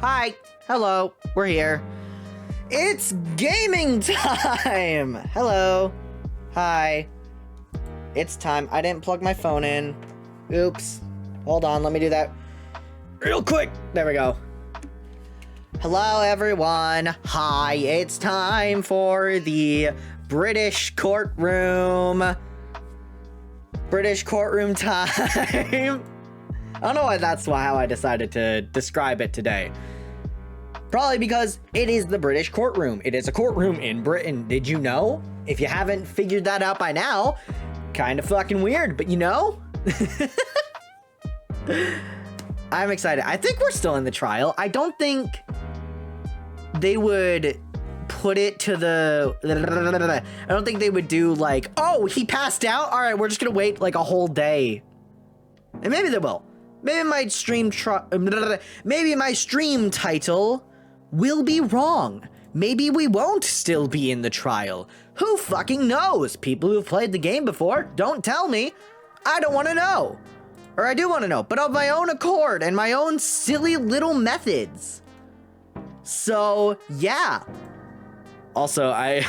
Hi. Hello. We're here. It's gaming time. Hello. Hi. It's time. I didn't plug my phone in. Oops. Hold on. Let me do that real quick. There we go. Hello, everyone. Hi. It's time for the British courtroom. British courtroom time. I don't know why that's how I decided to describe it today. Probably because it is the British courtroom. It is a courtroom in Britain. Did you know? If you haven't figured that out by now, kind of fucking weird, but you know? I'm excited. I think we're still in the trial. I don't think they would put it to the... I don't think they would do like, oh, he passed out? All right, we're just gonna wait like a whole day. And maybe they will. Maybe my stream title will be wrong. Maybe we won't still be in the trial. Who fucking knows? People who've played the game before, don't tell me. I don't want to know. Or I do want to know, but of my own accord and my own silly little methods. So, yeah. Also, I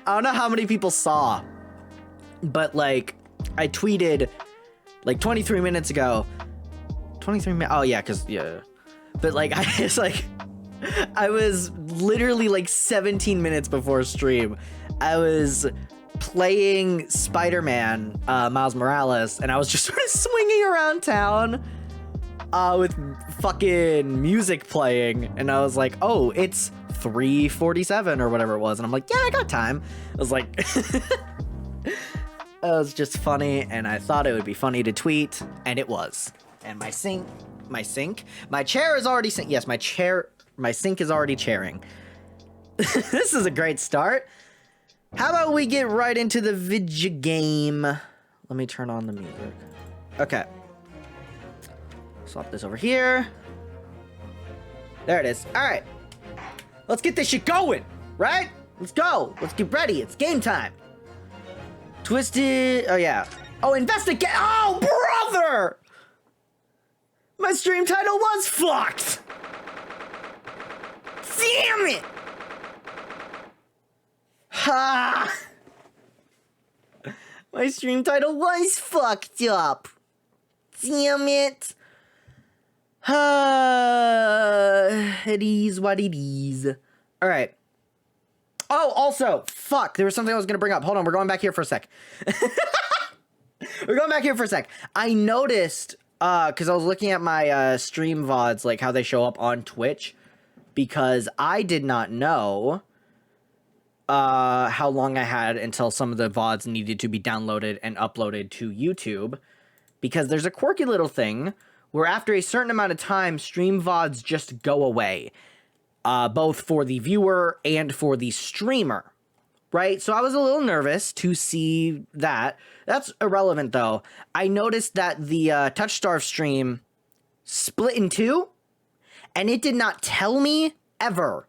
don't know how many people saw, but like, I tweeted like 23 minutes ago. 23 minutes. Oh yeah, yeah. But like, I was literally like 17 minutes before stream. I was playing Spider-Man, Miles Morales, and I was just sort of swinging around town with fucking music playing. And I was like, oh, it's 3:47 or whatever it was. And I'm like, yeah, I got time. I was like... It was just funny, and I thought it would be funny to tweet, and it was. And my chair is already yes, my sink is already chairing. This is a great start. How about we get right into the video game? Let me turn on the music. Okay. Swap this over here. There it is. All right. Let's get this shit going, right? Let's go. Let's get ready. It's game time. Twisted. Oh, yeah. Oh, investigate. Oh, brother. My stream title was fucked. Damn it. Ha. My stream title was fucked up. Damn it. It is what it is. All right. Oh, also, fuck, there was something I was going to bring up. Hold on, we're going back here for a sec. We're going back here for a sec. I noticed, because I was looking at my stream VODs, like how they show up on Twitch, because I did not know how long I had until some of the VODs needed to be downloaded and uploaded to YouTube, because there's a quirky little thing where after a certain amount of time, stream VODs just go away. Both for the viewer and for the streamer, right? So I was a little nervous to see that. That's irrelevant, though. I noticed that the Touchstarve stream split in two, and it did not tell me ever.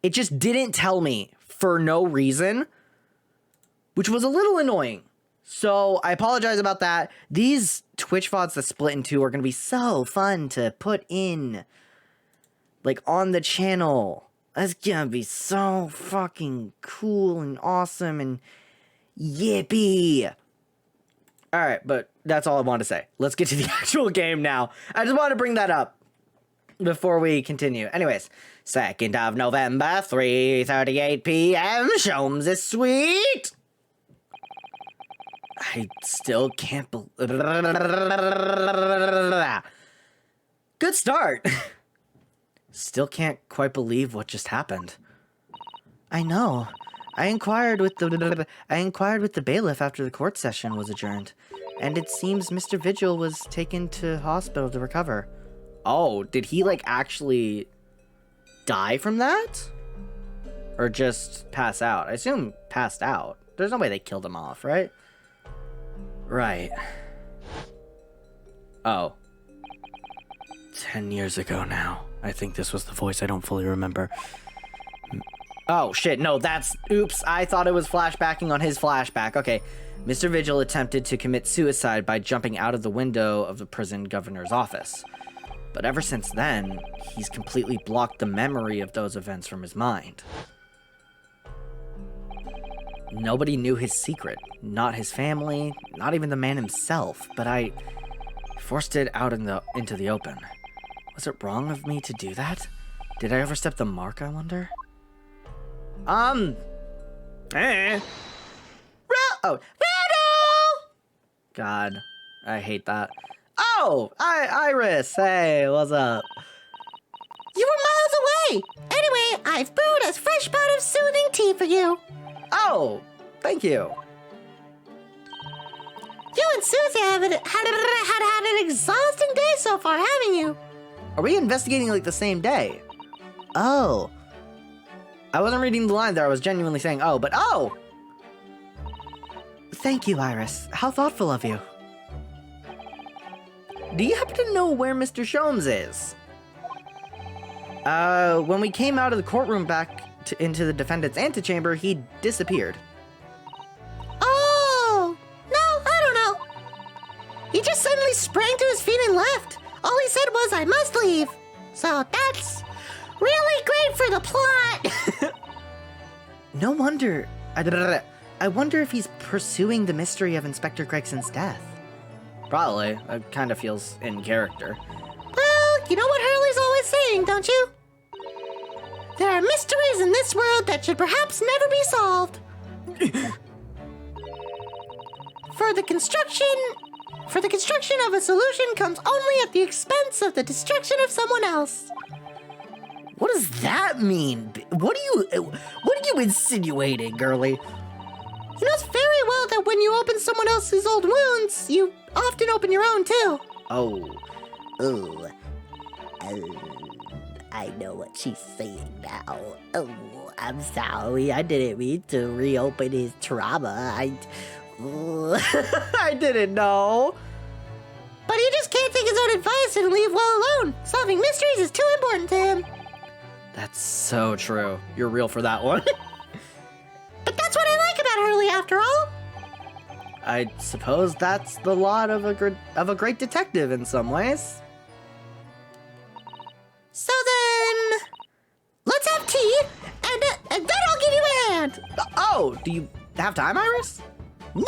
It just didn't tell me for no reason, which was a little annoying. So I apologize about that. These Twitch VODs that split in two are going to be so fun to put in, like, on the channel. That's gonna be so fucking cool and awesome and yippee. Alright, but that's all I want to say. Let's get to the actual game now. I just want to bring that up before we continue. Anyways, 2nd of November, 3:38 p.m. Sholmes is sweet. I still can't believe... Good start. Still can't quite believe what just happened. I know. I inquired with the bailiff after the court session was adjourned, and it seems Mr. Vigil was taken to hospital to recover. Oh, did he like actually die from that? Or just pass out? I assume passed out. There's no way they killed him off, right? Right. Oh. 10 years ago now. I think this was the voice. I don't fully remember. Oh, shit. No, that's... Oops. I thought it was flashbacking on his flashback. Okay. Mr. Vigil attempted to commit suicide by jumping out of the window of the prison governor's office. But ever since then, he's completely blocked the memory of those events from his mind. Nobody knew his secret. Not his family, not even the man himself. But I forced it out into the open. Was it wrong of me to do that? Did I overstep the mark, I wonder? Oh, Randall! God, I hate that. Oh, Iris, hey, what's up? You were miles away! Anyway, I've brewed a fresh pot of soothing tea for you. Oh, thank you. You and Susie have had an exhausting day so far, haven't you? Are we investigating like the same day? Oh. I wasn't reading the line there, I was genuinely saying oh, but oh! Thank you, Iris. How thoughtful of you. Do you happen to know where Mr. Sholmes is? When we came out of the courtroom back into the defendant's antechamber, he disappeared. Oh! No, I don't know. He just suddenly sprang to his feet and left. All he said was, I must leave. So that's really great for the plot. No wonder. I wonder if he's pursuing the mystery of Inspector Gregson's death. Probably. It kind of feels in character. Well, you know what Hurley's always saying, don't you? There are mysteries in this world that should perhaps never be solved. For the construction of a solution comes only at the expense of the destruction of someone else. What does that mean? What are you insinuating, girly? You know very well that when you open someone else's old wounds, you often open your own too. Oh, I know what she's saying now. Oh, I'm sorry. I didn't mean to reopen his trauma. I didn't know. But he just can't take his own advice and leave well alone. Solving mysteries is too important to him. That's so true. You're real for that one. But that's what I like about Hurley, after all. I suppose that's the lot of a great detective in some ways. So then, let's have tea, and then I'll give you a hand. Oh, do you have time, Iris? No.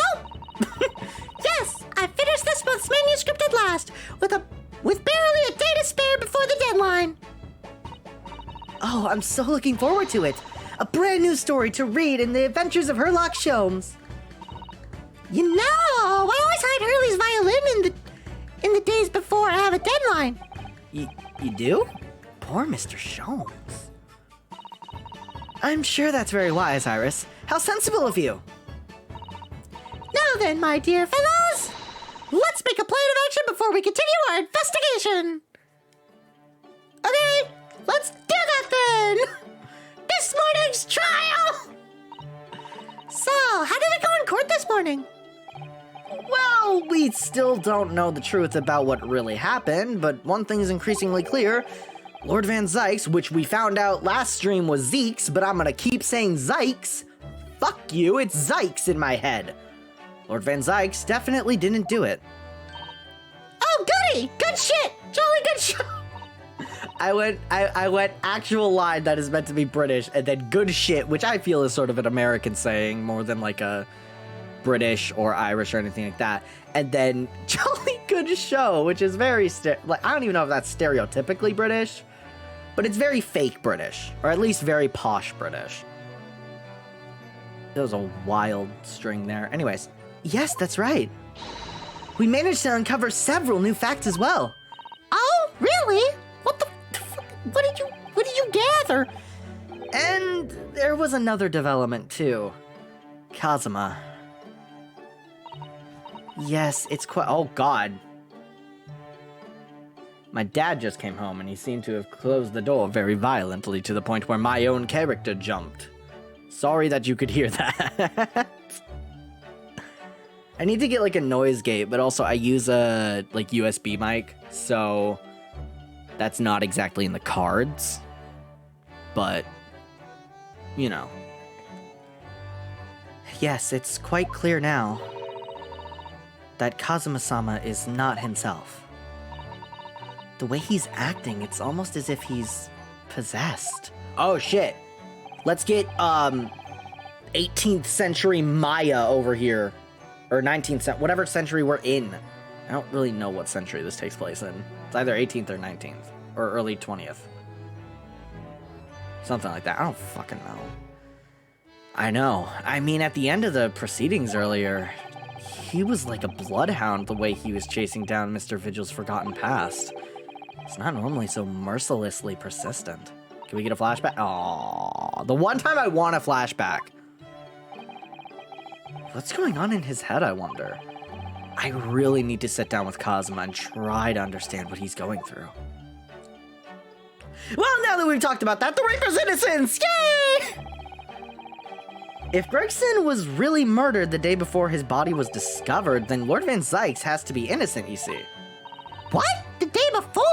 Yes, I finished this month's manuscript at last, with barely a day to spare before the deadline. Oh, I'm so looking forward to it. A brand new story to read in the adventures of Sherlock Sholmes. You know, I always hide Hurley's violin in the days before I have a deadline. You do? Poor Mr. Sholmes. I'm sure that's very wise, Iris. How sensible of you. Now then, my dear fellows, let's make a plan of action before we continue our investigation. Okay, let's do that then. This morning's trial. So, how did it go in court this morning? Well, we still don't know the truth about what really happened, but one thing is increasingly clear. Lord Van Zykes, which we found out last stream was Zeeks, but I'm gonna keep saying Zykes. Fuck you, it's Zykes in my head. Lord Van Zykes definitely didn't do it. Oh, goody! Good shit! Jolly good show! I went actual line that is meant to be British, and then good shit, which I feel is sort of an American saying more than like a British or Irish or anything like that. And then jolly good show, which is very I don't even know if that's stereotypically British, but it's very fake British, or at least very posh British. There was a wild string there. Anyways, yes, that's right. We managed to uncover several new facts as well. Oh, really? What did you gather? And there was another development too. Kazuma. Yes, it's quite. Oh God. My dad just came home and he seemed to have closed the door very violently to the point where my own character jumped. Sorry that you could hear that. I need to get like a noise gate, but also I use a like USB mic, so that's not exactly in the cards. But, you know. Yes, it's quite clear now that Kazuma-sama is not himself. The way he's acting, it's almost as if he's possessed. Oh shit. Let's get 18th century Maya over here. Or 19th century, whatever century we're in. I don't really know what century this takes place in. It's either 18th or 19th. Or early 20th. Something like that. I don't fucking know. I know. I mean, at the end of the proceedings earlier, he was like a bloodhound the way he was chasing down Mr. Vigil's forgotten past. It's not normally so mercilessly persistent. Can we get a flashback? Aww, the one time I want a flashback. What's going on in his head, I wonder? I really need to sit down with Kazuma and try to understand what he's going through. Well, now that we've talked about that, the Reaper's innocence! Yay! If Gregson was really murdered the day before his body was discovered, then Lord Van Zykes has to be innocent, you see. What? The day before?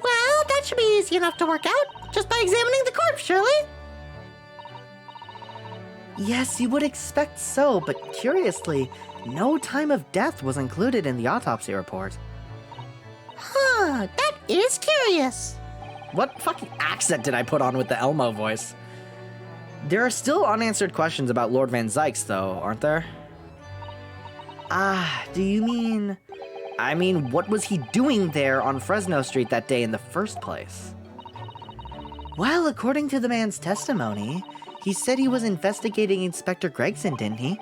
Well, that should be easy enough to work out, just by examining the corpse, surely. Yes, you would expect so, but curiously, no time of death was included in the autopsy report. Huh, that is curious. What fucking accent did I put on with the Elmo voice? There are still unanswered questions about Lord Van Zykes, though, aren't there? Do you mean... I mean, what was he doing there on Fresno Street that day in the first place? Well, according to the man's testimony, he said he was investigating Inspector Gregson, didn't he?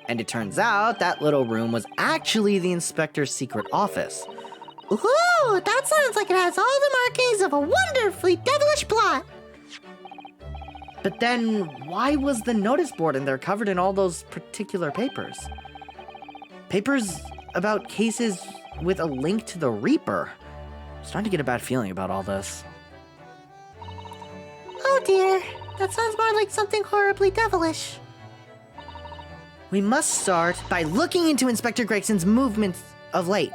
And it turns out that little room was actually the inspector's secret office. Ooh, that sounds like it has all the markings of a wonderfully devilish plot. But then, why was the notice board in there covered in all those particular papers? Papers about cases with a link to the Reaper. I'm starting to get a bad feeling about all this. Oh dear, that sounds more like something horribly devilish. We must start by looking into Inspector Gregson's movements of late.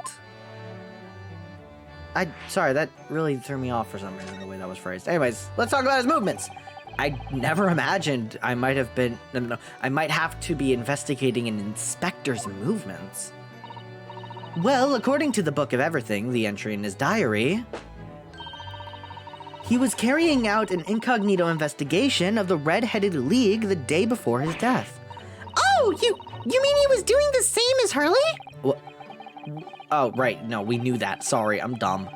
Sorry, that really threw me off for some reason, the way that was phrased. Anyways, let's talk about his movements. I never imagined I might have been... No, I might have to be investigating an inspector's movements. Well, according to the Book of Everything, the entry in his diary, he was carrying out an incognito investigation of the Red-Headed League the day before his death. Oh, you mean he was doing the same as Hurley? What? Oh, right. No, we knew that. Sorry, I'm dumb.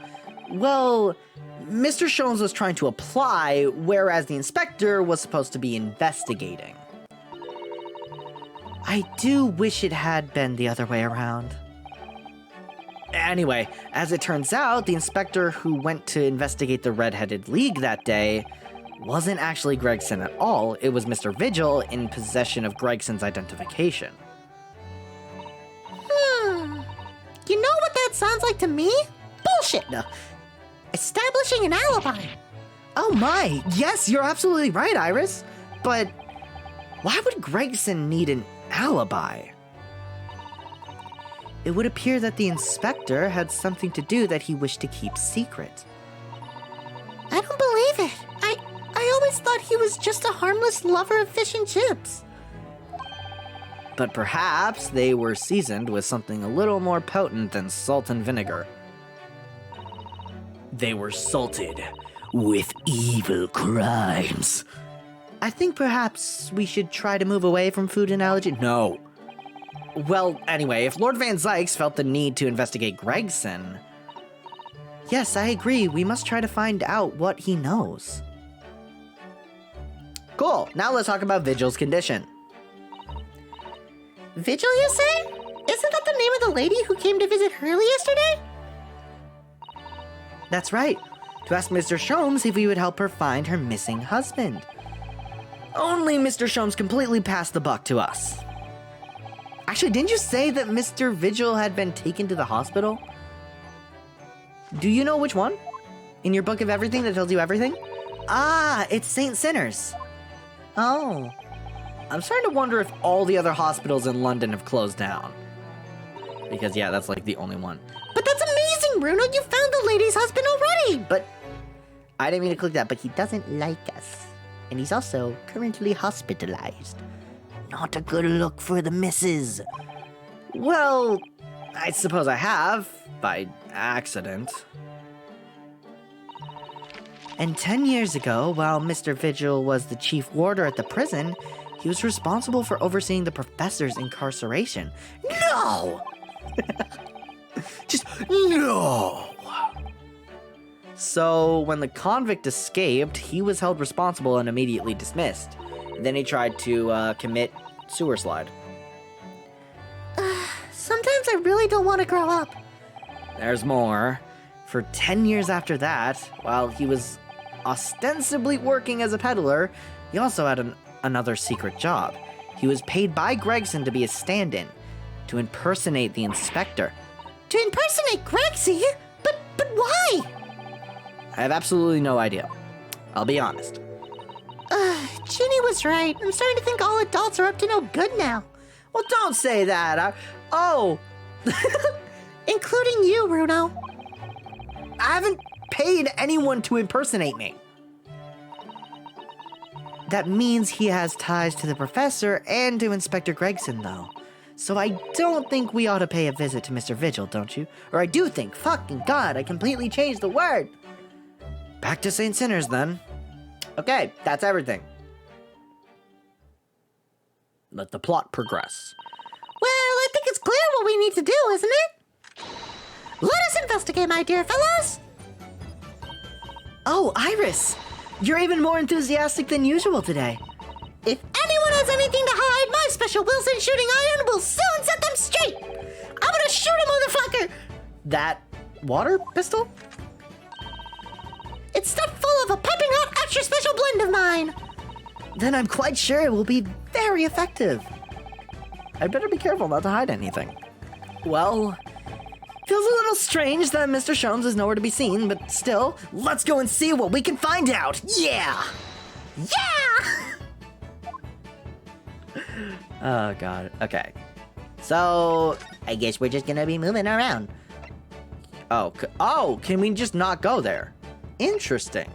Well, Mr. Sholmes was trying to apply, whereas the inspector was supposed to be investigating. I do wish it had been the other way around. Anyway, as it turns out, the inspector who went to investigate the Red-Headed League that day wasn't actually Gregson at all. It was Mr. Vigil in possession of Gregson's identification. You know what that sounds like to me? Bullshit. No. Establishing an alibi. Oh my, yes, you're absolutely right, Iris. But why would Gregson need an alibi? It would appear that the inspector had something to do that he wished to keep secret. I don't believe it. I always thought he was just a harmless lover of fish and chips. But perhaps they were seasoned with something a little more potent than salt and vinegar. They were salted with evil crimes. I think perhaps we should try to move away from food analogy. No. Well, anyway, if Lord Van Zykes felt the need to investigate Gregson... Yes, I agree. We must try to find out what he knows. Cool. Now let's talk about Vigil's condition. Vigil, you say? Isn't that the name of the lady who came to visit Hurley yesterday? That's right. To ask Mr. Sholmes if he would help her find her missing husband. Only Mr. Sholmes completely passed the buck to us. Actually, didn't you say that Mr. Vigil had been taken to the hospital? Do you know which one? In your Book of Everything that tells you everything? Ah, it's St. Sinners. Oh. I'm starting to wonder if all the other hospitals in London have closed down. Because, yeah, that's like the only one. But that's amazing, Bruno! You found the lady's husband already! But I didn't mean to click that, but He doesn't like us. And he's also currently hospitalized. Not a good look for the missus. well, I suppose I have, by accident. And 10 years ago, while Mr. Vigil was the chief warder at the prison, he was responsible for overseeing the professor's incarceration. No! Just no! So, when the convict escaped, he was held responsible and immediately dismissed. Then he tried to commit sewer slide. Sometimes I really don't want to grow up. There's more. For 10 years after that, while he was ostensibly working as a peddler, he also had another secret job. He was paid by Gregson to be a stand-in, to impersonate the inspector. To impersonate Grexy? But why? I have absolutely no idea. I'll be honest. Ginny was right. I'm starting to think all adults are up to no good now. Well, don't say that. Oh! Including you, Bruno. I haven't paid anyone to impersonate me. That means he has ties to the professor and to Inspector Gregson, though. So I don't think we ought to pay a visit to Mr. Vigil, don't you? Or I do think, fucking God, I completely changed the word. Back to St. Sinners, then. Okay, that's everything. Let the plot progress. Well, I think it's clear what we need to do, isn't it? Let us investigate, my dear fellows. Oh, Iris! You're even more enthusiastic than usual today. If anyone has anything to hide, my special Wilson shooting iron will soon set them straight. I'm gonna shoot a motherfucker. That water pistol? It's stuffed full of a piping hot extra special blend of mine. Then I'm quite sure it will be very effective. I better be careful not to hide anything. Well, feels a little strange that Mr. Sholmes is nowhere to be seen, but still, let's go and see what we can find out. Yeah! Yeah! Oh, God. Okay. So, I guess we're just gonna be moving around. oh, can we just not go there? Interesting.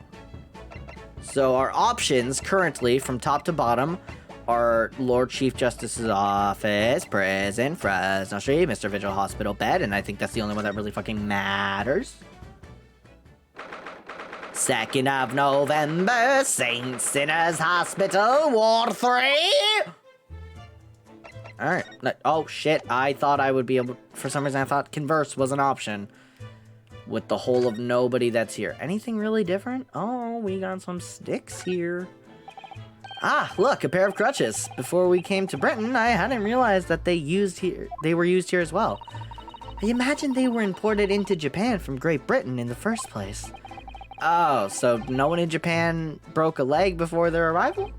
So our options currently, from top to bottom, are Lord Chief Justice's office, prison, Fresno Street, Mr. Vigil Hospital bed, and I think that's the only one that really fucking matters. 2nd of November, St. Sinners Hospital, Ward 3! Alright. Oh, shit. I thought I would be able... For some reason, I thought converse was an option. With the whole of nobody that's here. Anything really different? Oh, we got some sticks here. Ah, look, a pair of crutches. Before we came to Britain, I hadn't realized that they were used here as well. I imagine they were imported into Japan from Great Britain in the first place. Oh, so no one in Japan broke a leg before their arrival?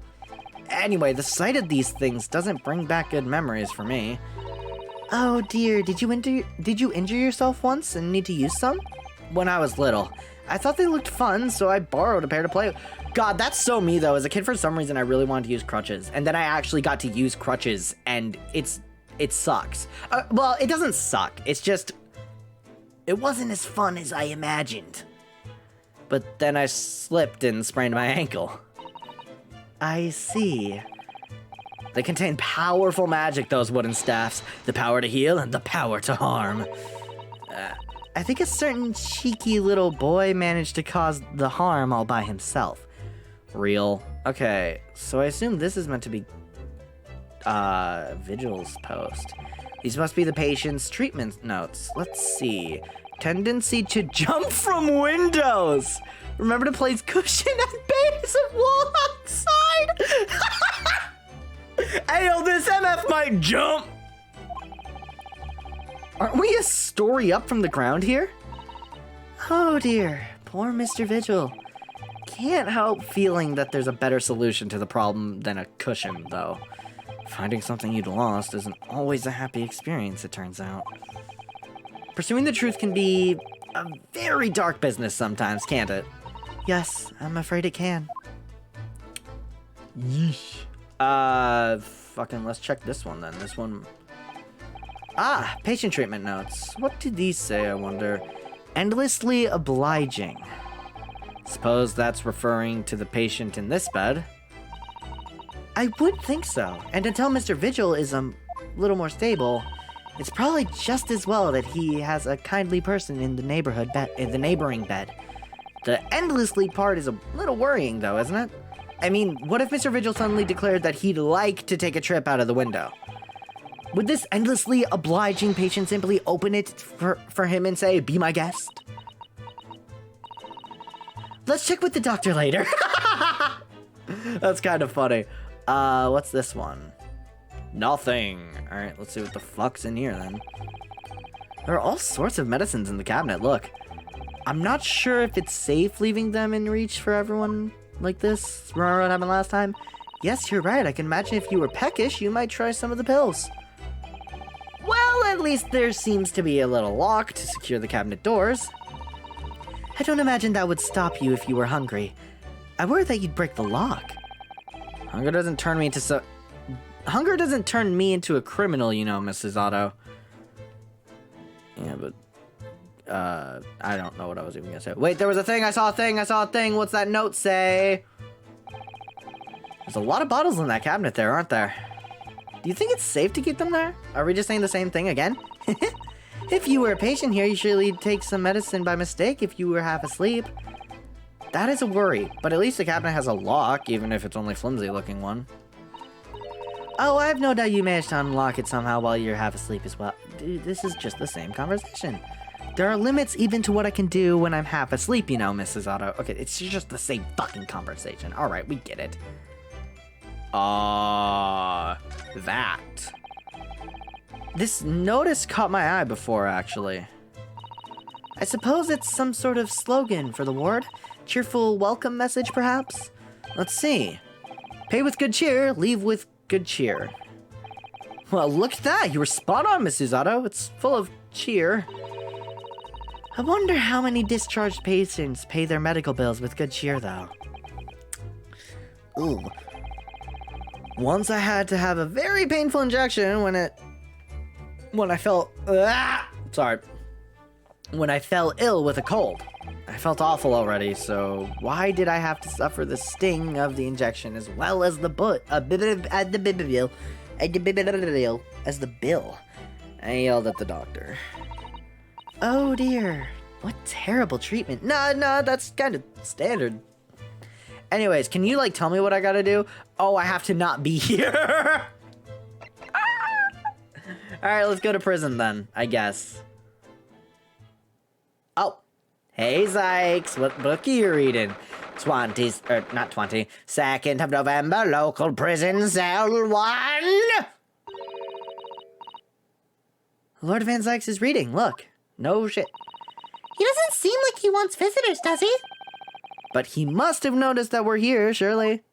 Anyway, the sight of these things doesn't bring back good memories for me. Oh dear, did you injure yourself once and need to use some? When I was little. I thought they looked fun, so I borrowed a pair to play with. God, that's so me, though. As a kid, for some reason, I really wanted to use crutches. And then I actually got to use crutches, and it sucks. Well, it doesn't suck. It's just... It wasn't as fun as I imagined. But then I slipped and sprained my ankle. I see. They contain powerful magic, those wooden staffs. The power to heal and the power to harm. I think a certain cheeky little boy managed to cause the harm all by himself. Real. Okay, so I assume this is meant to be Vigil's post. These must be the patient's treatment notes. Let's see. Tendency to jump from windows. Remember to place cushion at base of wall outside. Ayo, this MF might jump. Aren't we a story up from the ground here? Oh dear, poor Mr. Vigil. Can't help feeling that there's a better solution to the problem than a cushion, though. Finding something you'd lost isn't always a happy experience, it turns out. Pursuing the truth can be a very dark business sometimes, can't it? Yes, I'm afraid it can. Yeesh. Fucking let's check this one then. This one... Ah, patient treatment notes. What do these say, I wonder? Endlessly obliging. Suppose that's referring to the patient in this bed. I would think so. And until Mr. Vigil is a little more stable, It's probably just as well that he has a kindly person in the neighboring bed. The endlessly part is a little worrying, though, isn't it? I mean, what if Mr. Vigil suddenly declared that he'd like to take a trip out of the window? Would this endlessly obliging patient simply open it for him and say, "Be my guest"? Let's check with the doctor later. That's kind of funny. What's this one? Nothing. All right, let's see what the fuck's in here then. There are all sorts of medicines in the cabinet. Look, I'm not sure if it's safe leaving them in reach for everyone like this. Remember what happened last time? Yes, you're right. I can imagine if you were peckish, you might try some of the pills. Well, at least there seems to be a little lock to secure the cabinet doors. I don't imagine that would stop you if you were hungry. I worry that you'd break the lock. Hunger doesn't turn me into a criminal, you know, Mrs. Otto. Yeah, but I don't know what I was even gonna say. Wait, there was a thing. I saw a thing. What's that note say? There's a lot of bottles in that cabinet there, aren't there? Do you think it's safe to keep them there? Are we just saying the same thing again? If you were a patient here, you surely take some medicine by mistake if you were half asleep. That is a worry, but at least the cabinet has a lock, even if it's only flimsy looking one. Oh, I have no doubt you managed to unlock it somehow while you're half asleep as well. Dude, this is just the same conversation. There are limits even to what I can do when I'm half asleep, you know, Mrs. Otto. Okay, it's just the same fucking conversation. Alright, we get it. That. This notice caught my eye before, actually. I suppose it's some sort of slogan for the ward? Cheerful welcome message, perhaps? Let's see. Pay with good cheer, leave with good cheer. Well, look at that. You were spot on, Mrs. Otto. It's full of cheer. I wonder how many discharged patients pay their medical bills with good cheer, though. Ooh. Once I had to have a very painful injection when I fell ill with a cold. I felt awful already, so why did I have to suffer the sting of the injection as well as the bill? I yelled at the doctor. Oh dear, what terrible treatment. No, that's kind of standard. Anyways, can you tell me what I gotta do? Oh, I have to not be here. Alright, let's go to prison then, I guess. Oh, hey Zykes, what book are you reading? 2nd of November, local prison, cell 1. Lord Van Zykes is reading, look. No shit. He doesn't seem like he wants visitors, does he? But he must have noticed that we're here, surely.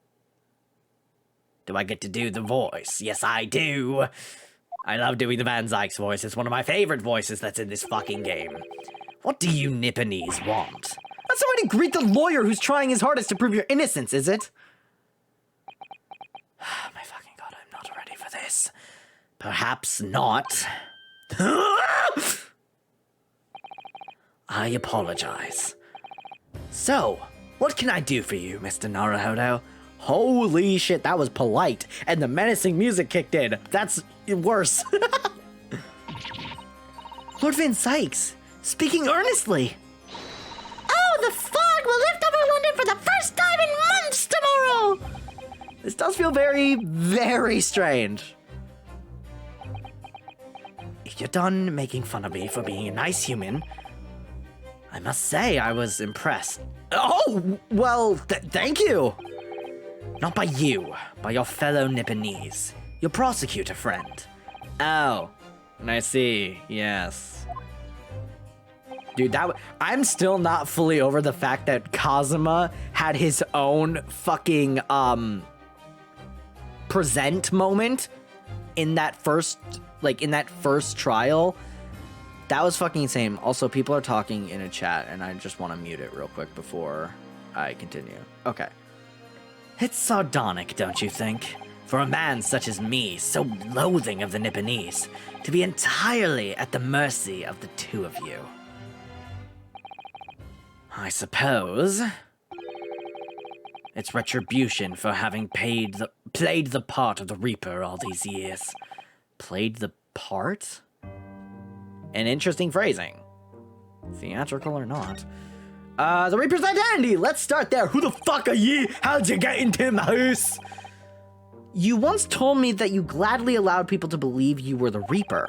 Do I get to do the voice? Yes, I do. I love doing the Van Zykes voice. It's one of my favorite voices that's in this fucking game. What do you Nipponese want? That's the way to greet the lawyer who's trying his hardest to prove your innocence, is it? My fucking god, I'm not ready for this. Perhaps not. I apologize. So, what can I do for you, Mr. Naruhodo? Holy shit, that was polite, and the menacing music kicked in. That's worse. Lord Van Zykes, speaking earnestly. Oh, the fog will lift over London for the first time in months tomorrow! This does feel very, very strange. If you're done making fun of me for being a nice human, I must say I was impressed. Oh, well, thank you. Not by you, by your fellow Nipponese, your prosecutor friend. Oh, I see, yes. Dude, I'm still not fully over the fact that Kazuma had his own fucking, present moment in that first trial. That was fucking insane. Also, people are talking in a chat, and I just want to mute it real quick before I continue. Okay. It's sardonic, don't you think? For a man such as me, so loathing of the Nipponese, to be entirely at the mercy of the two of you. I suppose it's retribution for having played the part of the Reaper all these years. Played the part? An interesting phrasing. Theatrical or not. The Reaper's identity! Let's start there. Who the fuck are ye? How'd you get into my house? You once told me that you gladly allowed people to believe you were the Reaper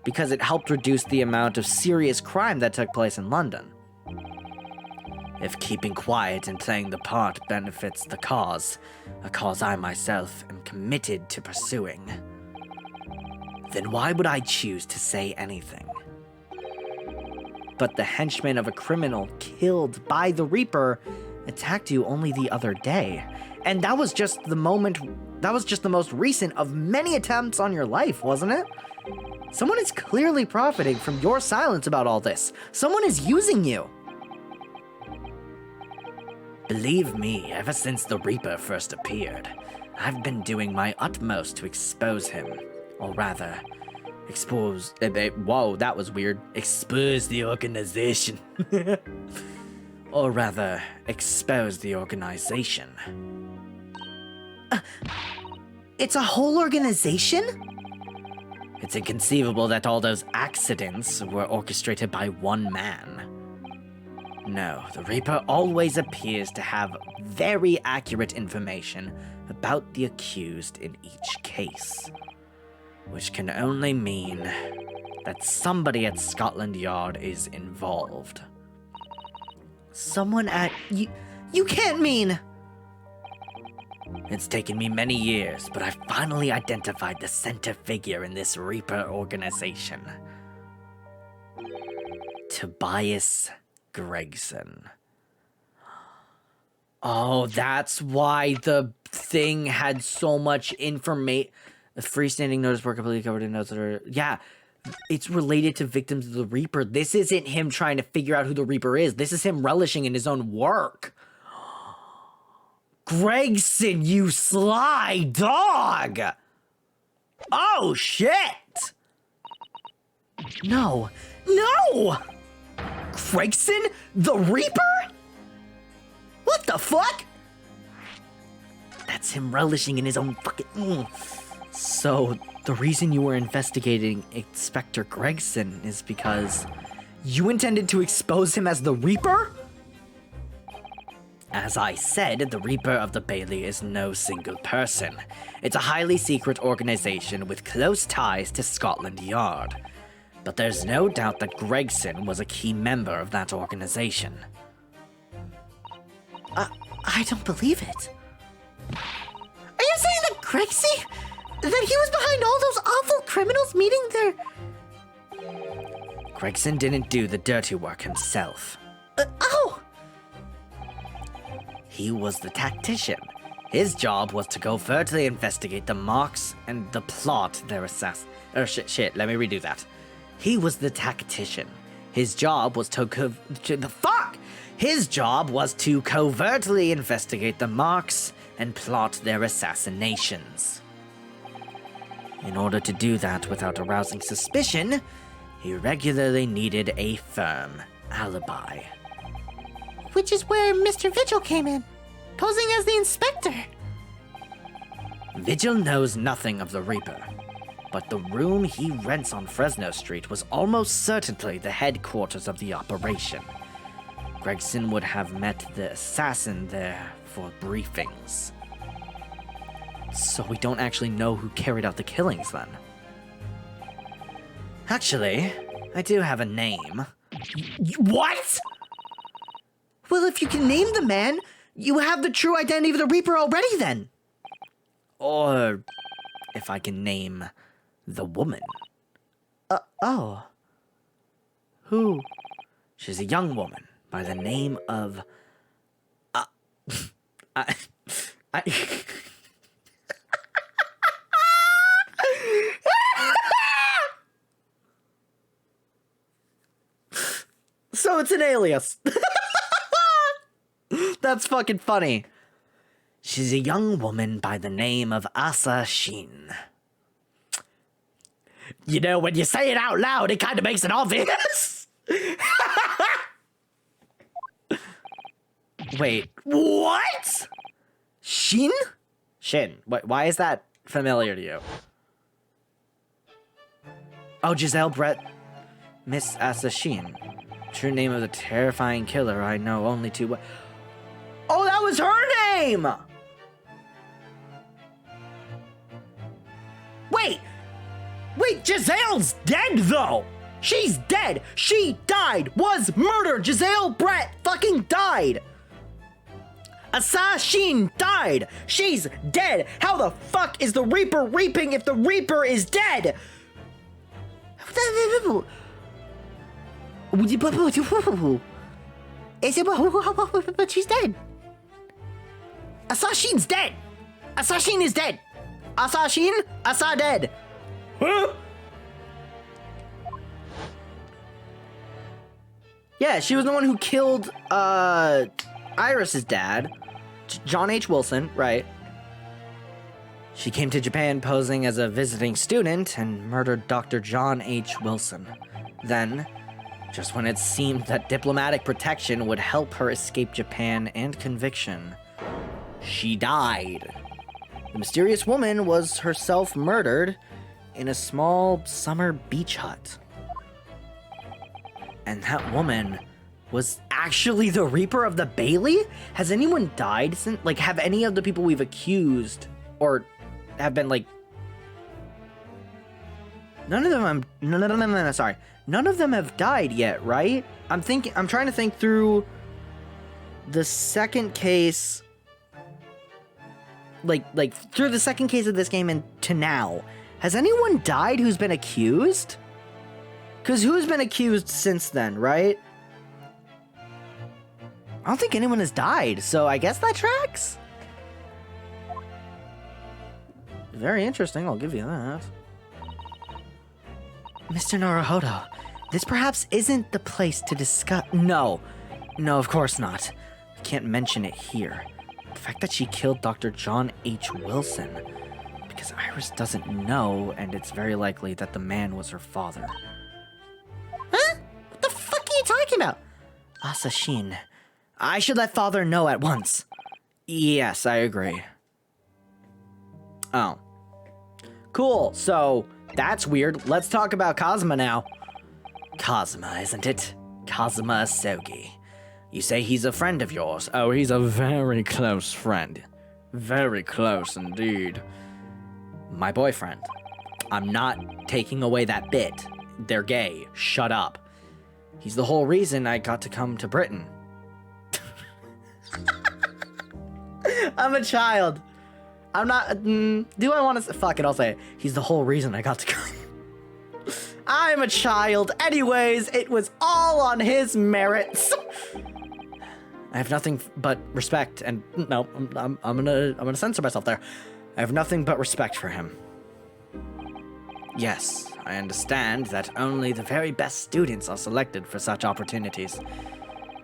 because it helped reduce the amount of serious crime that took place in London. If keeping quiet and playing the part benefits the cause, a cause I myself am committed to pursuing, then why would I choose to say anything? But the henchman of a criminal killed by the Reaper attacked you only the other day, and that was just the most recent of many attempts on your life, wasn't it? Someone is clearly profiting from your silence about all this. Someone is using you. Believe me, ever since the Reaper first appeared, I've been doing my utmost to expose him. Or rather, whoa, that was weird. Expose the organization. Or rather, expose the organization. It's a whole organization? It's inconceivable that all those accidents were orchestrated by one man. No, the Reaper always appears to have very accurate information about the accused in each case. Which can only mean that somebody at Scotland Yard is involved. Someone at... You can't mean... It's taken me many years, but I finally identified the center figure in this Reaper organization. Tobias Gregson. Oh, that's why the thing had so much information. The freestanding notice board completely covered in notes that are... Yeah, it's related to victims of the Reaper. This isn't him trying to figure out who the Reaper is. This is him relishing in his own work. Gregson, you sly dog! Oh, shit! No. No! Gregson, the Reaper? What the fuck? That's him relishing in his own fucking... So, the reason you were investigating Inspector Gregson is because you intended to expose him as the Reaper? As I said, the Reaper of the Bailey is no single person. It's a highly secret organization with close ties to Scotland Yard. But there's no doubt that Gregson was a key member of that organization. I don't believe it. Are you saying that Grexy? That he was behind all those awful criminals meeting their... Gregson didn't do the dirty work himself. Oh! He was the tactician. His job was to covertly investigate the marks and the plot their assassin... Shit, let me redo that. He was the tactician. His job was to His job was to covertly investigate the marks and plot their assassinations. In order to do that without arousing suspicion, he regularly needed a firm alibi. Which is where Mr. Vigil came in, posing as the inspector. Vigil knows nothing of the Reaper, but the room he rents on Fresno Street was almost certainly the headquarters of the operation. Gregson would have met the assassin there for briefings. So we don't actually know who carried out the killings then. Actually, I do have a name. What? Well, if you can name the man, you have the true identity of the Reaper already then. Or if I can name the woman. Oh. Who? She's a young woman by the name of... So it's an alias. That's fucking funny. She's a young woman by the name of Asa Shin. You know, when you say it out loud, it kind of makes it obvious. Wait, what? Shin? Shin. Why is that familiar to you? Oh, Giselle Brett. Miss Asashin. True name of the terrifying killer I know only too well. Oh, that was her name! Wait, Giselle's dead though! She's dead! She died! Was murdered! Giselle Brett fucking died! Assassin died! She's dead! How the fuck is the Reaper reaping if the Reaper is dead? But she's dead. Assassin's dead! Assassin is dead! Assassin? Assa dead! Huh? Yeah, she was the one who killed, Iris's dad, John H. Wilson, right? She came to Japan posing as a visiting student and murdered Dr. John H. Wilson. Then, just when it seemed that diplomatic protection would help her escape Japan and conviction, she died. The mysterious woman was herself murdered in a small summer beach hut. And that woman was actually the Reaper of the Bailey? Has anyone died since? Like, have any of the people we've accused or have been like... None of them have died yet, right? I'm trying to think through the second case, like through the second case of this game and to now. Has anyone died who's been accused? Because who's been accused since then, right? I don't think anyone has died, so I guess that tracks. Very interesting, I'll give you that. Mr. Naruhodo, this perhaps isn't the place to discuss. No, of course not. I can't mention it here. The fact that she killed Dr. John H. Wilson. Because Iris doesn't know, and it's very likely that the man was her father. Huh? What the fuck are you talking about? Asashin. I should let father know at once. Yes, I agree. Oh. Cool, so that's weird. Let's talk about Kazuma now. Kazuma, isn't it? Kazuma Asogi. You say he's a friend of yours. Oh, he's a very close friend. Very close indeed. My boyfriend. I'm not taking away that bit. They're gay. Shut up. He's the whole reason I got to come to Britain. I'm a child. I'm not... do I want to... Fuck it, I'll say it. He's the whole reason I got to come. I'm a child. Anyways, it was all on his merits. I have nothing but respect and... No, I'm gonna censor myself there. I have nothing but respect for him. Yes, I understand that only the very best students are selected for such opportunities.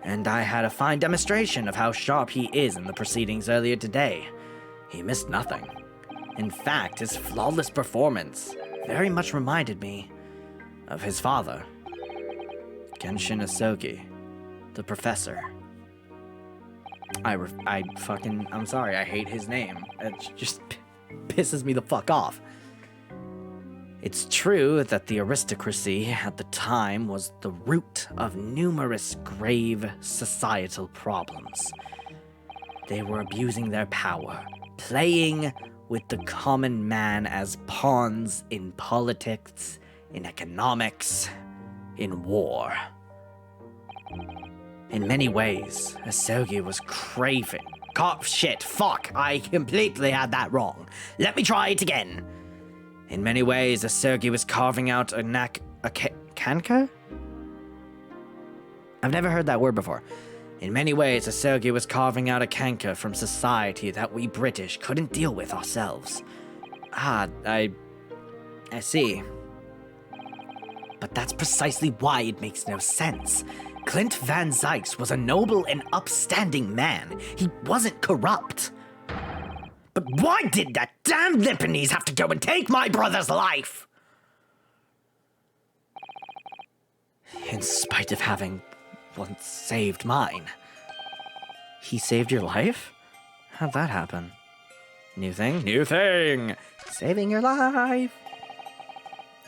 And I had a fine demonstration of how sharp he is in the proceedings earlier today. He missed nothing. In fact, his flawless performance very much reminded me of his father, Genshin Asogi, the professor. I'm sorry, I hate his name. It just pisses me the fuck off. It's true that the aristocracy at the time was the root of numerous grave societal problems. They were abusing their power, playing with the common man as pawns in politics, in economics, in war. In many ways, Asogi was craving... fuck, I completely had that wrong. Let me try it again. In many ways, Asogi was carving out a kanka? I've never heard that word before. In many ways, Asogi was carving out a canker from society that we British couldn't deal with ourselves. I see. But that's precisely why it makes no sense. Clint Van Zykes was a noble and upstanding man. He wasn't corrupt. But why did that damn Limpanese have to go and take my brother's life? In spite of having once saved mine. He saved your life? How'd that happen? New thing? New thing! Saving your life!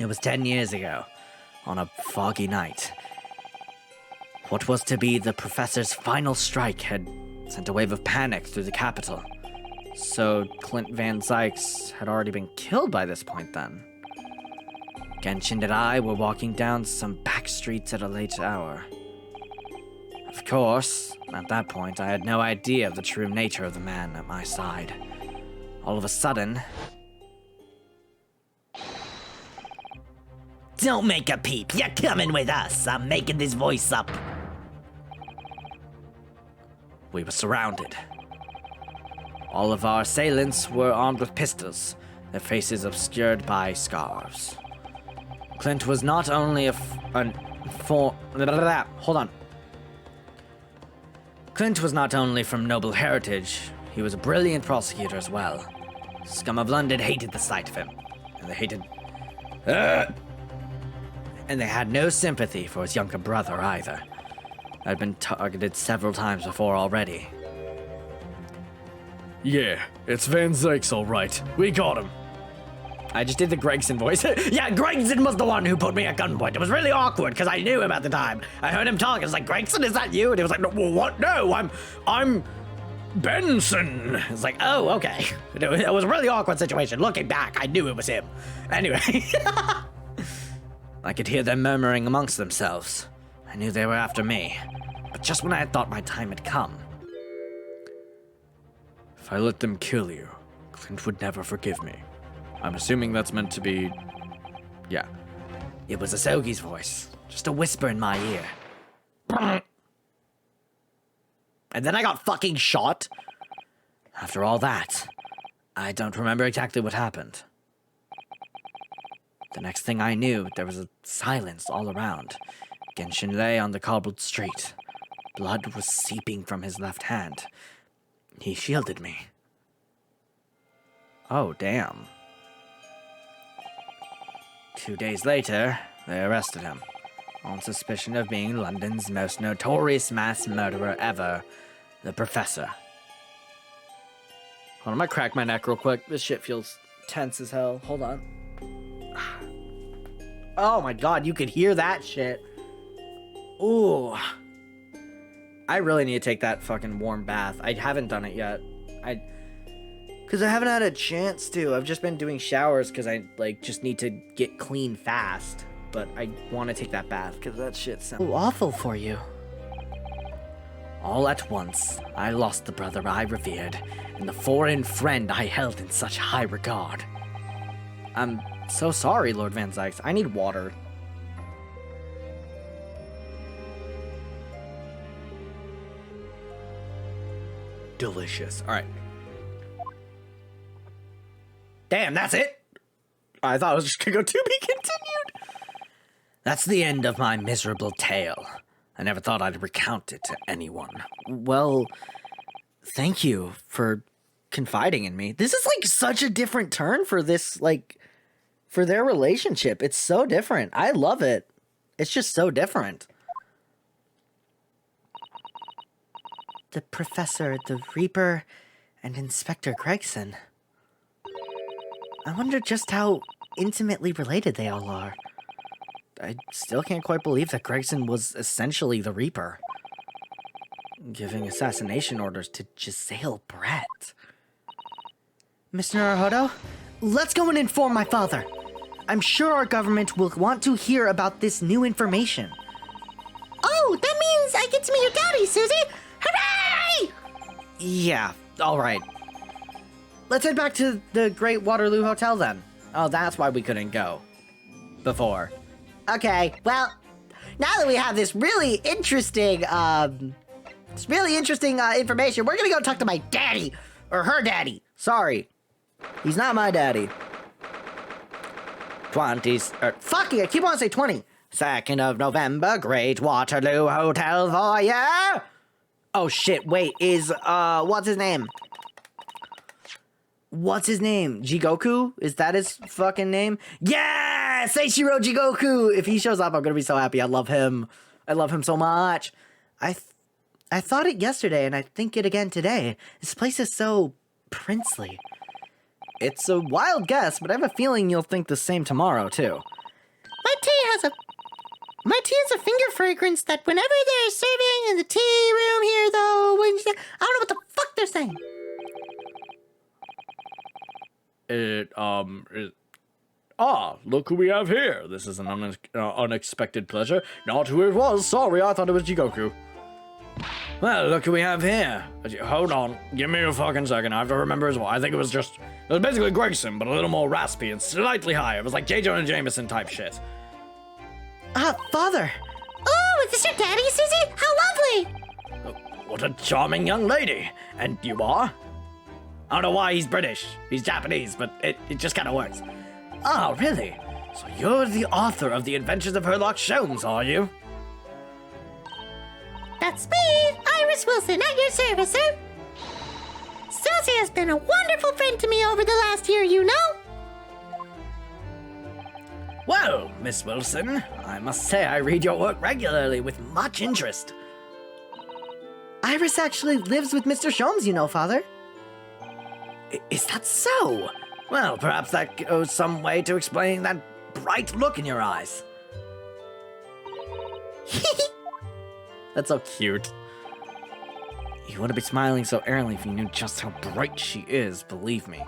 It was 10 years ago. on a foggy night. What was to be the professor's final strike had sent a wave of panic through the capital. So Clint Van Zykes had already been killed by this point then. Genshin and I were walking down some back streets at a late hour. Of course, at that point I had no idea of the true nature of the man at my side. All of a sudden... Don't make a peep. You're coming with us. I'm making this voice up. we were surrounded. All of our assailants were armed with pistols, their faces obscured by scarves. Clint was not only Clint was not only from noble heritage, he was a brilliant prosecutor as well. Scum of London hated the sight of him, and they had no sympathy for his younger brother either. I'd been targeted several times before already. Yeah, it's Van Zykes all right. We got him. I just did the Gregson voice. Yeah, Gregson was the one who put me at gunpoint. It was really awkward because I knew him at the time. I heard him talk. I was like, Gregson, is that you? And he was like, no, what? No, I'm Benson. It's like, oh, okay. It was a really awkward situation. Looking back, I knew it was him. Anyway. I could hear them murmuring amongst themselves. I knew they were after me. But just when I had thought my time had come. If I let them kill you, Clint would never forgive me. I'm assuming that's meant to be... yeah. It was Asogi's voice. Just a whisper in my ear. And then I got fucking shot. After all that, I don't remember exactly what happened. The next thing I knew, there was a silence all around. Genshin lay on the cobbled street. Blood was seeping from his left hand. He shielded me. Oh, damn. 2 days later, they arrested him, on suspicion of being London's most notorious mass murderer ever, the Professor. Hold on, I might crack my neck real quick. This shit feels tense as hell. Hold on. Oh my god, you could hear that shit. Ooh. I really need to take that fucking warm bath. I haven't done it yet. Because I haven't had a chance to. I've just been doing showers because I, just need to get clean fast. But I want to take that bath because that shit sounds awful for you. All at once, I lost the brother I revered and the foreign friend I held in such high regard. I'm so sorry, Lord Van Zykes. I need water. Delicious. All right. Damn, that's it? I thought it was just gonna go to be continued. That's the end of my miserable tale. I never thought I'd recount it to anyone. Well, thank you for confiding in me. This is such a different turn for this, for their relationship. It's so different. I love it. It's just so different. The Professor, the Reaper, and Inspector Gregson. I wonder just how intimately related they all are. I still can't quite believe that Gregson was essentially the Reaper. Giving assassination orders to Giselle Brett. Mr. Naruhodo, let's go and inform my father. I'm sure our government will want to hear about this new information. Oh, that means I get to meet your daddy, Susie! Hooray! Yeah, alright. Let's head back to the Great Waterloo Hotel then. Oh, that's why we couldn't go. Before. Okay, well, now that we have this really interesting, information, we're gonna go talk to my daddy, or her daddy. Sorry. He's not my daddy. 20s, fuck it, I keep wanting to say 20. 2nd of November, Great Waterloo Hotel for ya. Oh shit, wait, what's his name? What's his name? Jigoku? Is that his fucking name? Yeah! Seishiro Jigoku! If he shows up, I'm gonna be so happy. I love him. I love him so much. I thought it yesterday, and I think it again today. This place is so princely. It's a wild guess, but I have a feeling you'll think the same tomorrow, too. My tea has a My tea is a finger fragrance that whenever they're serving in the tea room here, though, I don't know what the fuck they're saying. Look who we have here. This is an unexpected pleasure. Not who it was. Sorry, I thought it was Jigoku. Well, look who we have here. Hold on. Give me a fucking second. I have to remember as well. I think it was basically Gregson, but a little more raspy and slightly higher. It was like J. Jonah Jameson type shit. Father. Oh, is this your daddy, Susie? How lovely! What a charming young lady. And you are? I don't know why he's British. He's Japanese, but it just kind of works. Oh, really? So you're the author of The Adventures of Sherlock Holmes, are you? That's me, Iris Wilson, at your service, sir. Susie has been a wonderful friend to me over the last year, you know? Well, Miss Wilson, I must say I read your work regularly with much interest. Iris actually lives with Mr. Sholmes, you know, Father. Is that so? Well, perhaps that goes some way to explaining that bright look in your eyes. That's so cute. You wouldn't be smiling so airily if you knew just how bright she is, believe me.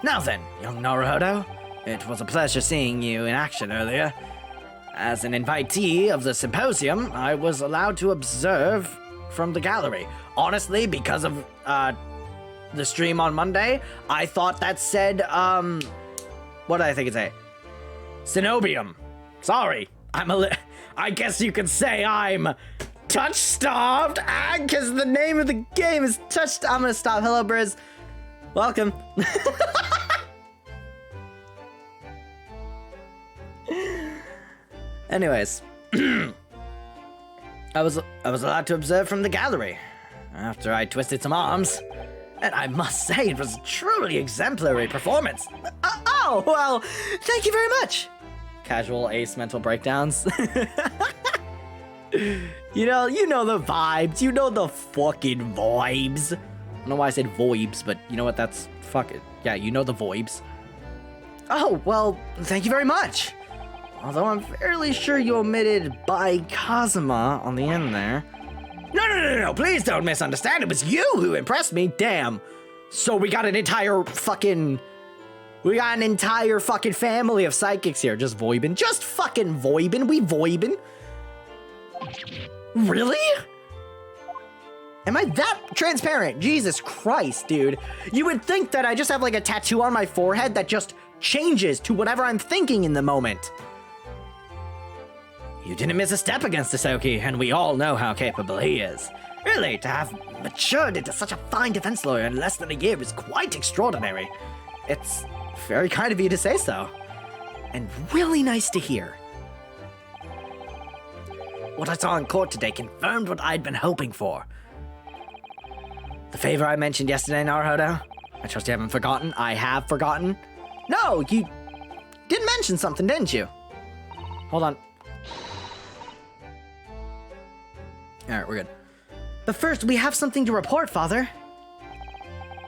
Now then, young Naruhodo, it was a pleasure seeing you in action earlier. As an invitee of the symposium, I was allowed to observe from the gallery. Honestly, because of, the stream on Monday, I thought that said, what did I think it said? Cenobium. Sorry, I guess you could say I'm touch-starved, Because the name of the game is Touched. I'm gonna stop. Hello, Briz. Welcome. Anyways, I was allowed to observe from the gallery after I twisted some arms, and I must say it was a truly exemplary performance. Oh, well, thank you very much. Casual ace mental breakdowns. You know the vibes. You know the fucking vibes. I don't know why I said voibes, but you know what? That's fuck it. Yeah, you know the voibes. Oh, well, thank you very much. Although I'm fairly sure you omitted by Kazuma on the end there. No, please don't misunderstand. It was you who impressed me. Damn. So we got an entire fucking family of psychics here just voibing. Just fucking voibing. We voibing. Really? Am I that transparent? Jesus Christ, dude. You would think that I just have like a tattoo on my forehead that just changes to whatever I'm thinking in the moment. You didn't miss a step against Hisoki, and we all know how capable he is. Really, to have matured into such a fine defense lawyer in less than a year is quite extraordinary. It's very kind of you to say so. And really nice to hear. What I saw in court today confirmed what I'd been hoping for. The favor I mentioned yesterday, Naruhodo? I trust you haven't forgotten. I have forgotten. No, you did mention something, didn't you? Hold on. Alright, we're good. But first, we have something to report, Father.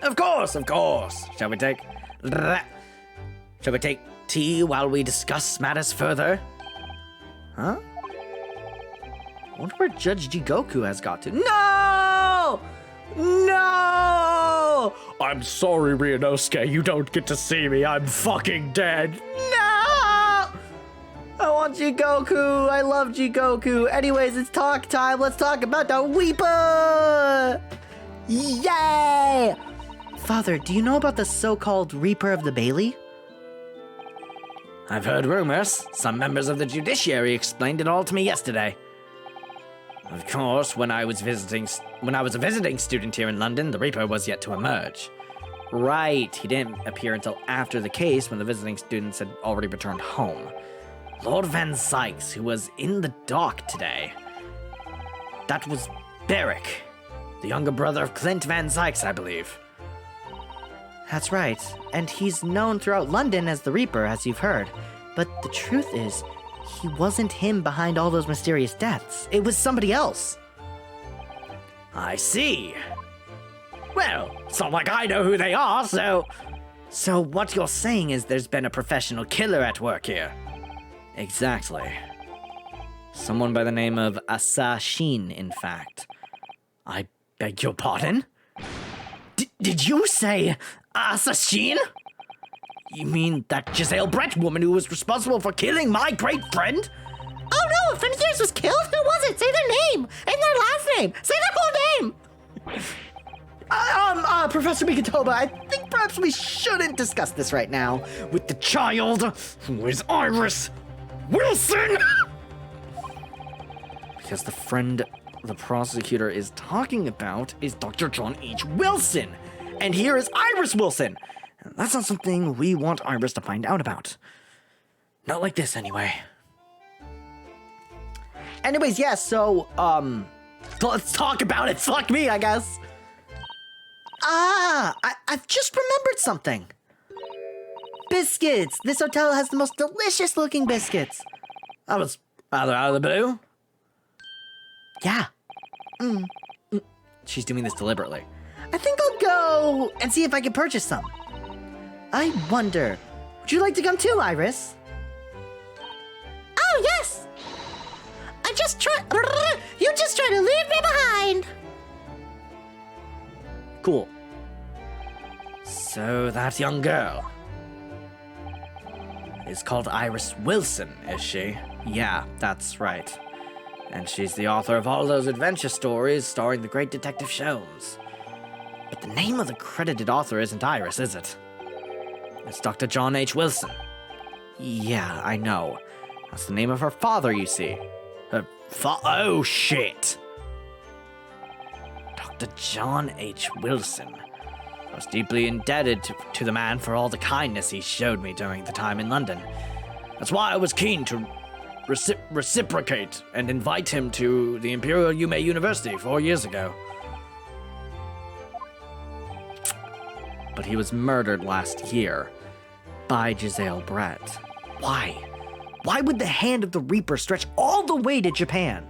Of course. Shall we take tea while we discuss matters further? Huh? I wonder where Judge Jigoku has got to. No! No! I'm sorry, Ryunosuke. You don't get to see me. I'm fucking dead. No! I want Jigoku. I love Jigoku. Anyways, it's talk time. Let's talk about the Weeper! Yay! Father, do you know about the so-called Reaper of the Bailey? I've heard rumors. Some members of the judiciary explained it all to me yesterday. Of course, when I was a visiting student here in London, the Reaper was yet to emerge. Right, he didn't appear until after the case when the visiting students had already returned home. Lord Van Sykes, who was in the dock today. That was Beric, the younger brother of Clint Van Sykes, I believe. That's right, and he's known throughout London as the Reaper, as you've heard. But the truth is, he wasn't him behind all those mysterious deaths. It was somebody else. I see. Well, it's not like I know who they are, so... So what you're saying is there's been a professional killer at work here. Exactly. Someone by the name of Assassin, in fact. I beg your pardon? Did you say Assassin? You mean that Giselle Brett woman who was responsible for killing my great friend? Oh no, a friend of yours was killed? Who was it? Say their name and their last name. Say their whole name. Professor Mikatoba, I think perhaps we shouldn't discuss this right now. With the child who is Iris Wilson! Because the friend the prosecutor is talking about is Dr. John H. Wilson. And here is Iris Wilson. And that's not something we want Iris to find out about. Not like this, anyway. Anyways, yeah, so, Let's talk about it. Fuck me, I guess. I've just remembered something. Biscuits! This hotel has the most delicious looking biscuits. That was rather out of the blue. Yeah, She's doing this deliberately. I think I'll go and see if I can purchase some. I wonder, would you like to come too, Iris? Oh, yes. You just try to leave me behind. Cool. So that young girl is called Iris Wilson, is she? Yeah, that's right. And she's the author of all those adventure stories starring the great Detective Sholmes. But the name of the credited author isn't Iris, is it? It's Dr. John H. Wilson. Yeah, I know. That's the name of her father, you see. Oh, shit! Dr. John H. Wilson. I was deeply indebted to the man for all the kindness he showed me during the time in London. That's why I was keen to reciprocate and invite him to the Imperial Yume University 4 years ago. But he was murdered last year by Giselle Brett. Why? Why would the hand of the Reaper stretch all the way to Japan?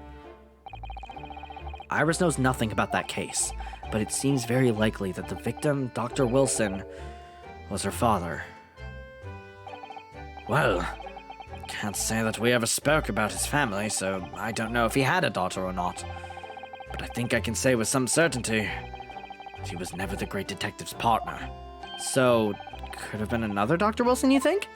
Iris knows nothing about that case, but it seems very likely that the victim, Dr. Wilson, was her father. Well, can't say that we ever spoke about his family, so I don't know if he had a daughter or not. But I think I can say with some certainty, he was never the great detective's partner. So, could have been another Dr. Wilson, you think?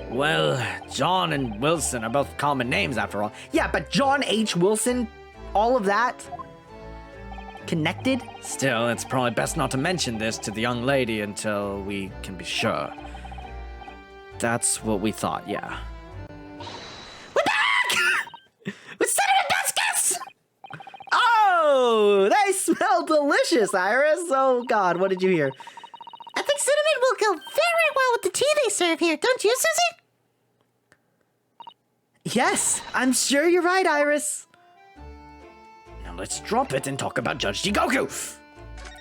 Well, John and Wilson are both common names after all. Yeah, but John H. Wilson, all of that? Connected? Still, it's probably best not to mention this to the young lady until we can be sure. That's what we thought, yeah. We're back! With cinnamon biscuits! Oh, they smell delicious, Iris. Oh, God, what did you hear? I think cinnamon will go very well with the tea they serve here, don't you, Susie? Yes, I'm sure you're right, Iris. Now let's drop it and talk about Judge Jigoku.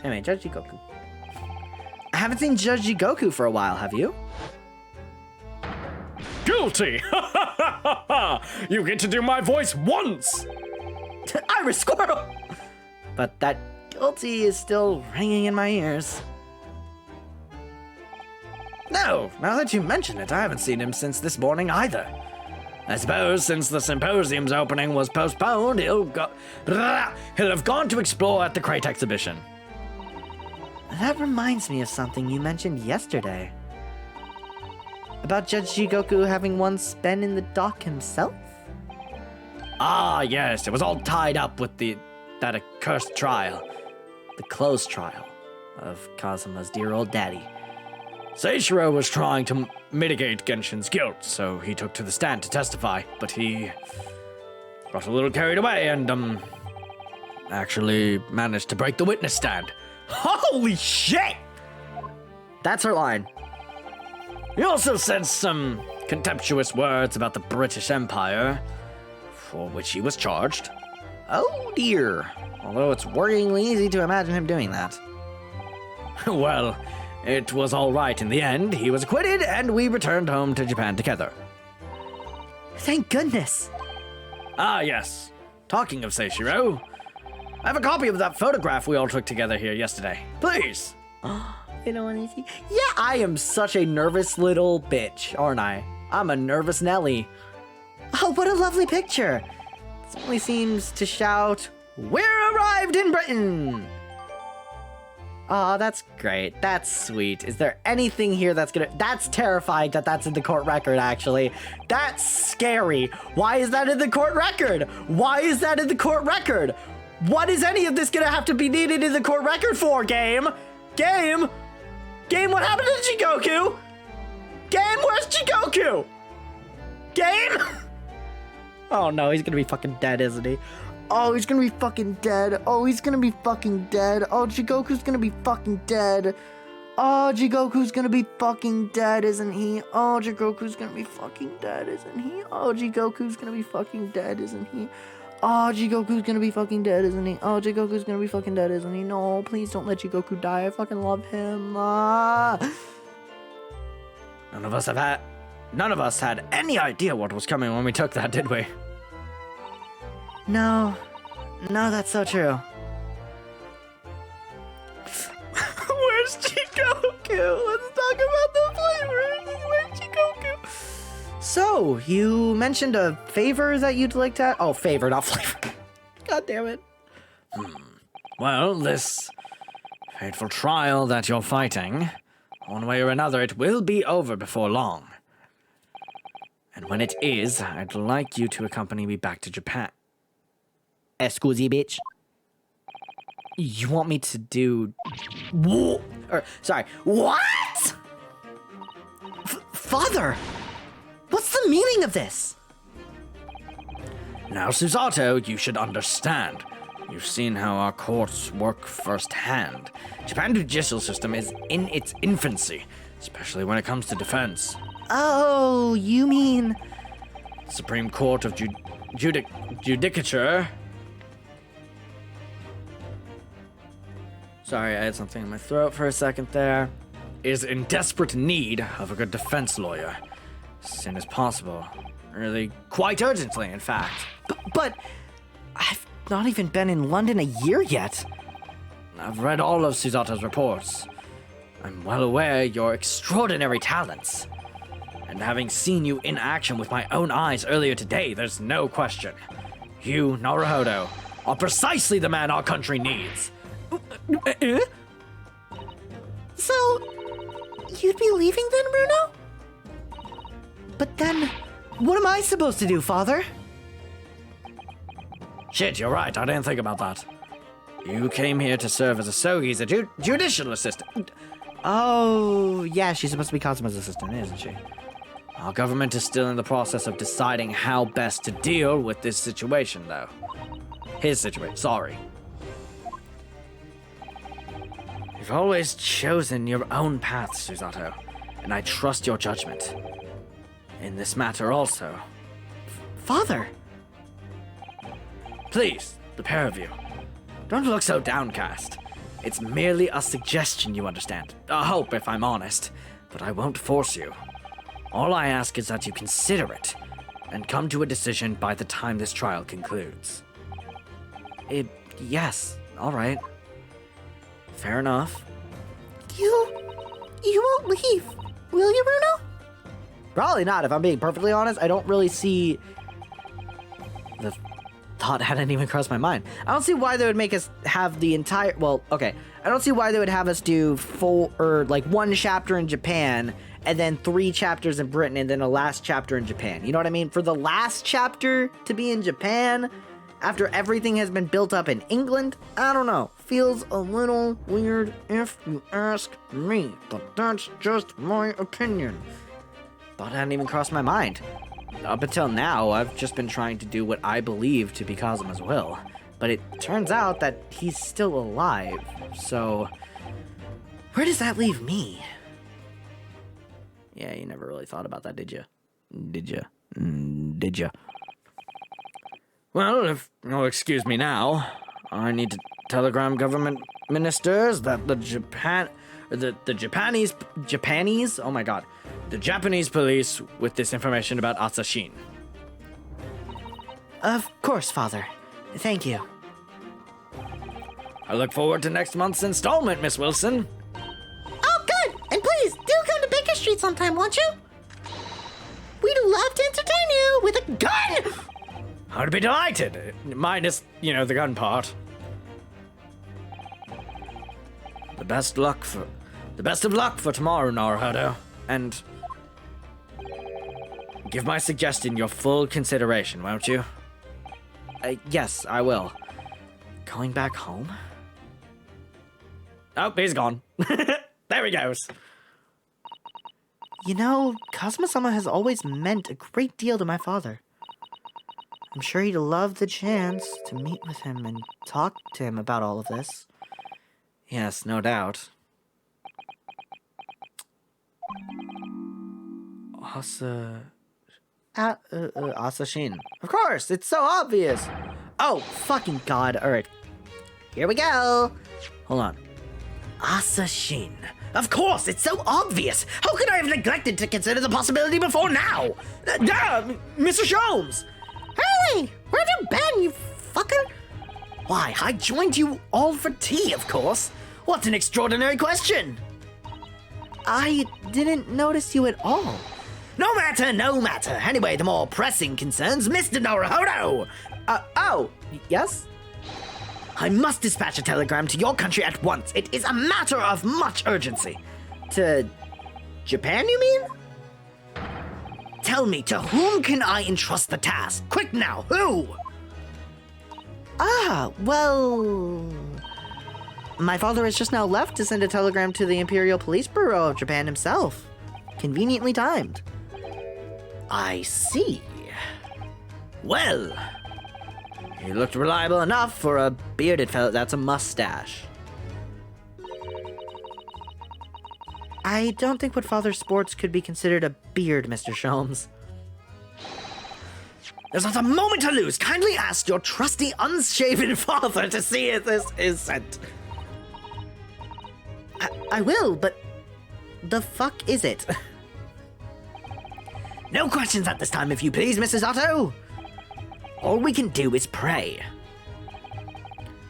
Anyway, Judge Jigoku. I haven't seen Judge Jigoku for a while, have you? Guilty! You get to do my voice once! Iris Squirrel! But that guilty is still ringing in my ears. No, now that you mention it, I haven't seen him since this morning either. I suppose since the symposium's opening was postponed, he'll have gone to explore at the Crate exhibition. That reminds me of something you mentioned yesterday. About Judge Jigoku having once been in the dock himself? Ah, yes, it was all tied up with that accursed trial. The closed trial of Kazuma's dear old daddy. Seishiro was trying to mitigate Genshin's guilt, so he took to the stand to testify, but he got a little carried away and, actually managed to break the witness stand. Holy shit! That's her line. He also said some contemptuous words about the British Empire, for which he was charged. Oh dear. Although it's worryingly easy to imagine him doing that. Well, it was all right in the end. He was acquitted, and we returned home to Japan together. Thank goodness. Ah, yes. Talking of Seishiro, I have a copy of that photograph we all took together here yesterday. Please. You know what I see? Yeah, I am such a nervous little bitch, aren't I? I'm a nervous Nelly. Oh, what a lovely picture. It only seems to shout, "We're arrived in Britain!" Oh, that's great. That's sweet. Is there anything here that's terrifying that that's in the court record, actually. That's scary. Why is that in the court record? Why is that in the court record? What is any of this gonna have to be needed in the court record for, game? Game? Game, what happened to Jigoku? Game, where's Jigoku? Game? Oh no, he's gonna be fucking dead, isn't he? Oh, he's gonna be fucking dead. Oh, he's gonna be fucking dead. Oh, Jigoku's gonna be fucking dead. Oh, Jigoku's gonna be fucking dead, isn't he? Oh, Jigoku's gonna be fucking dead, isn't he? Oh, Jigoku's gonna be fucking dead, isn't he? Oh, Jigoku's gonna be fucking dead, isn't he? Oh, Jigoku's gonna be fucking dead, isn't he? No, please don't let Jigoku die. I fucking love him. None of us had any idea what was coming when we took that, did we? No, that's so true. Where's Jigoku? Let's talk about the flavors. Where's Jigoku? So, you mentioned a favor that you'd like to... Oh, favor, not flavor. God damn it. Well, this fateful trial that you're fighting, one way or another, it will be over before long. And when it is, I'd like you to accompany me back to Japan. Excuse, bitch. You want me to do... what? Father! What's the meaning of this? Now, Susato, you should understand. You've seen how our courts work firsthand. Japan's judicial system is in its infancy, especially when it comes to defense. Oh, you mean... Supreme Court of Judicature. Sorry, I had something in my throat for a second there. Is in desperate need of a good defense lawyer. As soon as possible. Really, quite urgently, in fact. But I've not even been in London a year yet. I've read all of Susato's reports. I'm well aware your extraordinary talents. And having seen you in action with my own eyes earlier today, there's no question. You, Naruhodo, are precisely the man our country needs. So, you'd be leaving then, Bruno? But then, what am I supposed to do, Father? Shit, you're right, I didn't think about that. You came here to serve as a Sogi's a judicial assistant. Oh, yeah, she's supposed to be Kazuma's assistant, isn't she? Our government is still in the process of deciding how best to deal with this situation, though. His situation, sorry. You've always chosen your own path, Susato, and I trust your judgment. In this matter also. Father! Please, the pair of you, don't look so downcast. It's merely a suggestion, you understand. A hope, if I'm honest, but I won't force you. All I ask is that you consider it, and come to a decision by the time this trial concludes. Yes, all right. Fair enough. You won't leave, will you, Bruno? Probably not, if I'm being perfectly honest. I don't really see... The thought hadn't even crossed my mind. I don't see why they would make us have the entire... Well, okay. I don't see why they would have us do one chapter in Japan, and then 3 chapters in Britain, and then a last chapter in Japan. You know what I mean? For the last chapter to be in Japan, after everything has been built up in England, I don't know. Feels a little weird if you ask me, but that's just my opinion. Thought it hadn't even crossed my mind. Up until now, I've just been trying to do what I believe to be Kazuma's will. But it turns out that he's still alive, so... Where does that leave me? Yeah, you never really thought about that, did you? Did you? Well, if you'll excuse me now, I need to telegram government ministers that the Japanese police with this information about Asashin. Of course, Father. Thank you. I look forward to next month's installment, Miss Wilson. Oh, good! And please, do come to Baker Street sometime, won't you? we'd love to entertain you with a gun! I'd be delighted, minus, the gun part. The best of luck for tomorrow, Naruhodo. And give my suggestion your full consideration, won't you? Yes, I will. Going back home? Oh, he's gone. There he goes. Kazuma-sama has always meant a great deal to my father. I'm sure he'd love the chance to meet with him and talk to him about all of this. Yes, no doubt. Asashin. Of course, it's so obvious. Oh, fucking god. Alright. Here we go. Hold on. Asashin. Of course, it's so obvious. How could I have neglected to consider the possibility before now? Mr. Sholmes! Hey, where'd you been, you fucker? Why, I joined you all for tea, of course. What an extraordinary question. I didn't notice you at all. No matter, no matter. Anyway, the more pressing concerns Mr. Naruhodo. Yes? I must dispatch a telegram to your country at once. It is a matter of much urgency. To Japan, you mean? Tell me, to whom can I entrust the task? Quick now, who? Well... My father has just now left to send a telegram to the Imperial Police Bureau of Japan himself. Conveniently timed. I see. Well, he looked reliable enough for a bearded fellow. That's a mustache. I don't think what father sports could be considered a beard, Mr. Sholmes. There's not a moment to lose. Kindly ask your trusty, unshaven father to see if this is sent. I will, but the fuck is it? No questions at this time, if you please, Mrs. Otto. All we can do is pray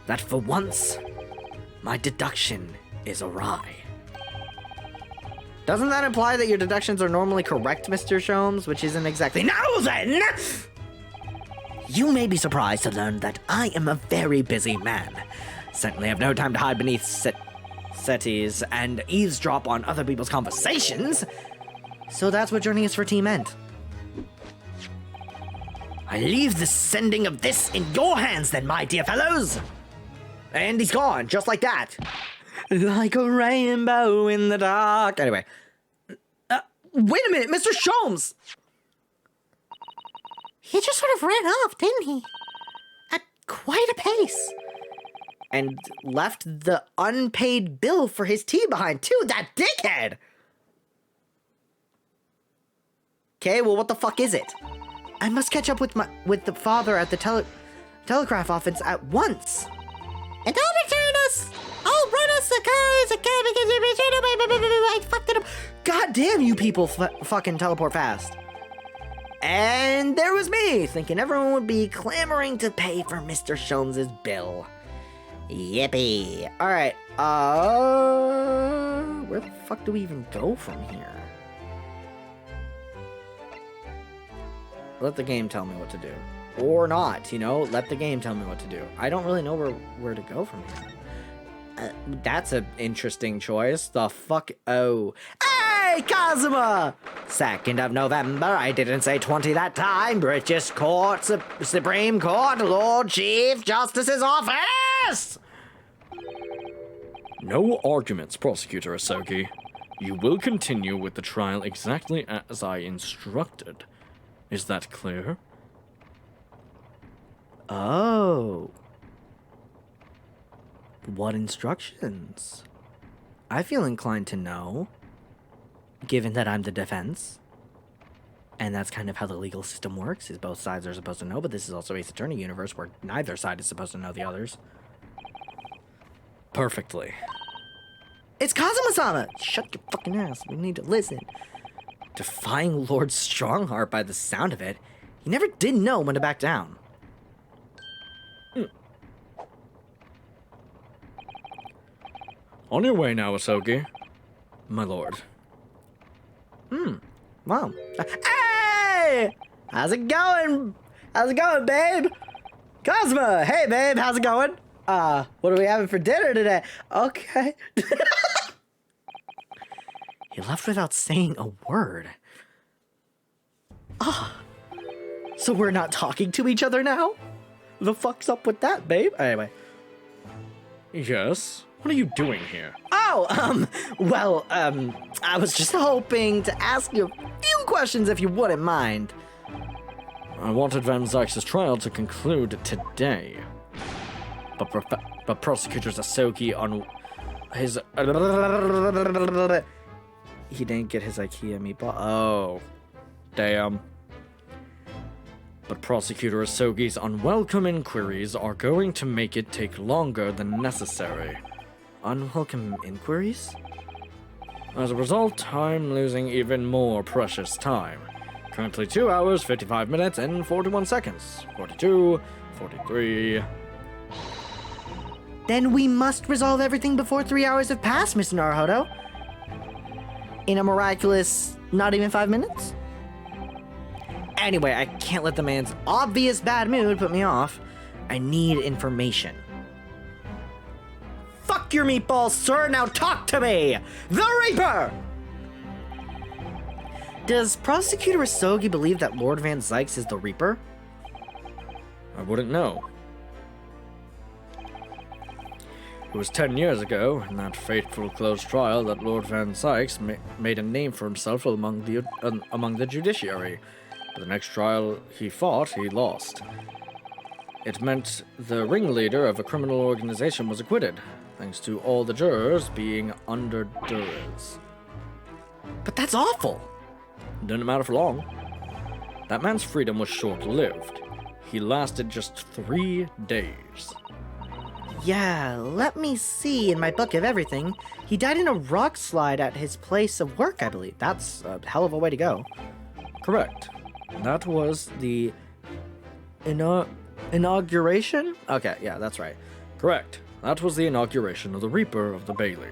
that for once, my deduction is awry. Doesn't that imply that your deductions are normally correct, Mr. Sholmes, which isn't exactly... Now then! You may be surprised to learn that I am a very busy man. Certainly have no time to hide beneath settees and eavesdrop on other people's conversations. So that's what joining us for tea meant. I leave the sending of this in your hands then, my dear fellows. And he's gone, just like that. Like a rainbow in the dark. Anyway. Wait a minute, Mr. Sholmes! He just sort of ran off, didn't he? At quite a pace. And left the unpaid bill for his tea behind, too, that dickhead! Okay, well, what the fuck is it? I must catch up with the father at the telegraph office at once. And don't return us! I'll run us the cars again because I fucked it up. God damn you people fucking teleport fast. And there was me, thinking everyone would be clamoring to pay for Mr. Sholmes' bill. Yippee. Alright, where the fuck do we even go from here? Let the game tell me what to do. Or not, let the game tell me what to do. I don't really know where to go from here. That's an interesting choice. The fuck? Oh. Hey, Kazuma! 2nd of November, I didn't say 20 that time. British Court, Supreme Court, Lord Chief Justice's office! No arguments, Prosecutor Asogi. You will continue with the trial exactly as I instructed. Is that clear? Oh. What instructions? I feel inclined to know, given that I'm the defense. And that's kind of how the legal system works, is both sides are supposed to know, but this is also Ace Attorney universe where neither side is supposed to know the others. Perfectly. It's Kazuma-sama! Shut your fucking ass, we need to listen. Defying Lord Strongheart by the sound of it, he never did know when to back down. On your way now, Asogi. My lord. Wow. Hey! Hey! How's it going? How's it going, babe? Cosmo! Hey, babe, how's it going? What are we having for dinner today? Okay. He left without saying a word. So we're not talking to each other now? The fuck's up with that, babe? Anyway. Yes? What are you doing here? Oh, I was just hoping to ask you a few questions if you wouldn't mind. I wanted Van Zykes' trial to conclude today. But Prosecutor Asoki on his... He didn't get his IKEA meatball. Oh. Damn. But Prosecutor Asogi's unwelcome inquiries are going to make it take longer than necessary. Unwelcome inquiries? As a result, I'm losing even more precious time. Currently 2 hours, 55 minutes, and 41 seconds. 42, 43... Then we must resolve everything before 3 hours have passed, Mr. Naruhodo. In a miraculous, not even 5 minutes? Anyway, I can't let the man's obvious bad mood put me off. I need information. Fuck your meatballs, sir! Now talk to me! The Reaper! Does Prosecutor Asogi believe that Lord Van Zykes is the Reaper? I wouldn't know. It was 10 years ago, in that fateful closed trial, that Lord Van Zykes made a name for himself among the judiciary. But the next trial he fought, he lost. It meant the ringleader of a criminal organization was acquitted, thanks to all the jurors being under duress. But that's awful! It didn't matter for long. That man's freedom was short-lived. He lasted just 3 days. Yeah, let me see in my book of everything. He died in a rock slide at his place of work, I believe. That's a hell of a way to go. Correct. That was the Inauguration? Okay, yeah, that's right. Correct. That was the inauguration of the Reaper of the Bailey.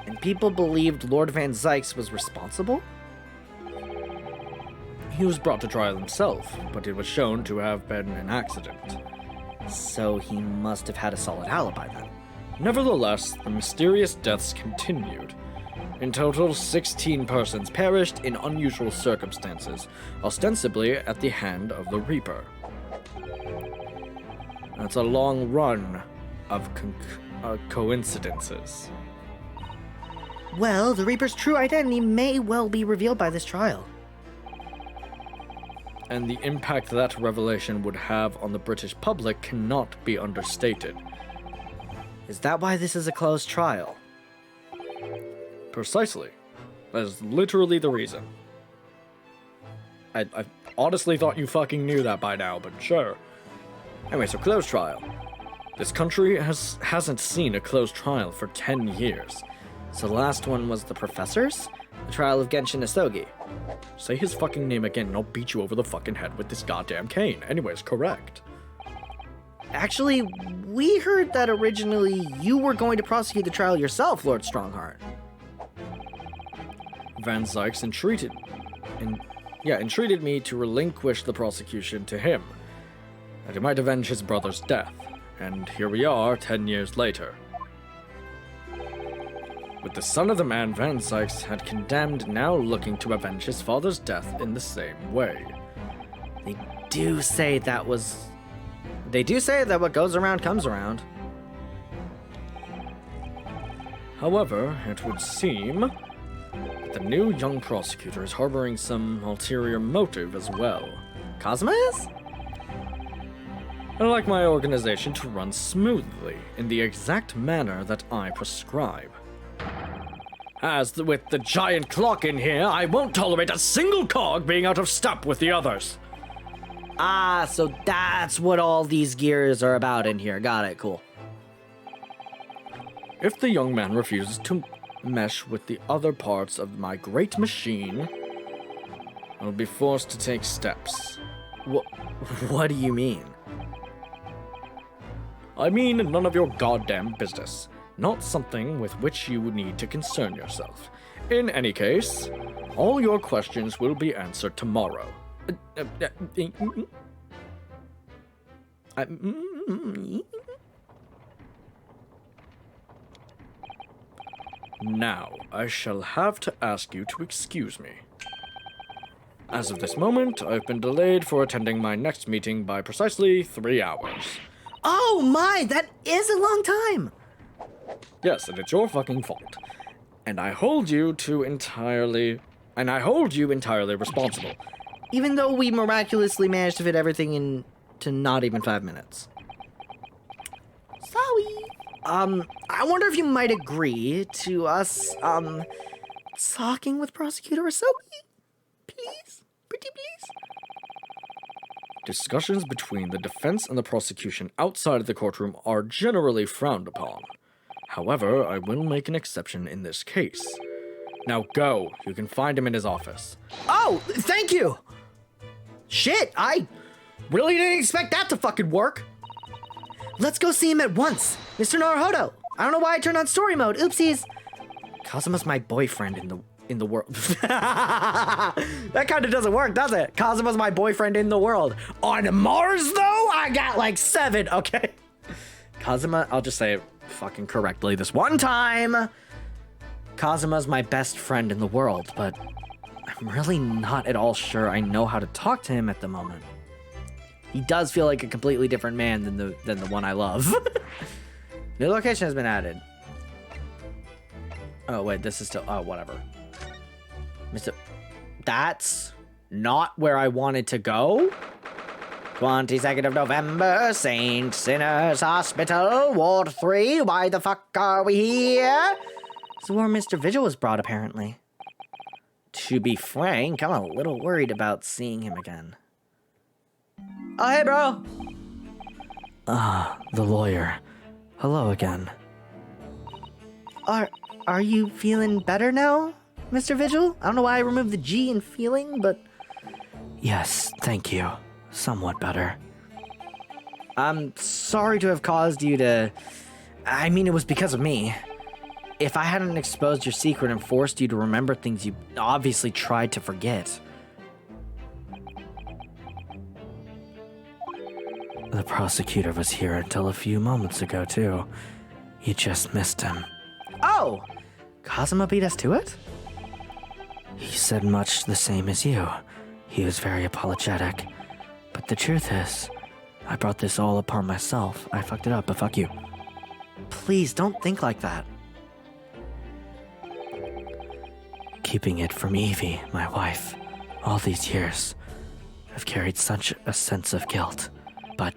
And people believed Lord Van Zykes was responsible? He was brought to trial himself, but it was shown to have been an accident. So he must have had a solid alibi then. Nevertheless, the mysterious deaths continued. In total, 16 persons perished in unusual circumstances, ostensibly at the hand of the Reaper. That's a long run of coincidences. Well, the Reaper's true identity may well be revealed by this trial. And the impact that revelation would have on the British public cannot be understated. Is that why this is a closed trial? Precisely. That is literally the reason. I honestly thought you fucking knew that by now, but sure. Anyway, so closed trial. This country hasn't seen a closed trial for 10 years. So the last one was the professor's? The trial of Genshin Asogi. Say his fucking name again and I'll beat you over the fucking head with this goddamn cane. Anyways, correct. Actually, we heard that originally you were going to prosecute the trial yourself, Lord Strongheart. Van Zykes entreated me to relinquish the prosecution to him, that he might avenge his brother's death. And here we are, 10 years later. With the son of the man Van Zykes had condemned now looking to avenge his father's death in the same way. They do say that what goes around comes around. However, it would seem that the new young prosecutor is harboring some ulterior motive as well. Cosmo is? I'd like my organization to run smoothly in the exact manner that I prescribe. With the giant clock in here, I won't tolerate a single cog being out of step with the others. Ah, so that's what all these gears are about in here. Got it, cool. If the young man refuses to mesh with the other parts of my great machine, I'll be forced to take steps. What do you mean? I mean none of your goddamn business. Not something with which you would need to concern yourself. In any case, All your questions will be answered tomorrow. Now, I shall have to ask you to excuse me. As of this moment, I've been delayed for attending my next meeting by precisely 3 hours. Oh my, that is a long time! Yes, and it's your fucking fault. And I hold you entirely responsible. Even though we miraculously managed to fit everything into not even 5 minutes. Sorry. I wonder if you might agree to us, talking with Prosecutor Asobi? Please? Pretty please? Discussions between the defense and the prosecution outside of the courtroom are generally frowned upon. However, I will make an exception in this case. Now go. You can find him in his office. Oh, thank you! Shit, I really didn't expect that to fucking work. Let's go see him at once. Mr. Naruhodo. I don't know why I turned on story mode. Oopsies. Kazuma's my boyfriend in the world. That kind of doesn't work, does it? Kazuma's my boyfriend in the world. On Mars, though, I got like 7, okay? Kazuma, I'll just say it fucking correctly this one time. Kazuma's my best friend in the world, but I'm really not at all sure I know how to talk to him at the moment. He does feel like a completely different man than the one I love. New location has been added. Oh, wait, this is still... Oh, whatever. That's not where I wanted to go. 22nd of November, St. Sinners Hospital, Ward 3. Why the fuck are we here? This is where Mr. Vigil was brought, apparently. To be frank, I'm a little worried about seeing him again. Oh, hey, bro. The lawyer. Hello again. Are you feeling better now, Mr. Vigil? I don't know why I removed the G in feeling, but... Yes, thank you. Somewhat better. I'm sorry to have caused you to... I mean, it was because of me. If I hadn't exposed your secret and forced you to remember things you obviously tried to forget. The prosecutor was here until a few moments ago, too. You just missed him. Oh! Kazuma beat us to it? He said much the same as you. He was very apologetic. But the truth is, I brought this all upon myself. I fucked it up, but fuck you. Please, don't think like that. Keeping it from Evie, my wife, all these years, I've carried such a sense of guilt. But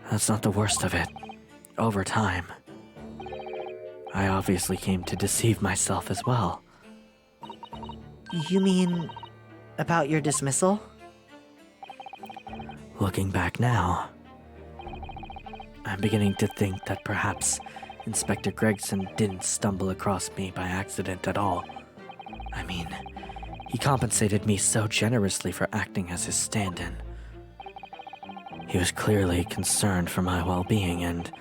that's not the worst of it. Over time, I obviously came to deceive myself as well. You mean about your dismissal? Looking back now, I'm beginning to think that perhaps Inspector Gregson didn't stumble across me by accident at all. I mean, he compensated me so generously for acting as his stand-in. He was clearly concerned for my well-being and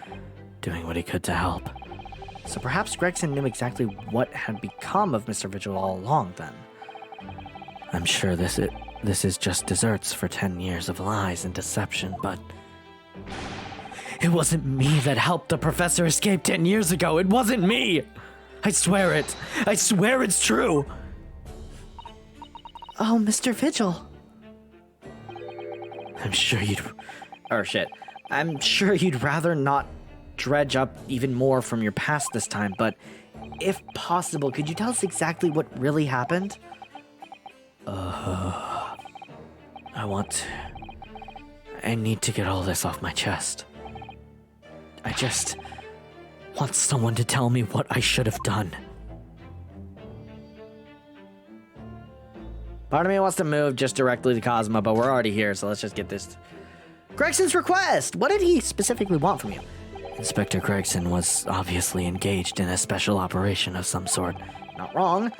doing what he could to help. So perhaps Gregson knew exactly what had become of Mr. Vigil all along then. I'm sure this is just desserts for 10 years of lies and deception, but... It wasn't me that helped the professor escape 10 years ago. It wasn't me! I swear it. I swear it's true. Oh, Mr. Vigil. I'm sure you'd rather not dredge up even more from your past this time, but if possible, could you tell us exactly what really happened? I need to get all this off my chest. I just want someone to tell me what I should have done. Part of me wants to move just directly to Cosmo, but we're already here, so let's just get this. Gregson's request! What did he specifically want from you? Inspector Gregson was obviously engaged in a special operation of some sort. Not wrong.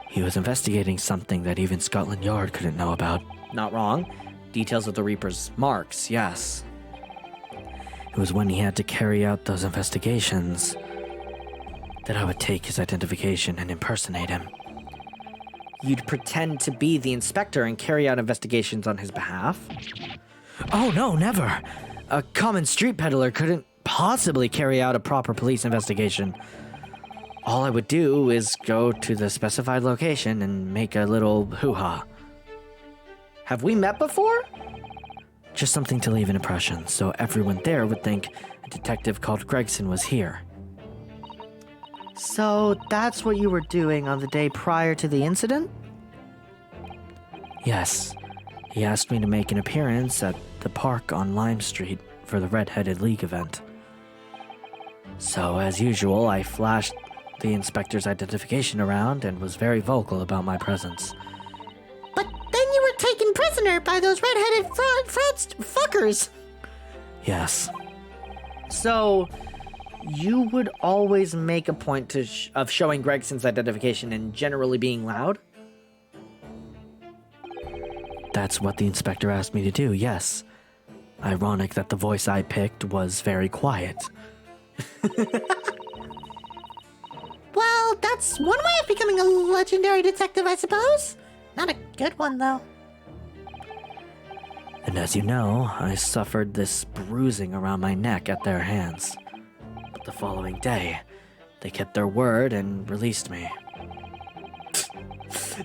He was investigating something that even Scotland Yard couldn't know about. Not wrong. Details of the Reaper's marks, yes. It was when he had to carry out those investigations that I would take his identification and impersonate him. you'd pretend to be the inspector and carry out investigations on his behalf? Oh, no, never. A common street peddler couldn't possibly carry out a proper police investigation. All I would do is go to the specified location and make a little hoo-ha. Have we met before? Just something to leave an impression, so everyone there would think a detective called Gregson was here. So that's what you were doing on the day prior to the incident? Yes. He asked me to make an appearance at the park on Lime Street for the Red-Headed League event. So, as usual, I flashed the inspector's identification around and was very vocal about my presence. But then you were taken prisoner by those red-headed fuckers. Yes. So, you would always make a point of showing Gregson's identification and generally being loud? That's what the inspector asked me to do, yes. Ironic that the voice I picked was very quiet. Well, that's one way of becoming a legendary detective, I suppose. Not a good one, though. And as you know, I suffered this bruising around my neck at their hands. But the following day, they kept their word and released me.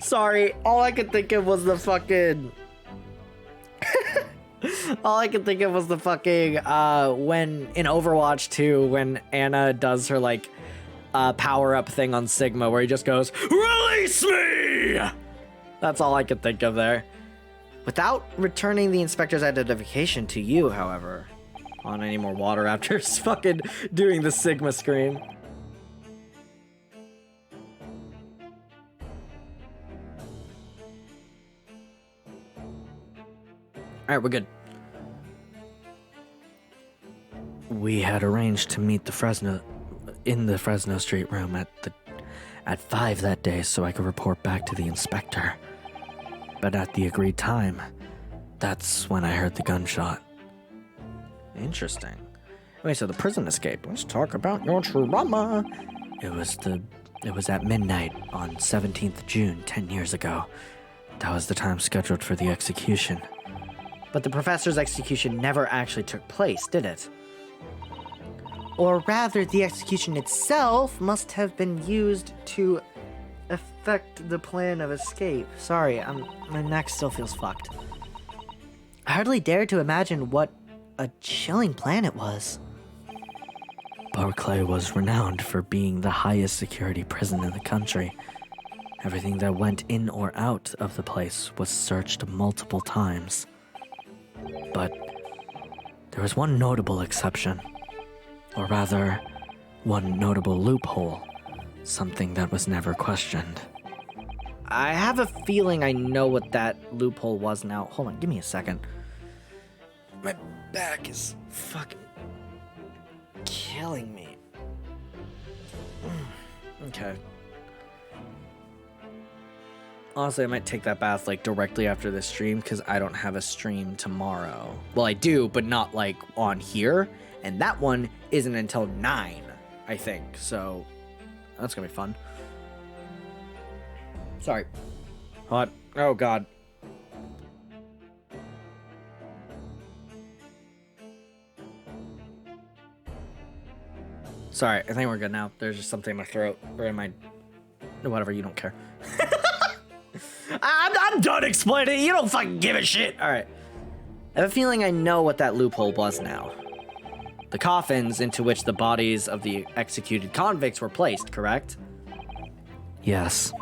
Sorry, all I could think of was the fucking... all I could think of was the fucking, when in Overwatch 2, when Anna does her, like, power-up thing on Sigma, where he just goes, "Release me!" That's all I could think of there. Without returning the inspector's identification to you, however. On any more water after fucking doing the Sigma screen. Alright, we're good. We had arranged to meet in the Fresno Street room at 5 that day so I could report back to the inspector. But at the agreed time, that's when I heard the gunshot. Interesting. Wait, so the prison escape. Let's talk about your trauma. It was at midnight on 17th June 10 years ago. That was the time scheduled for the execution. But the professor's execution never actually took place, did it? Or rather, the execution itself must have been used to affect the plan of escape. Sorry, my neck still feels fucked. I hardly dare to imagine what a chilling plan it was. Barclay was renowned for being the highest security prison in the country. Everything that went in or out of the place was searched multiple times. But there was one notable exception. Or rather, one notable loophole. Something that was never questioned. I have a feeling I know what that loophole was now. Hold on, give me a second. My back is fucking killing me. Okay. Honestly, I might take that bath like directly after this stream because I don't have a stream tomorrow. Well, I do, but not like on here. And that one isn't until 9, I think. So that's gonna be fun. Sorry. What? Oh, God. Sorry, I think we're good now. There's just something in my throat or in my... Whatever, you don't care. I'm done explaining. You don't fucking give a shit. All right. I have a feeling I know what that loophole was now. The coffins into which the bodies of the executed convicts were placed, correct? Yes.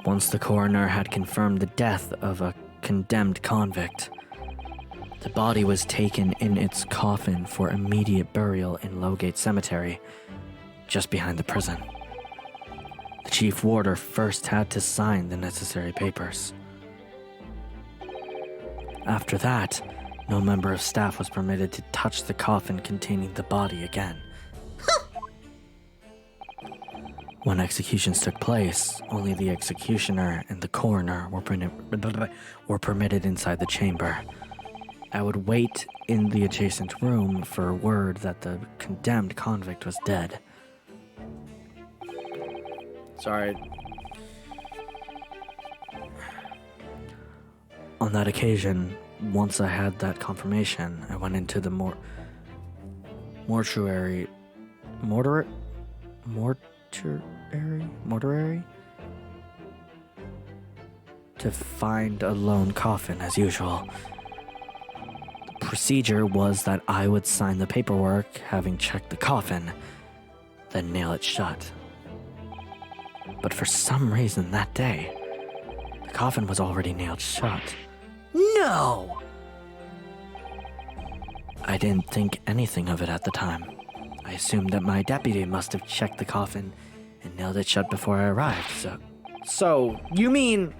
Once the coroner had confirmed the death of a condemned convict, the body was taken in its coffin for immediate burial in Lowgate Cemetery, just behind the prison. The chief warder first had to sign the necessary papers. After that, no member of staff was permitted to touch the coffin containing the body again. When executions took place, only the executioner and the coroner were permitted inside the chamber. I would wait in the adjacent room for word that the condemned convict was dead. Sorry. On that occasion, once I had that confirmation, I went into the mortuary to find a lone coffin as usual. The procedure was that I would sign the paperwork having checked the coffin, then nail it shut. But for some reason that day, the coffin was already nailed shut. No! I didn't think anything of it at the time. I assumed that my deputy must have checked the coffin and nailed it shut before I arrived, so... So, you mean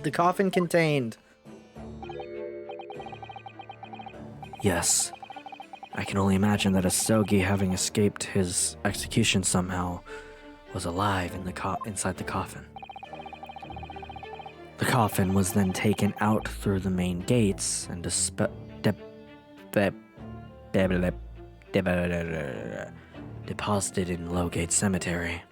the coffin contained... Yes. I can only imagine that Asogi, having escaped his execution somehow, was alive in inside the coffin. The coffin was then taken out through the main gates and deposited in Lowgate Cemetery.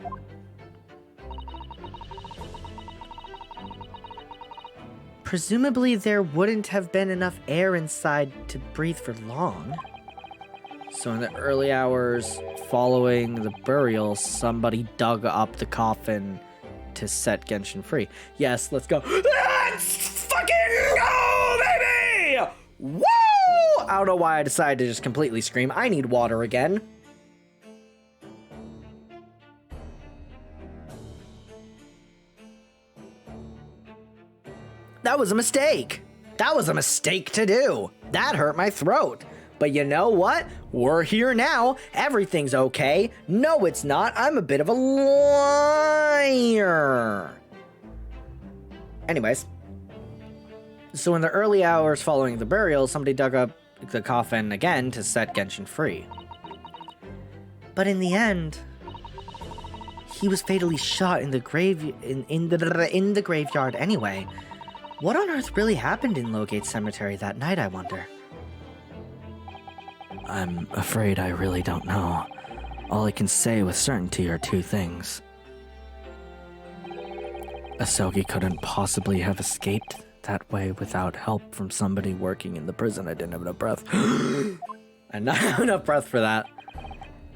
Presumably there wouldn't have been enough air inside to breathe for long. So in the early hours following the burial, somebody dug up the coffin to set Genshin free. Yes, let's go. Let's fucking go, baby! Woo! I don't know why I decided to just completely scream. I need water again. That was a mistake. That was a mistake to do. That hurt my throat. But you know what? We're here now. Everything's okay. No, it's not. I'm a bit of a liar. Anyways. So in the early hours following the burial, somebody dug up the coffin again to set Genshin free. But in the end, he was fatally shot in the the graveyard anyway. What on earth really happened in Lowgate Cemetery that night, I wonder? I'm afraid I really don't know. All I can say with certainty are two things. Asogi couldn't possibly have escaped that way without help from somebody working in the prison. I didn't have enough breath. I not have enough breath for that.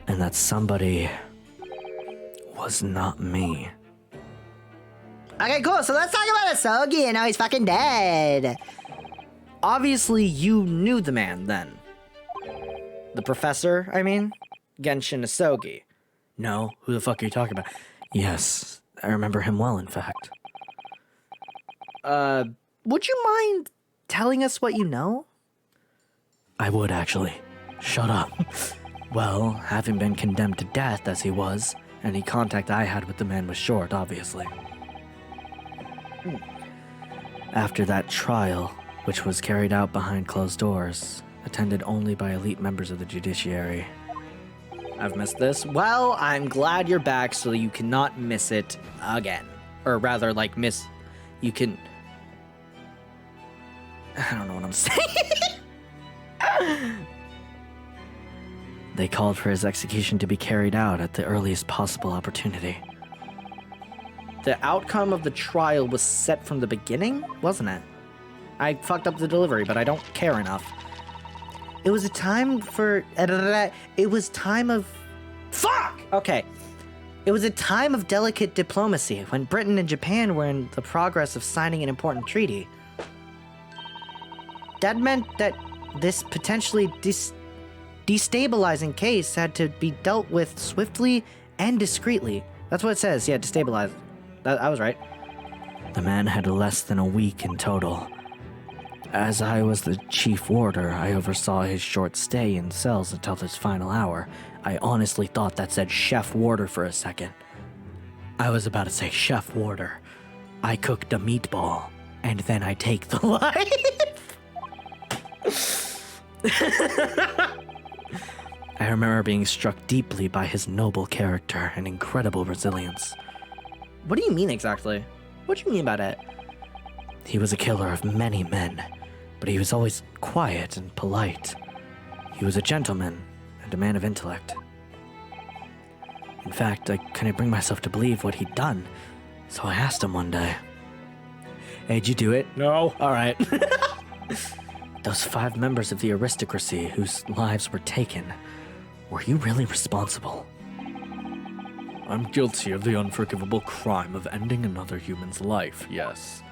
And that somebody was not me. Okay, cool. So let's talk about Asogi and how he's fucking dead. Obviously, you knew the man then. The professor, I mean? Genshin Asogi. No, who the fuck are you talking about? Yes, I remember him well, in fact. Would you mind telling us what you know? I would, actually. Shut up. Well, having been condemned to death as he was, any contact I had with the man was short, obviously. After that trial, which was carried out behind closed doors, attended only by elite members of the judiciary. I've missed this. Well, I'm glad you're back so you cannot miss it again. Or rather, like, you can... I don't know what I'm saying. They called for his execution to be carried out at the earliest possible opportunity. The outcome of the trial was set from the beginning, wasn't it? I fucked up the delivery, but I don't care enough. It was a time for... It was time of... Fuck! Okay. It was a time of delicate diplomacy when Britain and Japan were in the progress of signing an important treaty. That meant that this potentially destabilizing case had to be dealt with swiftly and discreetly. That's what it says. Yeah, destabilize. I was right. The man had less than a week in total. As I was the chief warder, I oversaw his short stay in cells until his final hour. I honestly thought that said chef warder for a second. I was about to say chef warder. I cooked a meatball, and then I take the life. I remember being struck deeply by his noble character and incredible resilience. What do you mean exactly? What do you mean by that? He was a killer of many men, but he was always quiet and polite. He was a gentleman and a man of intellect. In fact, I couldn't bring myself to believe what he'd done, so I asked him one day, "Hey, did you do it?" No. All right. Those 5 members of the aristocracy whose lives were taken, were you really responsible? I'm guilty of the unforgivable crime of ending another human's life, yes.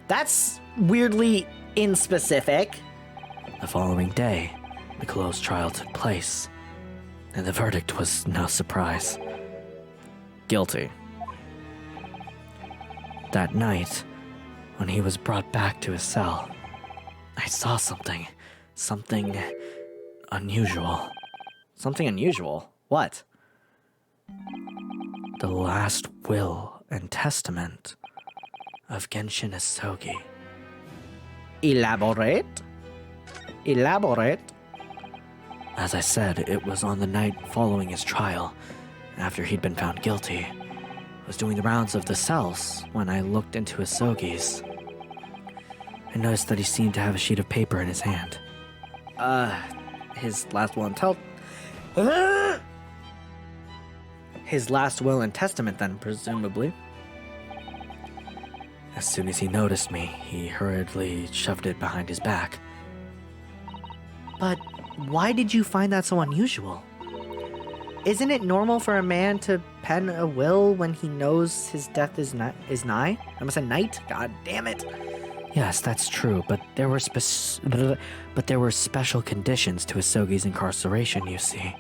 That's weirdly inspecific. The following day, the closed trial took place, and the verdict was no surprise. Guilty. That night, when he was brought back to his cell, I saw something unusual. Something unusual. What? The last will and testament of Genshin Asogi. Elaborate? Elaborate? As I said, it was on the night following his trial, after he'd been found guilty. I was doing the rounds of the cells when I looked into Asogi's. I noticed that he seemed to have a sheet of paper in his hand. His last will and His last will and testament, then, presumably. As soon as he noticed me, he hurriedly shoved it behind his back. But why did you find that so unusual? Isn't it normal for a man to pen a will when he knows his death is nigh? I must say night? God damn it. Yes, that's true, but there were special conditions to Asogi's incarceration, you see.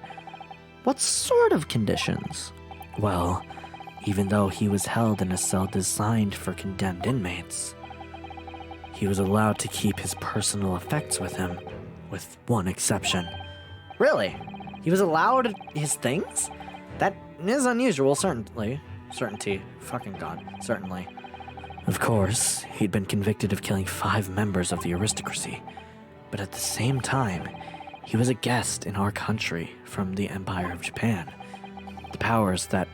What sort of conditions? Well, even though he was held in a cell designed for condemned inmates, he was allowed to keep his personal effects with him, with one exception. Really? He was allowed his things? That is unusual, certainly. Certainty. Fucking God. Certainly. Of course, he'd been convicted of killing 5 members of the aristocracy, but at the same time, he was a guest in our country from the Empire of Japan. The powers that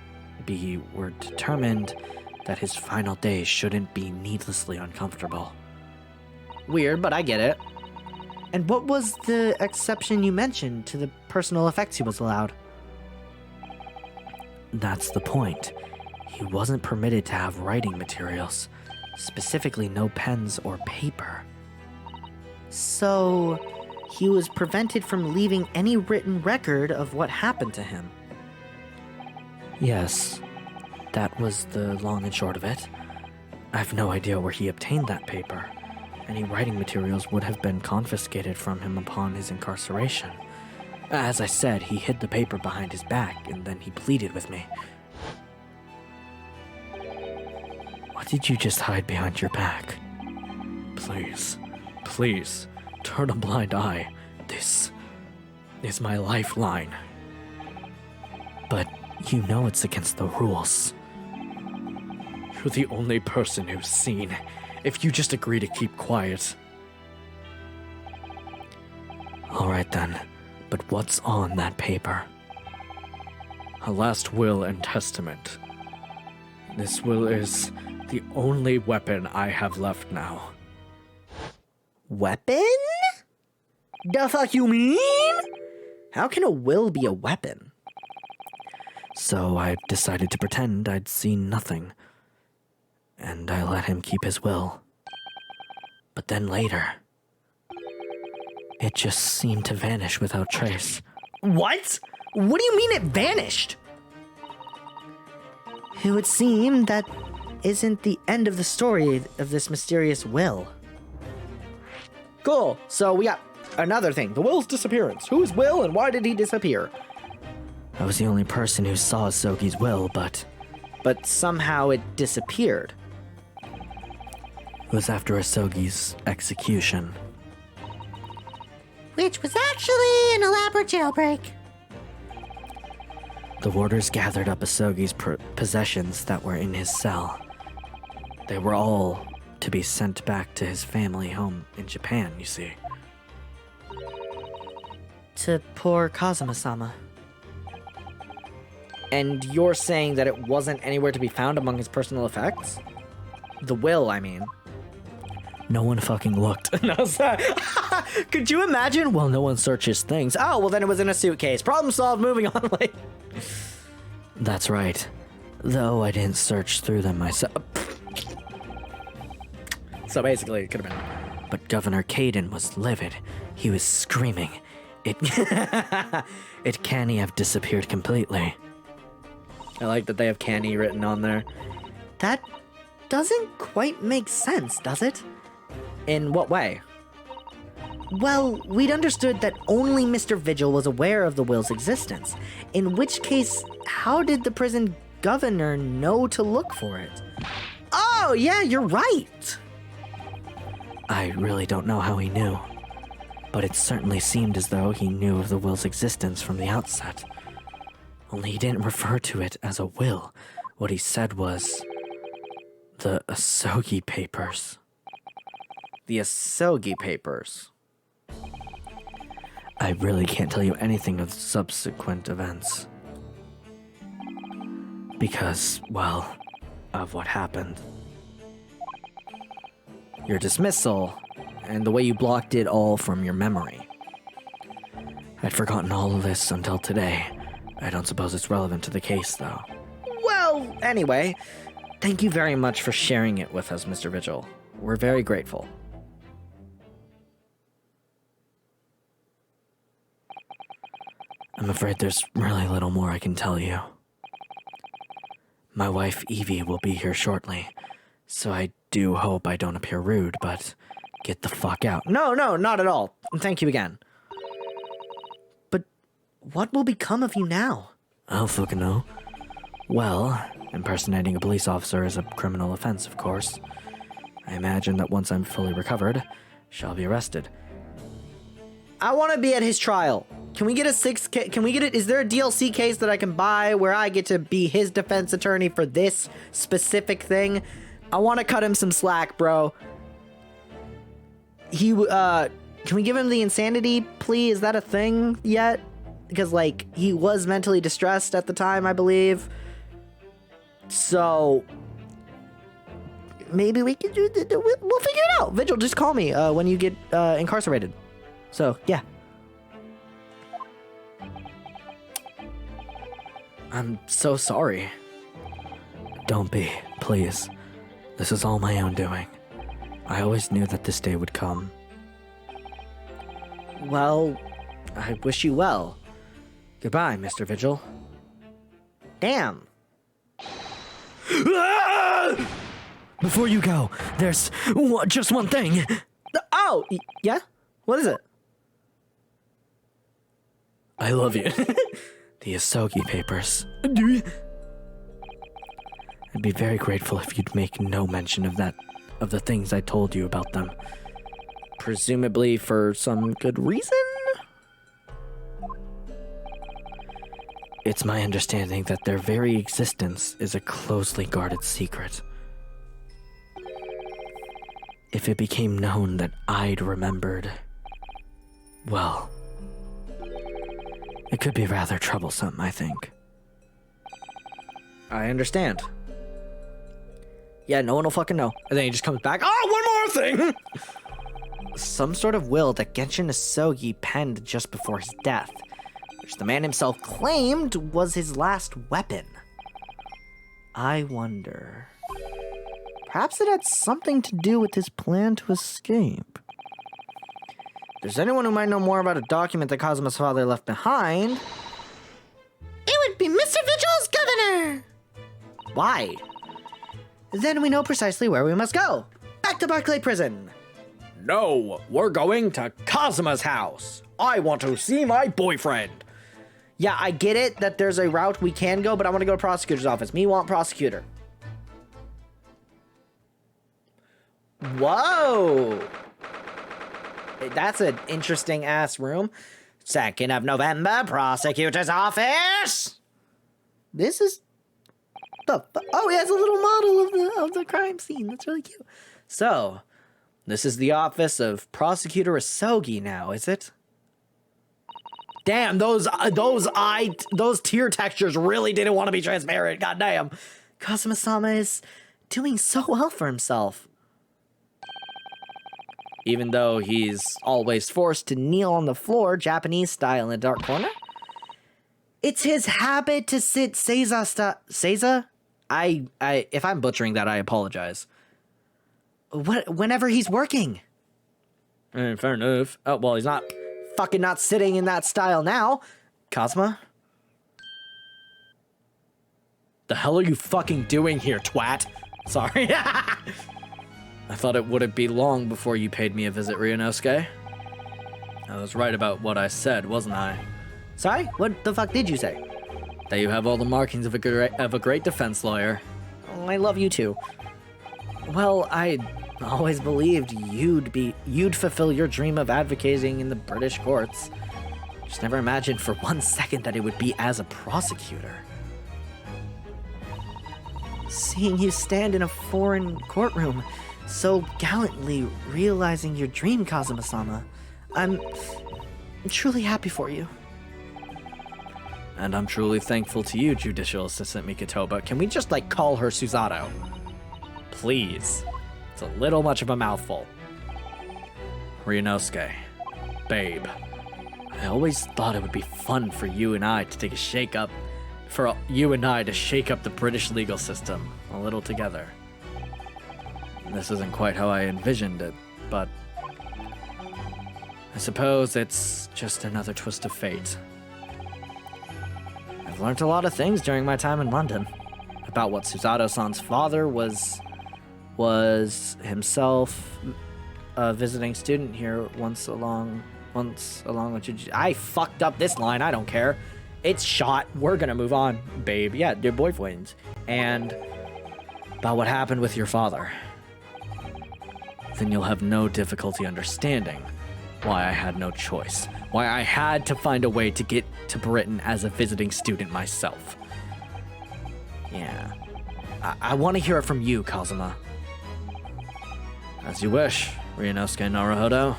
be were determined that his final days shouldn't be needlessly uncomfortable. Weird, but I get it. And what was the exception you mentioned to the personal effects he was allowed? That's the point. He wasn't permitted to have writing materials, specifically no pens or paper. So, he was prevented from leaving any written record of what happened to him. Yes, that was the long and short of it. I've no idea where he obtained that paper. Any writing materials would have been confiscated from him upon his incarceration. As I said, he hid the paper behind his back, and then he pleaded with me. What did you just hide behind your back? Please, please, turn a blind eye. This is my lifeline. But you know it's against the rules. You're the only person who's seen. If you just agree to keep quiet. All right then, but what's on that paper? A last will and testament. This will is the only weapon I have left now. Weapon? The fuck you mean? How can a will be a weapon? So I decided to pretend I'd seen nothing. And I let him keep his will. But then later, it just seemed to vanish without trace. What? What do you mean it vanished? It would seem that isn't the end of the story of this mysterious will. Cool. So we got another thing. The will's disappearance. Whose will and why did he disappear? I was the only person who saw Sogi's will, but somehow it disappeared. it was after Asogi's execution. Which was actually an elaborate jailbreak. The warders gathered up Asogi's possessions that were in his cell. They were all to be sent back to his family home in Japan, you see. To poor Kazuma-sama. And you're saying that it wasn't anywhere to be found among his personal effects? The will, I mean. No one fucking looked. No, sorry. Could you imagine? Well, no one searched his things. Oh, well, then it was in a suitcase. Problem solved. Moving on. Like, That's right. Though I didn't search through them myself. So basically, it could have been. But Governor Caden was livid. He was screaming. It it can't have disappeared completely. I like that they have canny written on there. That doesn't quite make sense, does it? In what way? Well, we'd understood that only Mr. Vigil was aware of the will's existence. In which case, how did the prison governor know to look for it? Oh, yeah, you're right. I really don't know how he knew. But it certainly seemed as though he knew of the will's existence from the outset. Only he didn't refer to it as a will. What he said was the Asogi papers. The Asogi papers. I really can't tell you anything of subsequent events. Because, well, of what happened. Your dismissal, and the way you blocked it all from your memory. I'd forgotten all of this until today. I don't suppose it's relevant to the case, though. Well, anyway, thank you very much for sharing it with us, Mr. Vigil. We're very grateful. I'm afraid there's really little more I can tell you. My wife Evie will be here shortly, so I do hope I don't appear rude, but get the fuck out. No, not at all. Thank you again. But what will become of you now? I'll fucking know. Well, impersonating a police officer is a criminal offense, of course. I imagine that once I'm fully recovered, shall be arrested. I want to be at his trial. Can we get a 6K? Can we get it? Is there a DLC case that I can buy where I get to be his defense attorney for this specific thing? I want to cut him some slack, bro. Can we give him the insanity plea? Is that a thing yet? Because, like, he was mentally distressed at the time, I believe. So, maybe we can do we'll figure it out. Vigil, just call me when you get incarcerated. So, yeah. I'm so sorry. Don't be, please. This is all my own doing. I always knew that this day would come. Well, I wish you well. Goodbye, Mr. Vigil. Damn. Before you go, there's just one thing. Oh, yeah? What is it? I love you. The Asogi papers. I'd be very grateful if you'd make no mention of the things I told you about them. Presumably for some good reason? It's my understanding that their very existence is a closely guarded secret. If it became known that I'd remembered, well, it could be rather troublesome, I think. I understand. Yeah, no one will fucking know. And then he just comes back. Oh, one more thing! Some sort of will that Genshin Asogi penned just before his death, which the man himself claimed was his last weapon. I wonder... Perhaps it had something to do with his plan to escape. If there's anyone who might know more about a document that Kazuma's father left behind... It would be Mr. Vigil's governor! Why? Then we know precisely where we must go. Back to Barclay Prison. No, we're going to Kazuma's house. I want to see my boyfriend. Yeah, I get it that there's a route we can go, but I want to go to prosecutor's office. Me want prosecutor. Whoa. That's an interesting ass room. 2nd of November, prosecutor's office. This is oh, yeah, it's a little model of the crime scene. That's really cute. So, this is the office of Prosecutor Asogi now, is it? Damn, those tear textures really didn't want to be transparent. Goddamn. Kazuma-sama is doing so well for himself. Even though he's always forced to kneel on the floor, Japanese style, in a dark corner. It's his habit to sit Seiza? If I'm butchering that, I apologize. Whenever he's working. Fair enough. Oh, well, he's not. Fucking not sitting in that style now. Cosma? The hell are you fucking doing here, twat? Sorry. I thought it wouldn't be long before you paid me a visit, Ryunosuke. I was right about what I said, wasn't I? Sorry? What the fuck did you say? That you have all the markings of a great defense lawyer. Oh, I love you too. Well, I always believed you'd fulfill your dream of advocating in the British courts. Just never imagined for 1 second that it would be as a prosecutor. Seeing you stand in a foreign courtroom, so gallantly realizing your dream, Kazuma-sama, I'm truly happy for you. And I'm truly thankful to you, Judicial Assistant Mikotoba. Can we just, like, call her Susato? Please. It's a little much of a mouthful. Ryunosuke, babe, I always thought it would be fun for you and I to take a shake up, for you and I to shake up the British legal system a little together. This isn't quite how I envisioned it, but I suppose it's just another twist of fate. I've learned a lot of things during my time in London about what Susato-san's father was himself a visiting student here once along with you. I fucked up this line. I don't care. It's shot. We're gonna move on, babe. Yeah, they're boyfriends. And about what happened with your father. Then you'll have no difficulty understanding why I had no choice. Why I had to find a way to get to Britain as a visiting student myself. Yeah. I want to hear it from you, Kazuma. As you wish, Ryunosuke Naruhodo.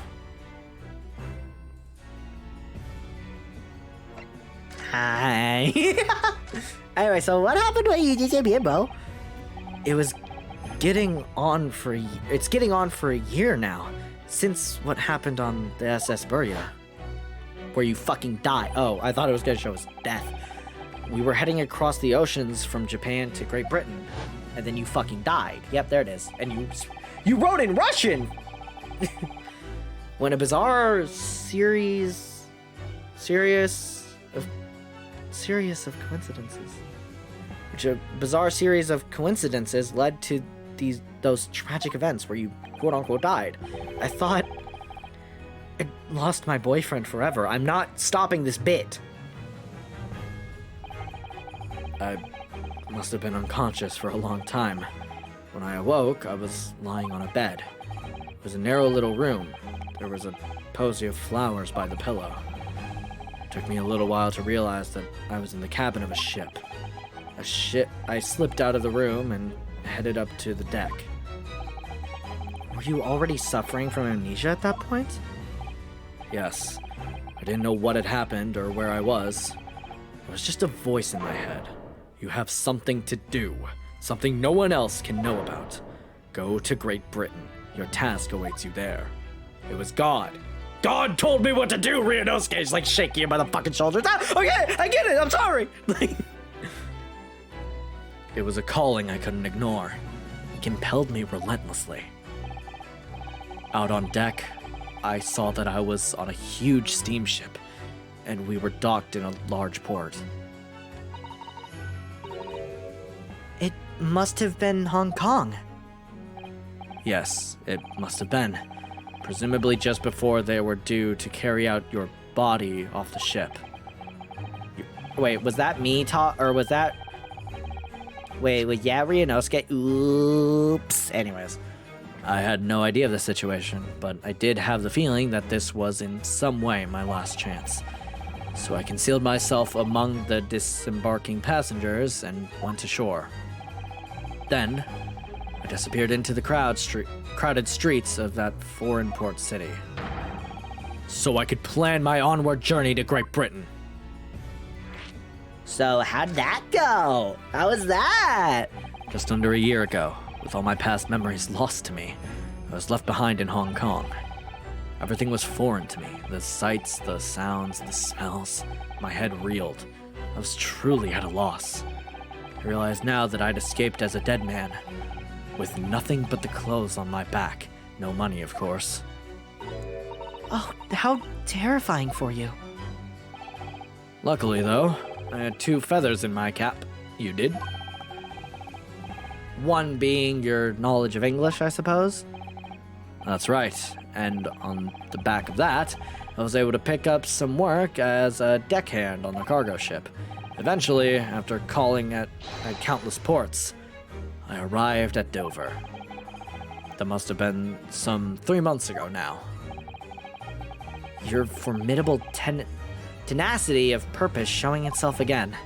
Hi. Anyway, so what happened when you just here, bro? It was it's getting on for a year now, since what happened on the SS Burya. Where you fucking die. Oh, I thought it was gonna show us death. We were heading across the oceans from Japan to Great Britain, and then you fucking died. Yep, there it is. And you wrote in Russian! When a bizarre series of coincidences. Which a bizarre series of coincidences led to those tragic events where you quote-unquote died. I thought I lost my boyfriend forever. I'm not stopping this bit. I must have been unconscious for a long time. When I awoke, I was lying on a bed. It was a narrow little room. There was a posy of flowers by the pillow. It took me a little while to realize that I was in the cabin of a ship. I slipped out of the room and headed up to the deck. Were you already suffering from amnesia at that point? Yes. I didn't know what had happened or where I was. It was just a voice in my head. You have something to do. Something no one else can know about. Go to Great Britain. Your task awaits you there. It was God. God told me what to do, Ryunosuke! He's like shaking you by the fucking shoulders. Ah, okay, I get it, I'm sorry! It was a calling I couldn't ignore. It compelled me relentlessly. Out on deck, I saw that I was on a huge steamship, and we were docked in a large port. It must have been Hong Kong. Yes, it must have been. Presumably just before they were due to carry out your body off the ship. Wait, was that me, or was that... Wait, was that Ryunosuke? Oops. Anyways. I had no idea of the situation, but I did have the feeling that this was in some way my last chance. So I concealed myself among the disembarking passengers and went ashore. Then, I disappeared into the crowded streets of that foreign port city. So I could plan my onward journey to Great Britain. So how'd that go? How was that? Just under a year ago, with all my past memories lost to me, I was left behind in Hong Kong. Everything was foreign to me. The sights, the sounds, the smells. My head reeled. I was truly at a loss. I realized now that I'd escaped as a dead man, with nothing but the clothes on my back. No money, of course. Oh, how terrifying for you. Luckily, though, I had 2 feathers in my cap. You did? One being your knowledge of English, I suppose? That's right. And on the back of that, I was able to pick up some work as a deckhand on the cargo ship. Eventually, after calling at countless ports, I arrived at Dover. That must have been some 3 months ago now. Your formidable tenacity of purpose showing itself again.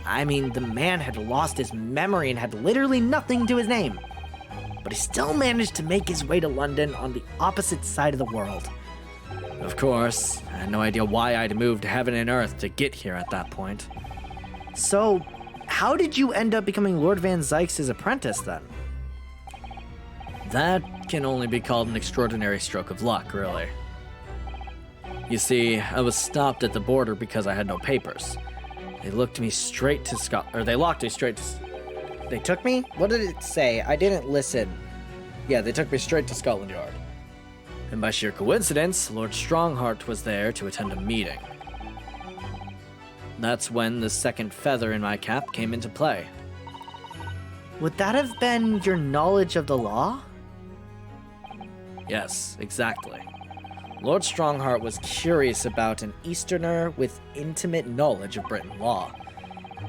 I mean, the man had lost his memory and had literally nothing to his name. But he still managed to make his way to London on the opposite side of the world. Of course, I had no idea why I'd moved heaven and earth to get here at that point. So, how did you end up becoming Lord Van Zykes' apprentice then? That can only be called an extraordinary stroke of luck, really. You see, I was stopped at the border because I had no papers. They looked me straight to they locked me straight to... They took me? What did it say? I didn't listen. Yeah, they took me straight to Scotland Yard. And by sheer coincidence, Lord Strongheart was there to attend a meeting. That's when the second feather in my cap came into play. Would that have been your knowledge of the law? Yes, exactly. Lord Strongheart was curious about an Easterner with intimate knowledge of Britain law.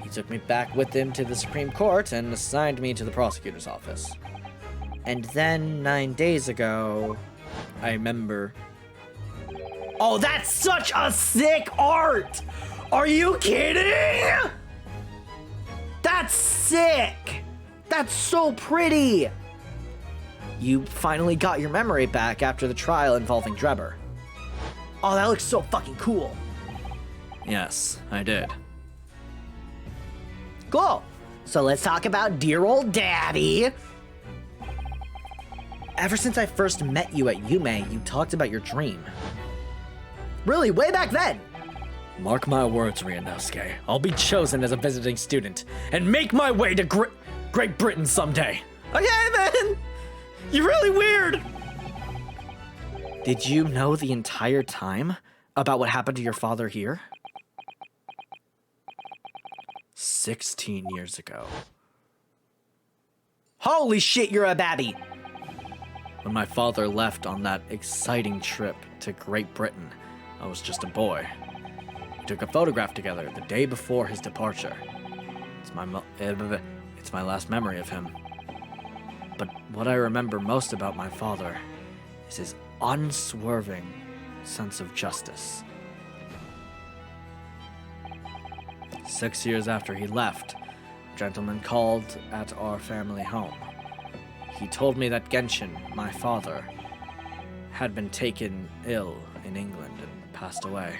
He took me back with him to the Supreme Court and assigned me to the prosecutor's office. And then 9 days ago, I remember... Oh, that's such a sick art! Are you kidding? That's sick! That's so pretty! You finally got your memory back after the trial involving Drebber. Oh, that looks so fucking cool. Yes, I did. Cool. So let's talk about dear old daddy. Ever since I first met you at Yume, you talked about your dream. Really, way back then. Mark my words, Ryunosuke. I'll be chosen as a visiting student and make my way to Great Britain someday. Okay, then. You're really weird. Did you know the entire time about what happened to your father here? 16 years ago. Holy shit, you're a babby. When my father left on that exciting trip to Great Britain, I was just a boy. We took a photograph together the day before his departure. It's my last memory of him. But what I remember most about my father is his unswerving sense of justice. 6 years after he left, a gentleman called at our family home. He told me that Genshin, my father, had been taken ill in England and passed away.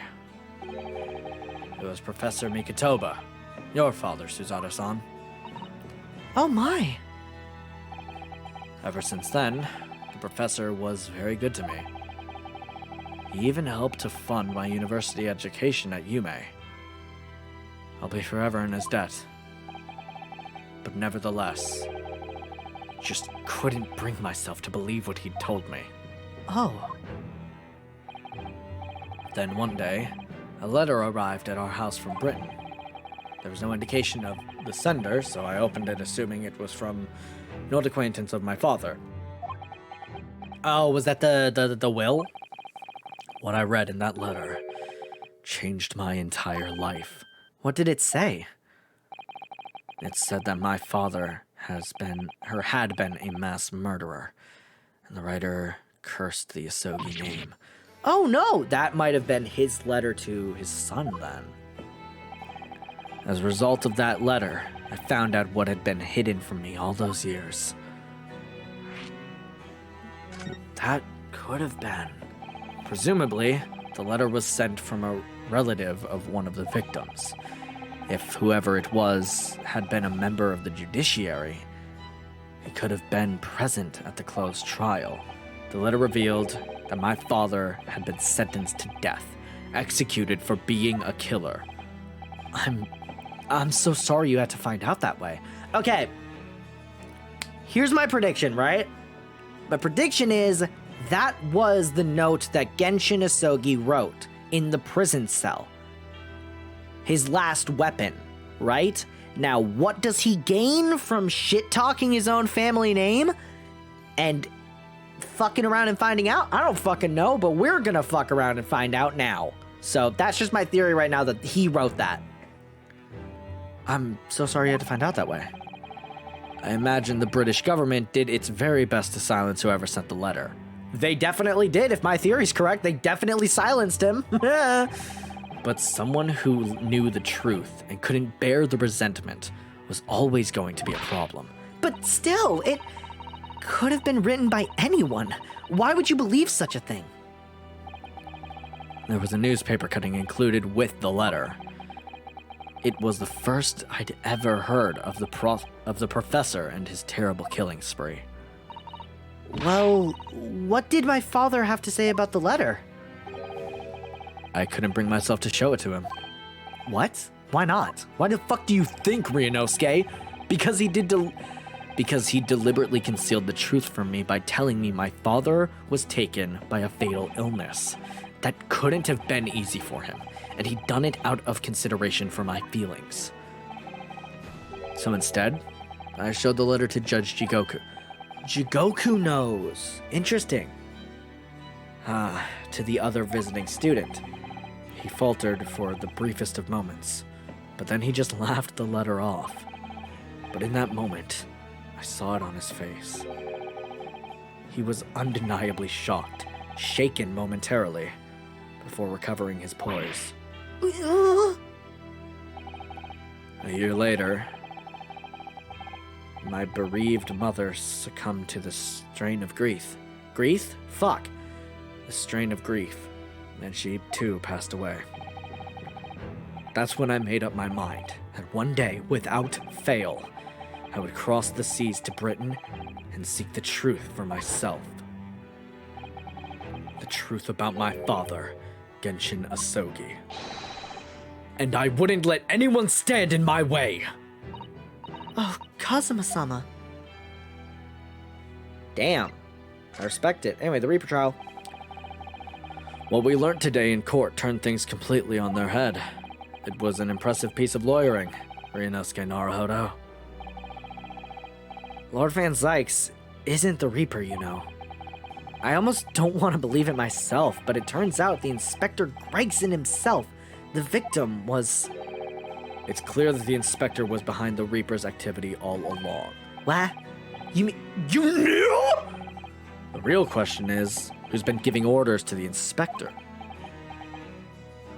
It was Professor Mikotoba, your father, Suzato-san. Oh my. Ever since then, the professor was very good to me. He even helped to fund my university education at Yume. I'll be forever in his debt. But nevertheless, just couldn't bring myself to believe what he'd told me. Oh. Then one day, a letter arrived at our house from Britain. There was no indication of the sender, so I opened it assuming it was from an old acquaintance of my father. Oh, was that the will? What I read in that letter changed my entire life. What did it say? It said that my father had been a mass murderer, and the writer cursed the Asogi name. Oh no, that might have been his letter to his son then. As a result of that letter, I found out what had been hidden from me all those years. That could have been. Presumably, the letter was sent from a relative of one of the victims. If whoever it was had been a member of the judiciary, he could have been present at the closed trial. The letter revealed that my father had been sentenced to death, executed for being a killer. I'm I'm so sorry you had to find out that way. Okay. Here's my prediction, right? My prediction is that was the note that Genshin Asogi wrote in the prison cell. His last weapon, right? Now, what does he gain from shit-talking his own family name and fucking around and finding out? I don't fucking know, but we're gonna fuck around and find out now. So that's just my theory right now, that he wrote that. I'm so sorry you had to find out that way. I imagine the British government did its very best to silence whoever sent the letter. They definitely did. If my theory's correct, they definitely silenced him. But someone who knew the truth and couldn't bear the resentment was always going to be a problem. But still, it could have been written by anyone. Why would you believe such a thing? There was a newspaper cutting included with the letter. It was the first I'd ever heard of the professor and his terrible killing spree. Well, what did my father have to say about the letter? I couldn't bring myself to show it to him. What? Why not? Why the fuck do you think, Ryunosuke? Because he deliberately concealed the truth from me by telling me my father was taken by a fatal illness. That couldn't have been easy for him, and he'd done it out of consideration for my feelings. So instead, I showed the letter to Judge Jigoku. Jigoku knows. Interesting. To the other visiting student. He faltered for the briefest of moments, but then he just laughed the letter off. But in that moment, I saw it on his face. He was undeniably shocked, shaken momentarily, before recovering his poise. A year later, my bereaved mother succumbed to the strain of grief. Grief? Fuck. The strain of grief. And she, too, passed away. That's when I made up my mind that one day, without fail, I would cross the seas to Britain and seek the truth for myself. The truth about my father, Genshin Asogi. And I wouldn't let anyone stand in my way! Oh, Kazuma-sama. Damn. I respect it. Anyway, the Reaper trial. What we learned today in court turned things completely on their head. It was an impressive piece of lawyering, Ryunosuke Naruhodo. Lord Van Zykes isn't the Reaper, you know. I almost don't want to believe it myself, but it turns out the Inspector Gregson himself, the victim, was... It's clear that the inspector was behind the Reaper's activity all along. What? You mean... You knew?! The real question is, who's been giving orders to the inspector?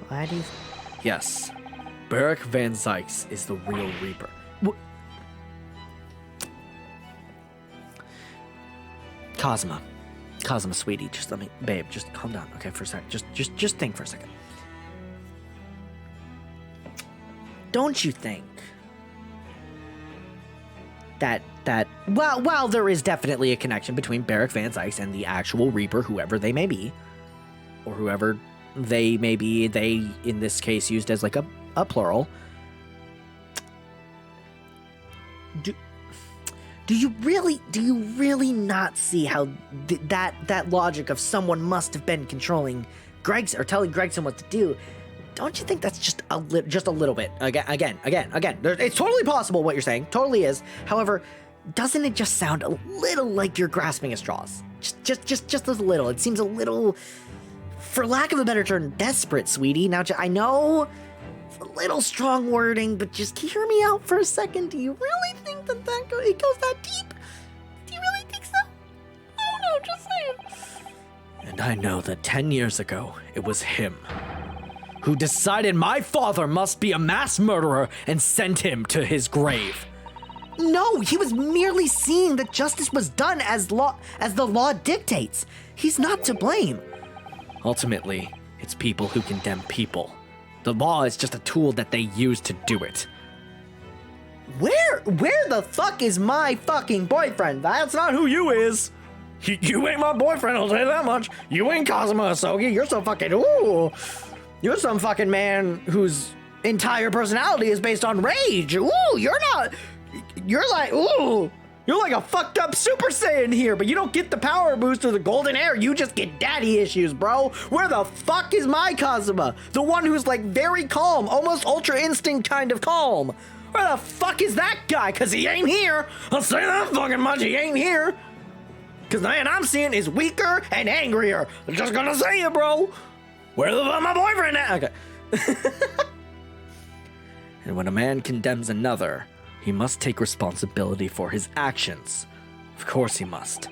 Why do you... Yes, Beric Van Zykes is the real Reaper. Kazuma, sweetie, just let me... Babe, just calm down, okay, for a sec. Just think for a second. Don't you think that while there is definitely a connection between Beric Van Zykes and the actual Reaper, whoever they may be, or whoever they may be, they in this case used as like a plural, do you really not see how that logic of someone must have been controlling Gregson or telling Gregson what to do? Don't you think that's just a little bit? Again. It's totally possible what you're saying. Totally is. However, doesn't it just sound a little like you're grasping at straws? Just a little. It seems a little, for lack of a better term, desperate, sweetie. Now, I know it's a little strong wording, but just hear me out for a second. Do you really think it goes that deep? Do you really think so? I don't know. Just saying. And I know that 10 years ago, it was him who decided my father must be a mass murderer and sent him to his grave. No, he was merely seeing that justice was done as the law dictates. He's not to blame. Ultimately, it's people who condemn people. The law is just a tool that they use to do it. Where the fuck is my fucking boyfriend? That's not who you is. You ain't my boyfriend, I'll say that much. You ain't Kazuma Asogi. You're so fucking, ooh. You're some fucking man who's entire personality is based on rage. Ooh, you're like a fucked up Super Saiyan here, but you don't get the power boost or the golden hair. You just get daddy issues, bro. Where the fuck is my Kazuma? The one who's like very calm, almost Ultra Instinct kind of calm. Where the fuck is that guy? Cause he ain't here. I'll say that fucking much, he ain't here. Cause the man I'm seeing is weaker and angrier. I'm just gonna say it, bro. Where the fuck my boyfriend at? Okay. And when a man condemns another, he must take responsibility for his actions. Of course he must.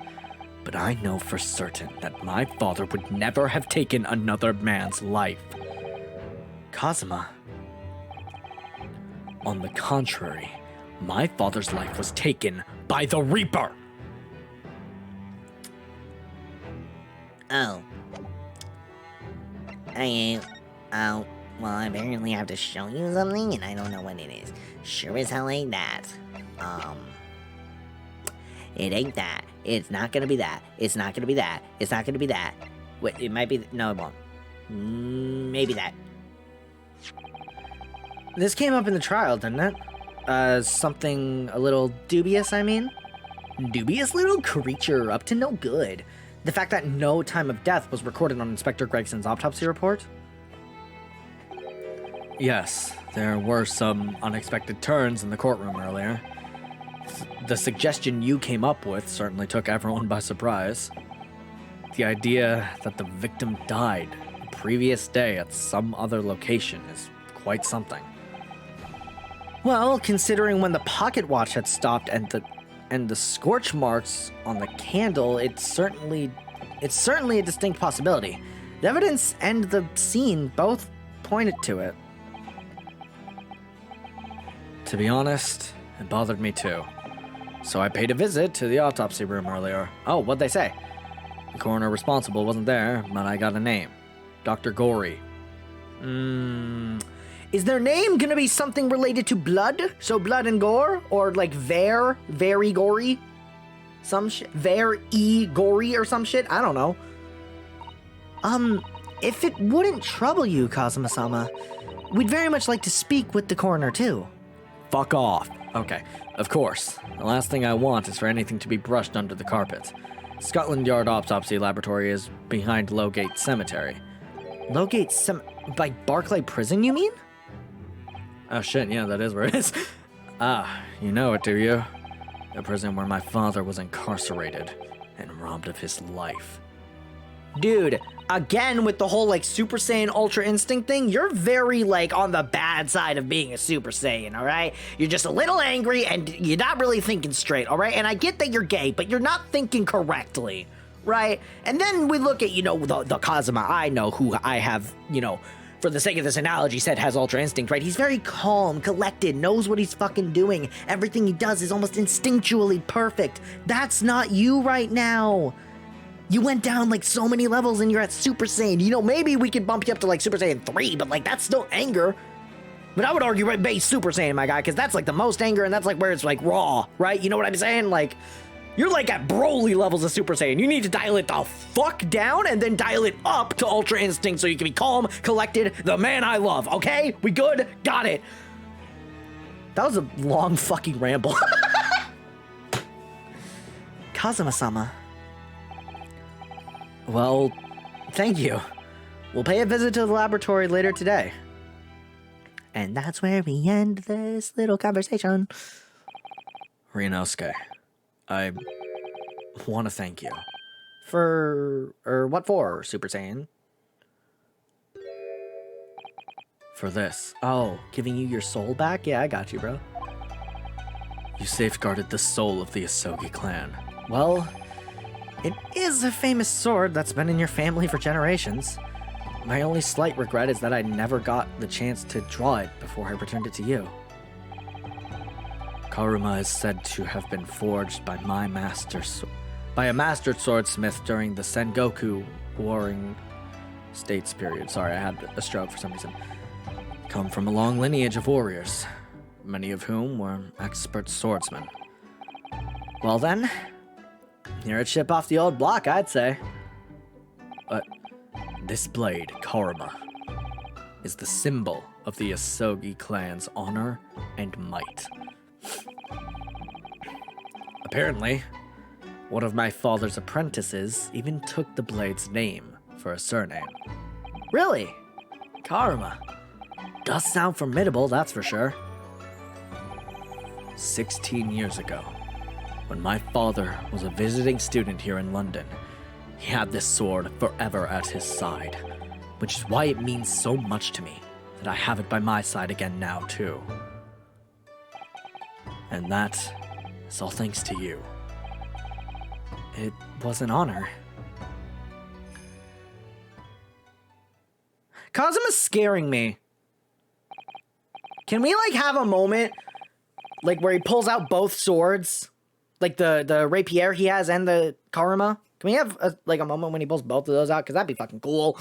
But I know for certain that my father would never have taken another man's life. Kazuma. On the contrary, my father's life was taken by the Reaper. Oh. Well, I apparently have to show you something, and I don't know what it is. Sure as hell ain't that. It ain't that. It's not gonna be that. It's not gonna be that. It's not gonna be that. Wait, it might be. No, it won't. Maybe that. This came up in the trial, didn't it? Something a little dubious, I mean? Dubious little creature, up to no good. The fact that no time of death was recorded on Inspector Gregson's autopsy report? Yes, there were some unexpected turns in the courtroom earlier. The suggestion you came up with certainly took everyone by surprise. The idea that the victim died the previous day at some other location is quite something. Well, considering when the pocket watch had stopped and the scorch marks on the candle, it's certainly a distinct possibility. The evidence and the scene both pointed to it. To be honest, it bothered me too. So I paid a visit to the autopsy room earlier. Oh, what'd they say? The coroner responsible wasn't there, but I got a name. Dr. Gory. Is their name gonna be something related to blood? So blood and gore? Or like very gory? Some shit? Gory or some shit? I don't know. If it wouldn't trouble you, Kazuma-sama, we'd very much like to speak with the coroner too. Fuck off. Okay, of course. The last thing I want is for anything to be brushed under the carpet. Scotland Yard Autopsy Laboratory is behind Lowgate Cemetery. By Barclay Prison, you mean? Oh shit, yeah, that is where it is. Ah, you know it, do you? The prison where my father was incarcerated and robbed of his life. Dude, again with the whole like Super Saiyan Ultra Instinct thing, you're very like on the bad side of being a Super Saiyan, alright? You're just a little angry and you're not really thinking straight, alright? And I get that you're gay, but you're not thinking correctly, right? And then we look at, the Kazuma I know, who I have, for the sake of this analogy, said has Ultra Instinct, right? He's very calm, collected, knows what he's fucking doing. Everything he does is almost instinctually perfect. That's not you right now. You went down like so many levels and you're at Super Saiyan. Maybe we could bump you up to like Super Saiyan 3, but like that's still anger. But I would argue right base Super Saiyan, my guy, because that's like the most anger and that's like where it's like raw, right? You know what I'm saying? Like, you're like at Broly levels of Super Saiyan. You need to dial it the fuck down and then dial it up to Ultra Instinct so you can be calm, collected, the man I love, okay? We good? Got it. That was a long fucking ramble. Kazuma-sama. Well, thank you. We'll pay a visit to the laboratory later today. And that's where we end this little conversation. Ryunosuke, I want to thank you. What for, Super Saiyan? For this. Oh, giving you your soul back? Yeah, I got you, bro. You safeguarded the soul of the Asogi clan. Well, it is a famous sword that's been in your family for generations. My only slight regret is that I never got the chance to draw it before I returned it to you. Karuma is said to have been forged by a master swordsmith during the Sengoku Warring States period. Sorry, I had a stroke for some reason. Come from a long lineage of warriors, many of whom were expert swordsmen. Well then, you're a chip off the old block, I'd say. But this blade, Karuma, is the symbol of the Asogi clan's honor and might. Apparently, one of my father's apprentices even took the blade's name for a surname. Really? Karma. Does sound formidable, that's for sure. 16 years ago, when my father was a visiting student here in London, he had this sword forever at his side, which is why it means so much to me that I have it by my side again now, too. And that is all thanks to you. It was an honor. Kazuma's scaring me. Can we, like, have a moment, like, where he pulls out both swords? Like, the rapier he has and the Karuma? Can we have, a moment when he pulls both of those out? Because that'd be fucking cool.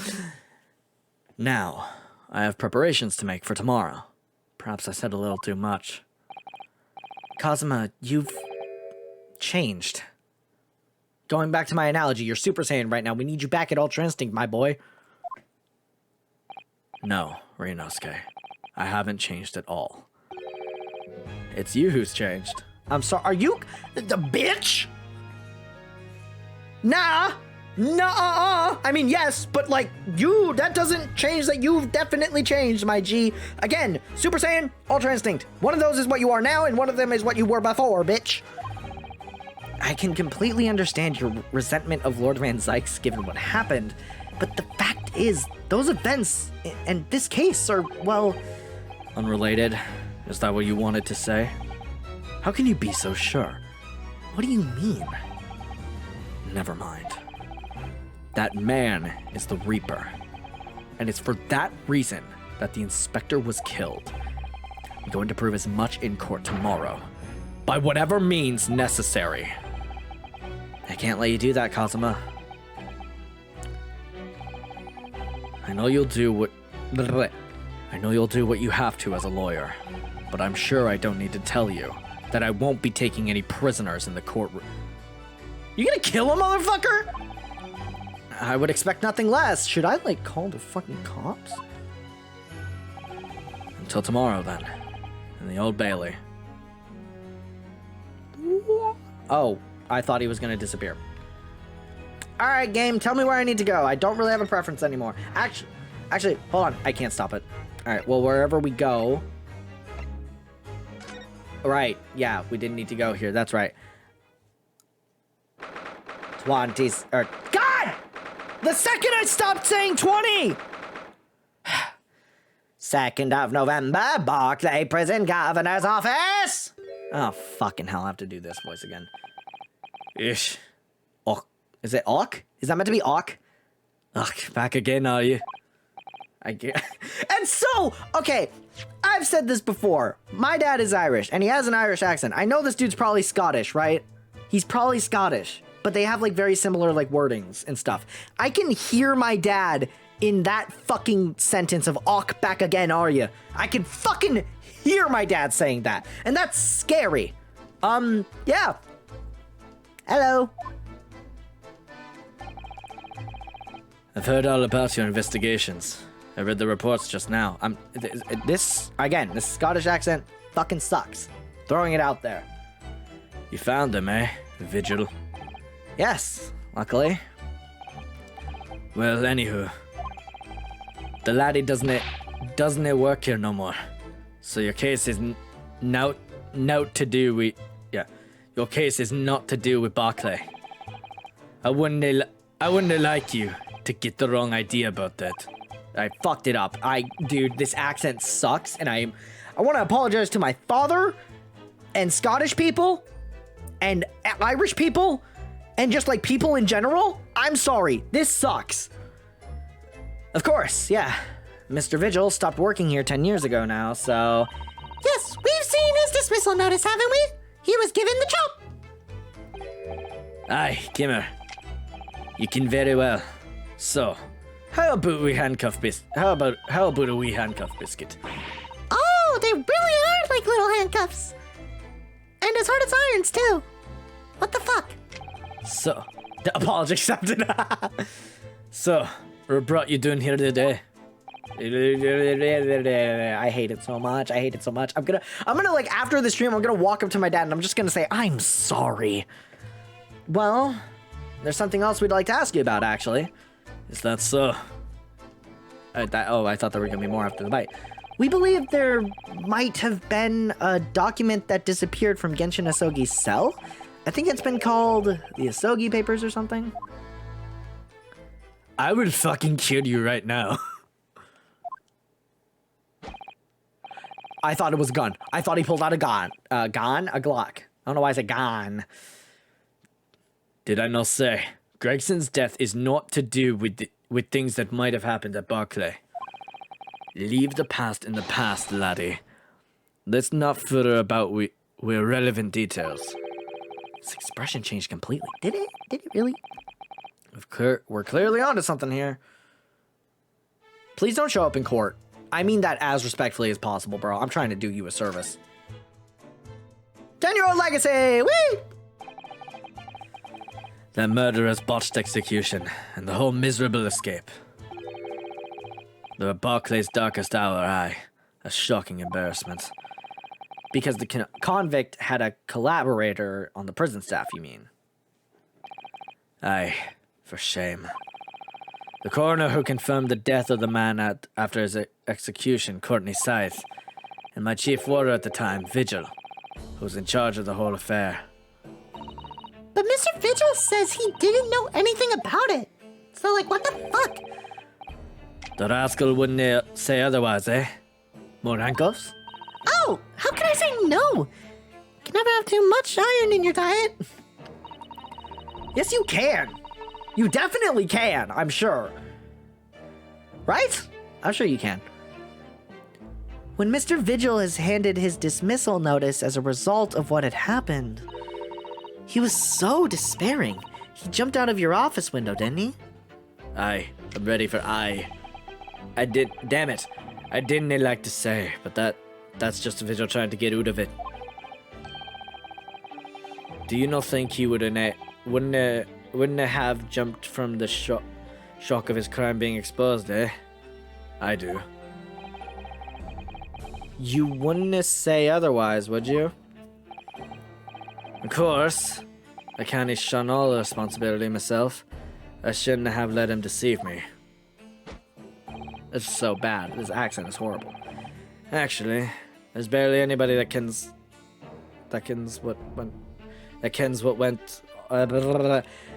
Now, I have preparations to make for tomorrow. Perhaps I said a little too much. Kazuma, you've changed. Going back to my analogy, you're Super Saiyan right now. We need you back at Ultra Instinct, my boy. No, Ryunosuke. I haven't changed at all. It's you who's changed. I'm sorry. Are you the bitch? Nah. I mean, yes, but like that doesn't change that you've definitely changed, my G. Again, Super Saiyan, Ultra Instinct. One of those is what you are now, and one of them is what you were before, bitch. I can completely understand your resentment of Lord Van Zykes given what happened, but the fact is, those events and this case are, well... Unrelated? Is that what you wanted to say? How can you be so sure? What do you mean? Never mind. That man is the Reaper. And it's for that reason that the inspector was killed. I'm going to prove as much in court tomorrow. By whatever means necessary. I can't let you do that, Kazuma. I know you'll do what you have to as a lawyer, but I'm sure I don't need to tell you that I won't be taking any prisoners in the courtroom. You gonna kill a motherfucker? I would expect nothing less. Should I, like, call the fucking cops? Until tomorrow, then. In the Old Bailey. Oh, I thought he was gonna disappear. Alright, game, tell me where I need to go. I don't really have a preference anymore. Actually, hold on. I can't stop it. Alright, well, wherever we go... Right, yeah, we didn't need to go here. That's right. 20s, or... God! The second I stopped saying 20! 2nd of November, Barclay Prison Governor's Office! Oh, fucking hell, I have to do this voice again. Ish. Och. Is it Och? Is that meant to be Och? Ugh, back again, are you? I get. And so, okay, I've said this before. My dad is Irish, and he has an Irish accent. I know this dude's probably Scottish, right? He's probably Scottish, but they have, like, very similar, like, wordings and stuff. I can hear my dad in that fucking sentence of Och, back again, are you? I can fucking hear my dad saying that, and that's scary. Yeah. Hello. I've heard all about your investigations. I read the reports just now. This Scottish accent fucking sucks. Throwing it out there. You found them, eh? Vigil. Yes, luckily. Well, anywho. The laddie doesn't work here no more. So your case is not to do with... Yeah. Your case is not to do with Barclay. I wouldn't like you to get the wrong idea about that. I fucked it up. Dude, this accent sucks, and I want to apologize to my father, and Scottish people, and Irish people, and just, like, people in general. I'm sorry. This sucks. Of course, yeah. Mr. Vigil stopped working here 10 years ago now, so... Yes, we've seen his dismissal notice, haven't we? He was given the chop. Aye, Kimmer. You can very well. So, how about a wee handcuff biscuit? Oh, they really are like little handcuffs. And as hard as irons, too. What the fuck? So, the apology accepted. So, what brought you down here today? I hate it so much. I hate it so much. I'm gonna like after the stream, I'm gonna walk up to my dad and I'm just gonna say, I'm sorry. Well, there's something else we'd like to ask you about, actually. Is that so? I thought there were gonna be more after the bite. We believe there might have been a document that disappeared from Genshin Asogi's cell. I think it's been called the Asogi Papers or something. I would fucking kill you right now. I thought it was a gun. I thought he pulled out a gun. A Glock. I don't know why I said gun. Did I not say? Gregson's death is not to do with things that might have happened at Barclay. Leave the past in the past, laddie. Let's not further about with relevant details. His expression changed completely. Did it? Did it really? We're clearly onto something here. Please don't show up in court. I mean that as respectfully as possible, bro. I'm trying to do you a service. 10-year-old legacy! Whee! That murderer's botched execution, and the whole miserable escape. The Barclay's darkest hour, aye. A shocking embarrassment. Because the convict had a collaborator on the prison staff, you mean? Aye, for shame. The coroner who confirmed the death of the man after his execution, Courtney Scythe, and my chief warder at the time, Vigil, who was in charge of the whole affair. But Mr. Vigil says he didn't know anything about it. So, like, what the fuck? The rascal wouldn't say otherwise, eh? More handcuffs? Oh, how can I say no? You can never have too much iron in your diet. Yes, you can. You definitely can, I'm sure. Right? I'm sure you can. When Mr. Vigil is handed his dismissal notice as a result of what had happened, he was so despairing. He jumped out of your office window, didn't he? Aye, I'm ready for aye. I did, damn it. I didn't like to say, but that's just Vigil trying to get out of it. Do you not think he wouldn't have jumped from the shock of his crime being exposed, eh? I do. You wouldn't say otherwise, would you? Of course. I can't shun all the responsibility myself. I shouldn't have let him deceive me. It's so bad. This accent is horrible. Actually, there's barely anybody that kens what went.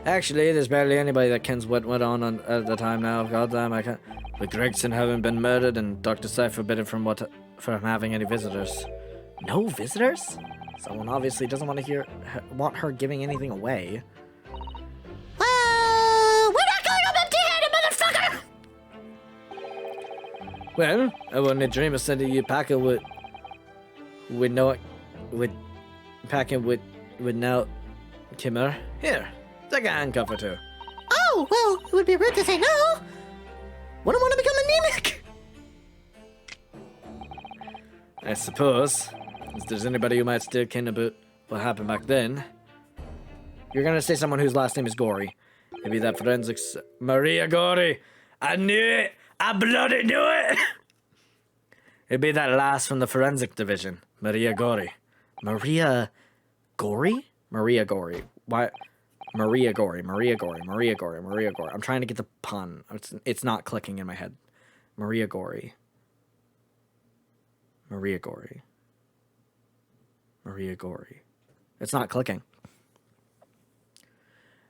Actually, there's barely anybody that kens what went on at the time now. Goddamn, I can't. With Gregson having been murdered and Dr. Scythe forbidden from having any visitors. No visitors? Someone obviously doesn't want her giving anything away. We're not going up empty-handed, motherfucker! Well, I wouldn't dream of sending you packing with now Kimmer. Here, take a handcuff or two. Oh, well, it would be rude to say no. Wouldn't want to become anemic. I suppose, if there's anybody who might still ken about what happened back then. You're gonna say someone whose last name is Gory. Maybe that forensics... Maria Gory! I knew it! I bloody knew it! It'd be that last from the forensic division. Maria Gory. Maria Gory? Maria Gory. Why? Maria Gory. I'm trying to get the pun. It's not clicking in my head. Maria Gory. It's not clicking.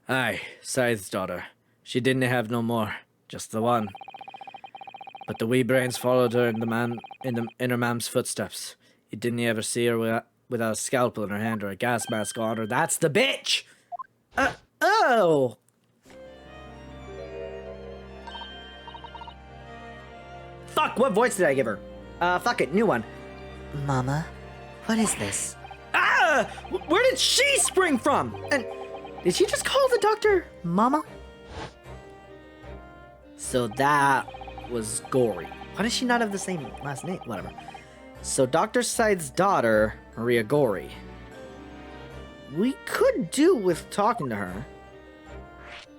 Aye, Scythe's daughter. She didn't have no more. Just the one. But the wee brains followed her in her mam's footsteps. You didn't ever see her without a scalpel in her hand or a gas mask on her. That's the bitch! Oh! Fuck, what voice did I give her? Fuck it, new one. Mama, what is this? Ah! Where did she spring from? And did she just call the doctor Mama? So that was Gory. Why does she not have the same last name? Whatever. So Dr. Scythe's daughter, Maria Gory. We could do with talking to her.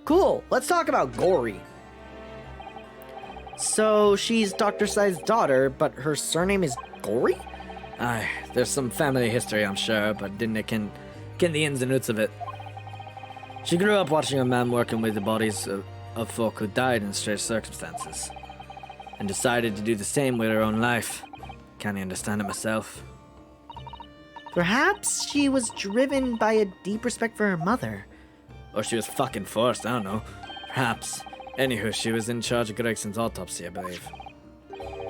Cool, let's talk about Gory. So she's Dr. Sai's daughter, but her surname is Gory? Aye, there's some family history, I'm sure, but didn't ken the ins and outs of it. She grew up watching a man working with the bodies of folk who died in strange circumstances, and decided to do the same with her own life. Can't understand it myself. Perhaps she was driven by a deep respect for her mother. Or she was fucking forced, I don't know. Perhaps. Anywho, she was in charge of Gregson's autopsy, I believe.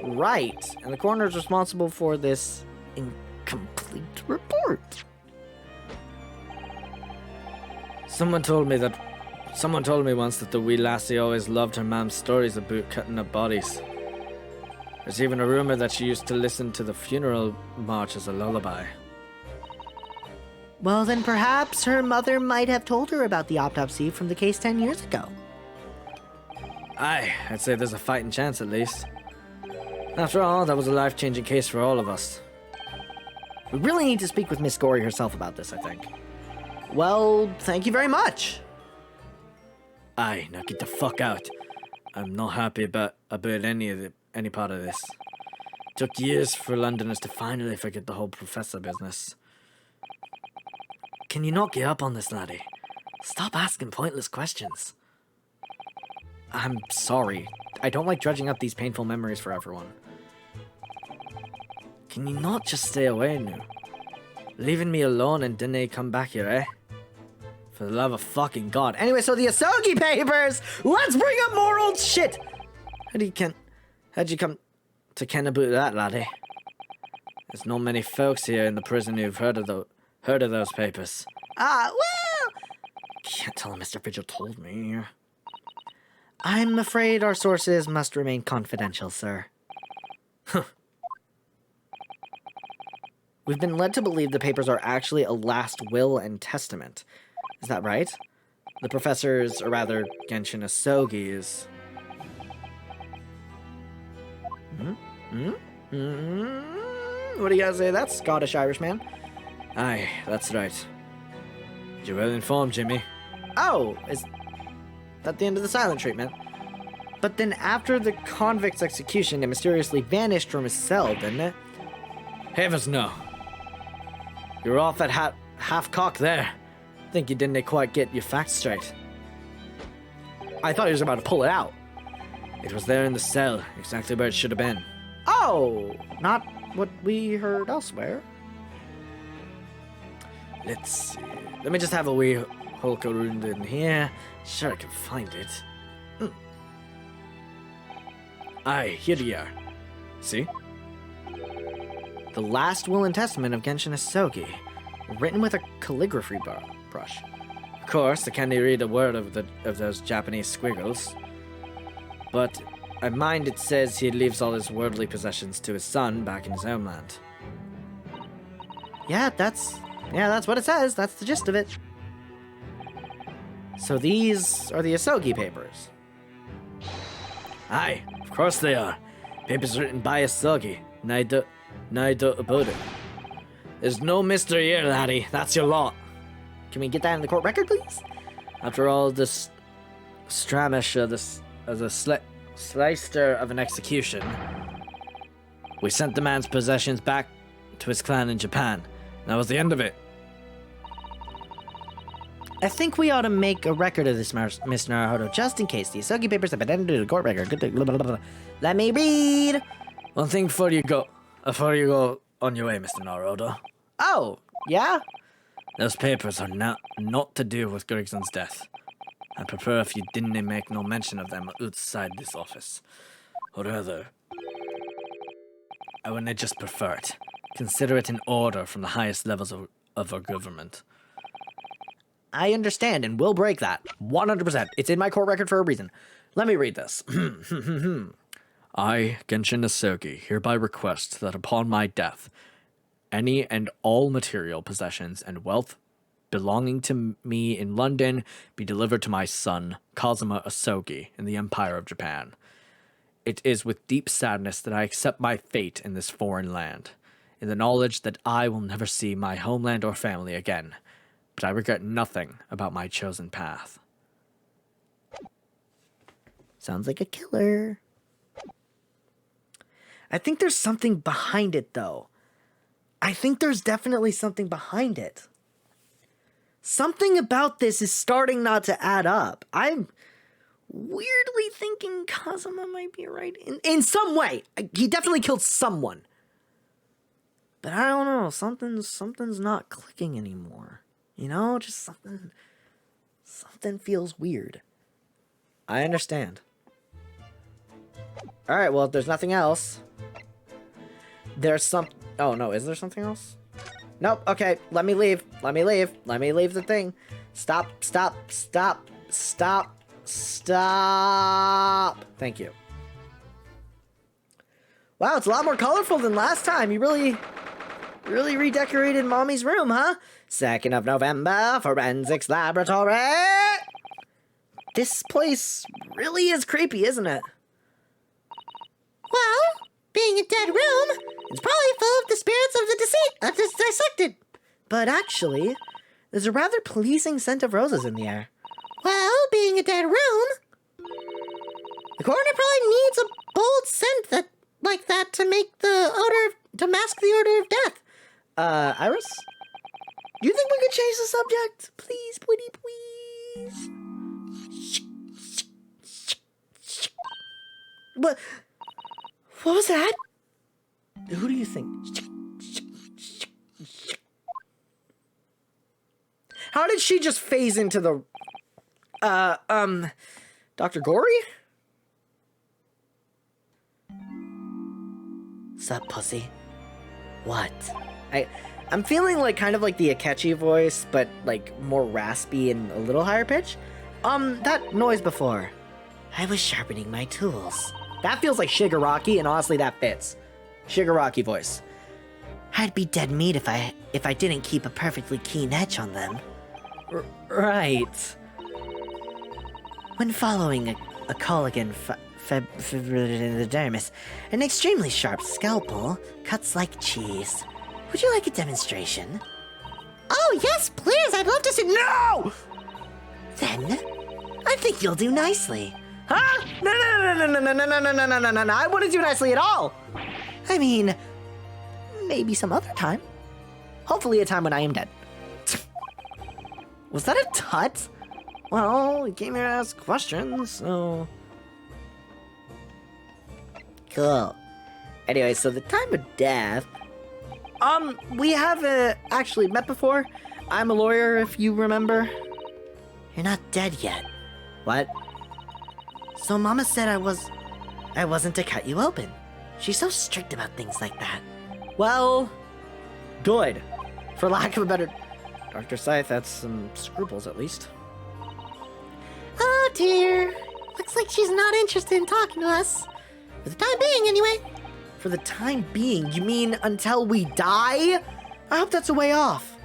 Right, and the coroner's responsible for this incomplete report. Someone told me once that the wee lassie always loved her mam's stories about cutting up bodies. There's even a rumor that she used to listen to the funeral march as a lullaby. Well, then perhaps her mother might have told her about the autopsy from the case 10 years ago. Aye, I'd say there's a fighting chance at least. After all, that was a life-changing case for all of us. We really need to speak with Miss Gory herself about this, I think. Well, thank you very much. Aye, now get the fuck out. I'm not happy about any part of this. Took years for Londoners to finally forget the whole professor business. Can you not get up on this, laddie? Stop asking pointless questions. I'm sorry. I don't like dredging up these painful memories for everyone. Can you not just stay away now? Leaving me alone and didn't come back here, eh? For the love of fucking God. Anyway, so the Asogi Papers! Let's bring up more old shit! How'd you come to ken about that, laddie? There's not many folks here in the prison who've heard of those papers. Well... Can't tell Mr. Vigil told me. I'm afraid our sources must remain confidential, sir. We've been led to believe the papers are actually a last will and testament. Is that right? The professor's, or rather, Genshin Asogi's... What do you guys say? That's Scottish-Irish man. Aye, that's right. You're well informed, Jimmy. Oh, is that the end of the silent treatment? But then after the convict's execution, it mysteriously vanished from his cell, didn't it? Heavens no. You're off at half cock there. Think you didn't quite get your facts straight. I thought he was about to pull it out. It was there in the cell, exactly where it should have been. Oh, not what we heard elsewhere. Let's see. Let me just have a wee hulk around in here. Sure I can find it. Aye, here you are. See? The last will and testament of Genshin Asogi, written with a calligraphy brush. Of course, I can't read a word of those Japanese squiggles. But I mind it says he leaves all his worldly possessions to his son back in his homeland. Yeah, that's what it says. That's the gist of it. So these are the Asogi Papers. Aye, of course they are. Papers written by Asogi. No doubt about it. There's no mystery here, laddie. That's your lot. Can we get that in the court record, please? After all this stramish as a slicer of an execution, we sent the man's possessions back to his clan in Japan. That was the end of it. I think we ought to make a record of this, Mr. Naruhodo, just in case the Asogi Papers have been entered into the court record. Let me read. One thing before you go on your way, Mr. Naruhodo. Oh, yeah? Those papers are not to do with Gregson's death. I'd prefer if you didn't make no mention of them outside this office. Or rather, I wouldn't just prefer it. Consider it an order from the highest levels of our government. I understand and will break that. 100%. It's in my court record for a reason. Let me read this. I, Genshin Asogi, hereby request that upon my death, any and all material possessions and wealth belonging to me in London be delivered to my son, Kazuma Asogi, in the Empire of Japan. It is with deep sadness that I accept my fate in this foreign land, in the knowledge that I will never see my homeland or family again, but I regret nothing about my chosen path. Sounds like a killer. I think there's something behind it, though. I think there's definitely something behind it. Something about this is starting not to add up. I'm weirdly thinking Kazuma might be right in some way. He definitely killed someone. But I don't know, something's not clicking anymore. You know, just something feels weird. I understand. All right, well, if there's nothing else, there's some... Oh, no, is there something else? Nope, okay, let me leave. Let me leave the thing. Stop. Thank you. Wow, it's a lot more colorful than last time. You really redecorated Mommy's room, huh? 2nd of November, Forensics Laboratory. This place really is creepy, isn't it? Well, being a dead room, it's probably full of the spirits of the dissected. But actually, there's a rather pleasing scent of roses in the air. Well, being a dead room, the coroner probably needs a bold scent like that to mask the odor of death. Iris? Do you think we could change the subject? Please, please. What was that? Who do you think? How did she just phase into the... Dr. Gory? Sup, pussy? What? I'm feeling like kind of like the Akechi voice, but like more raspy and a little higher pitch. That noise before. I was sharpening my tools. That feels like Shigaraki, and honestly, that fits. Shigaraki voice. I'd be dead meat if I didn't keep a perfectly keen edge on them. Right. When following a Colligan dermis, an extremely sharp scalpel cuts like cheese. Would you like a demonstration? Oh, yes, please. I'd love to see... No! Then, I think you'll do nicely. Huh? No, I wouldn't do nicely at all. I mean, maybe some other time. Hopefully a time when I am dead. Was that a tut? Well, you came here to ask questions, so... Cool. Anyway, so the time of death... we have actually met before. I'm a lawyer, if you remember. You're not dead yet. What? So Mama said I wasn't to cut you open. She's so strict about things like that. Well, good. For lack of a better... Dr. Scythe had some scruples, at least. oh dear. Looks like she's not interested in talking to us. For the time being, anyway. For the time being, you mean until we die? I hope that's a way off.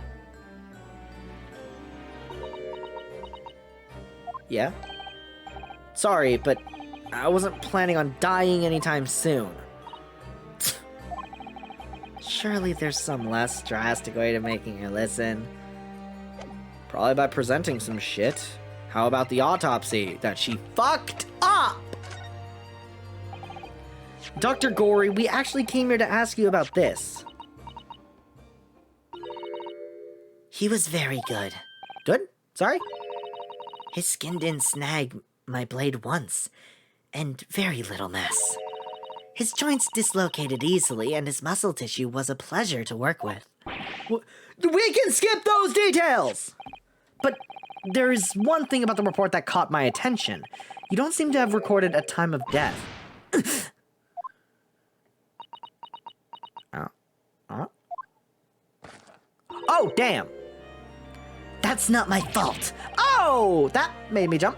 Yeah? Sorry, but I wasn't planning on dying anytime soon. Surely there's some less drastic way to making her listen. Probably by presenting some shit. How about the autopsy that she fucked up? Dr. Gory, we actually came here to ask you about this. He was very good. Good? Sorry? His skin didn't snag my blade once, and very little mess. His joints dislocated easily, and his muscle tissue was a pleasure to work with. We can skip those details! But there is one thing about the report that caught my attention. You don't seem to have recorded a time of death. Oh, damn! That's not my fault. Oh, that made me jump.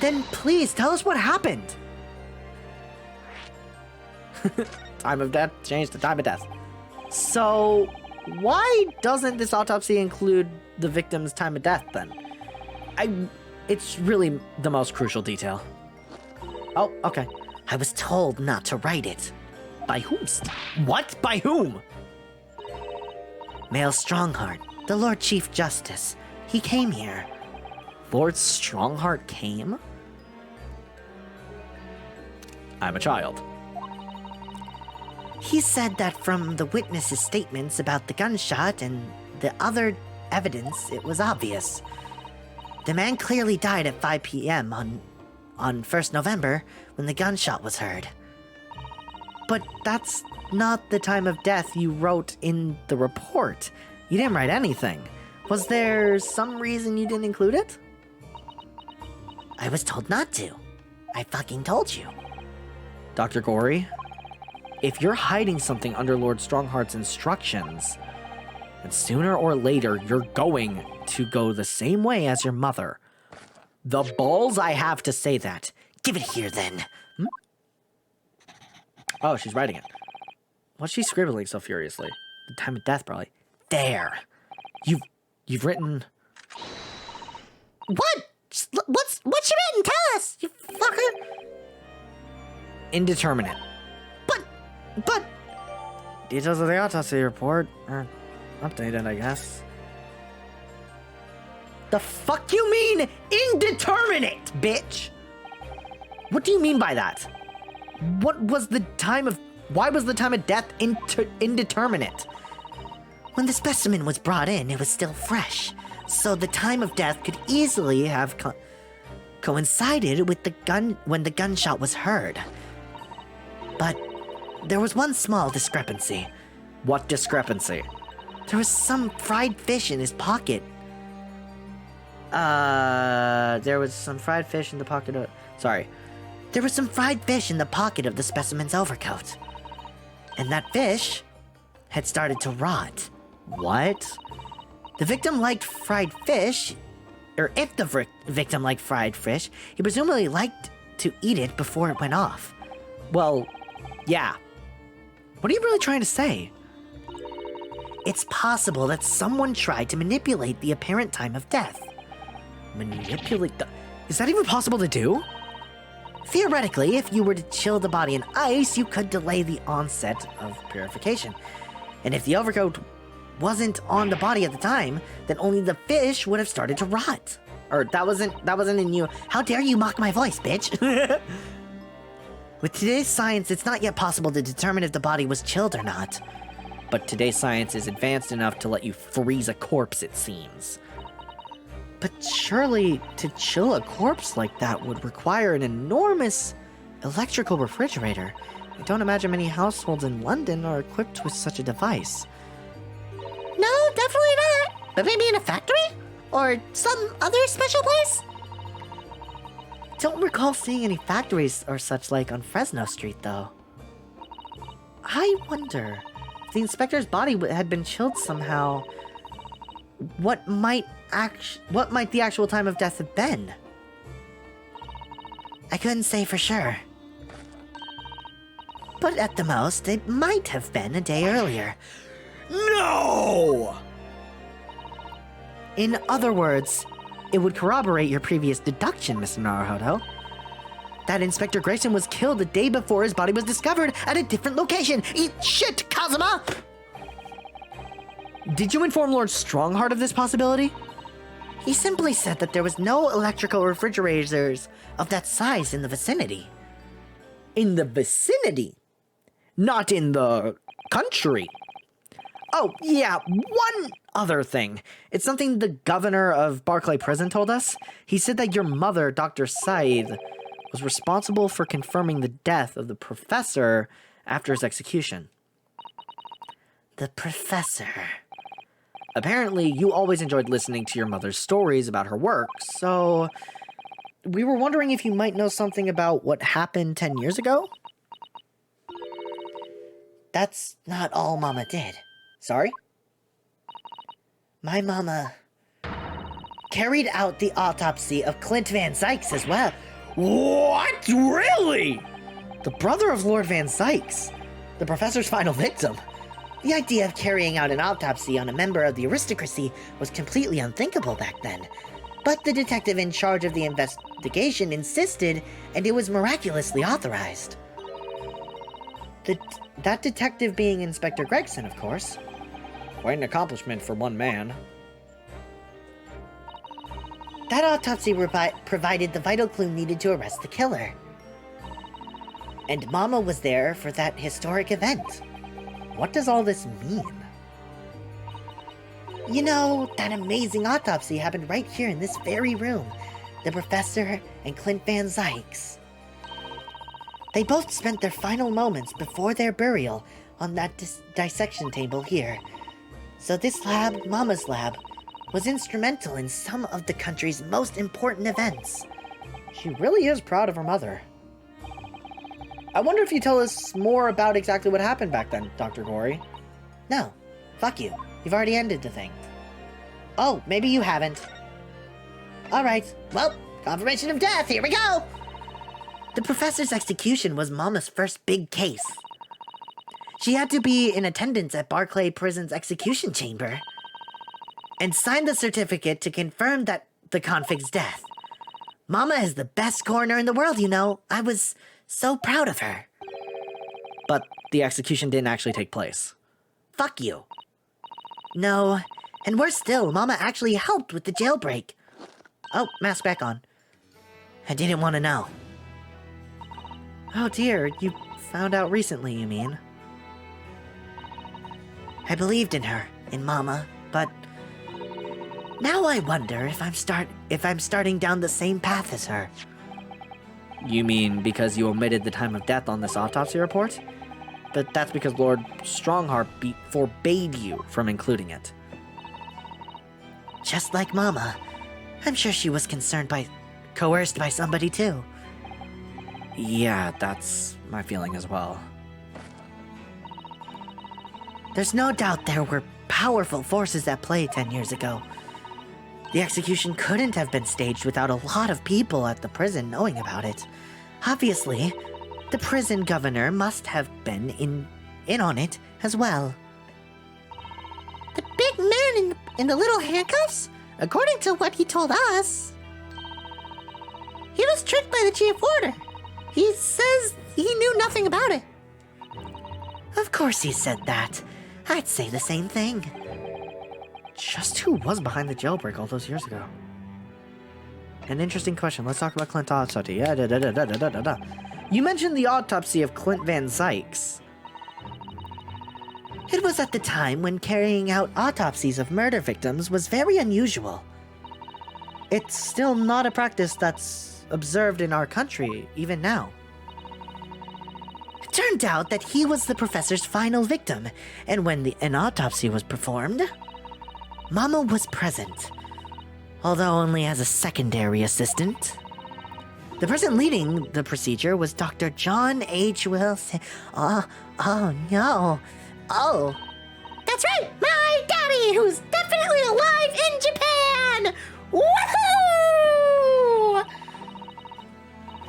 Then please tell us what happened. Time of death changed to time of death. So, why doesn't this autopsy include the victim's time of death then? It's really the most crucial detail. Oh, okay. I was told not to write it. By whomst? What? By whom? Male Strongheart, the Lord Chief Justice. He came here. Lord Strongheart came? I'm a child. He said that from the witnesses' statements about the gunshot and the other evidence, it was obvious. The man clearly died at 5 p.m. on 1st November when the gunshot was heard. But that's not the time of death you wrote in the report. You didn't write anything. Was there some reason you didn't include it? I was told not to. I fucking told you. Dr. Gory, if you're hiding something under Lord Strongheart's instructions, then sooner or later you're going to go the same way as your mother. The balls I have to say that. Give it here then. Oh, she's writing it. What's she scribbling so furiously? The time of death, probably. There. You've written... What? What's you written? Tell us, you fucker. Indeterminate. But... Details of the autopsy report are updated, I guess. The fuck you mean indeterminate, bitch? What do you mean by that? What was the time of... Why was the time of death indeterminate? When the specimen was brought in, it was still fresh. So the time of death could easily have coincided with when the gunshot was heard. But there was one small discrepancy. What discrepancy? There was some fried fish in his pocket. There was some fried fish in the pocket of... Sorry. There was some fried fish in the pocket of the specimen's overcoat. And that fish had started to rot. What? The victim liked fried fish, or if the victim liked fried fish, he presumably liked to eat it before it went off. Well, yeah. What are you really trying to say? It's possible that someone tried to manipulate the apparent time of death. Manipulate the... Is that even possible to do? Theoretically, if you were to chill the body in ice, you could delay the onset of purification. And if the overcoat wasn't on the body at the time, then only the fish would have started to rot. Or that wasn't in you. How dare you mock my voice, bitch? With today's science, it's not yet possible to determine if the body was chilled or not. But today's science is advanced enough to let you freeze a corpse, it seems. But surely, to chill a corpse like that would require an enormous electrical refrigerator. I don't imagine many households in London are equipped with such a device. No, definitely not. But maybe in a factory? Or some other special place? Don't recall seeing any factories or such like on Fresno Street, though. I wonder, if the inspector's body had been chilled somehow, what might the actual time of death have been? I couldn't say for sure. But at the most, it might have been a day earlier. No! In other words, it would corroborate your previous deduction, Mr. Naruhodo. That Inspector Grayson was killed the day before his body was discovered at a different location. Eat shit, Kazuma! Did you inform Lord Strongheart of this possibility? He simply said that there was no electrical refrigerators of that size in the vicinity. In the vicinity? Not in the country. Oh, yeah, one other thing. It's something the governor of Barclay Prison told us. He said that your mother, Dr. Said, was responsible for confirming the death of the professor after his execution. The professor. Apparently, you always enjoyed listening to your mother's stories about her work, so we were wondering if you might know something about what happened 10 years ago? That's not all Mama did. Sorry? My mama carried out the autopsy of Clint Van Sykes as well. What? Really? The brother of Lord Van Sykes, the professor's final victim. The idea of carrying out an autopsy on a member of the aristocracy was completely unthinkable back then. But the detective in charge of the investigation insisted, and it was miraculously authorized. That detective being Inspector Gregson, of course. Quite an accomplishment for one man. That autopsy provided the vital clue needed to arrest the killer. And Mama was there for that historic event. What does all this mean? You know, that amazing autopsy happened right here in this very room. The professor and Clint Van Zykes. They both spent their final moments before their burial on that dissection table here. So this lab, Mama's lab, was instrumental in some of the country's most important events. She really is proud of her mother. I wonder if you tell us more about exactly what happened back then, Dr. Gory. No, fuck you. You've already ended the thing. Oh, maybe you haven't. Alright, well, confirmation of death, here we go! The professor's execution was Mama's first big case. She had to be in attendance at Barclay Prison's execution chamber and signed the certificate to confirm that the convict's death. Mama is the best coroner in the world, you know. I was so proud of her. But the execution didn't actually take place. Fuck you. No, and worse still, Mama actually helped with the jailbreak. Oh, mask back on. I didn't want to know. Oh dear, you found out recently, you mean? I believed in her, in Mama, but now I wonder if I'm starting down the same path as her. You mean because you omitted the time of death on this autopsy report? But that's because Lord Strongheart forbade you from including it. Just like Mama, I'm sure she was coerced by somebody too. Yeah, that's my feeling as well. There's no doubt there were powerful forces at play 10 years ago. The execution couldn't have been staged without a lot of people at the prison knowing about it. Obviously, the prison governor must have been in on it as well. The big man in the little handcuffs? According to what he told us, he was tricked by the chief warder. He says he knew nothing about it. Of course he said that. I'd say the same thing. Just who was behind the jailbreak all those years ago? An interesting question. Let's talk about Clint autopsy. You mentioned the autopsy of Clint Van Zykes. It was at the time when carrying out autopsies of murder victims was very unusual. It's still not a practice that's observed in our country, even now. It turned out that he was the professor's final victim, and when an autopsy was performed, Mama was present, although only as a secondary assistant. The person leading the procedure was Dr. John H. Wilson. Oh no. Oh. That's right, my daddy, who's definitely alive in Japan! Woohoo!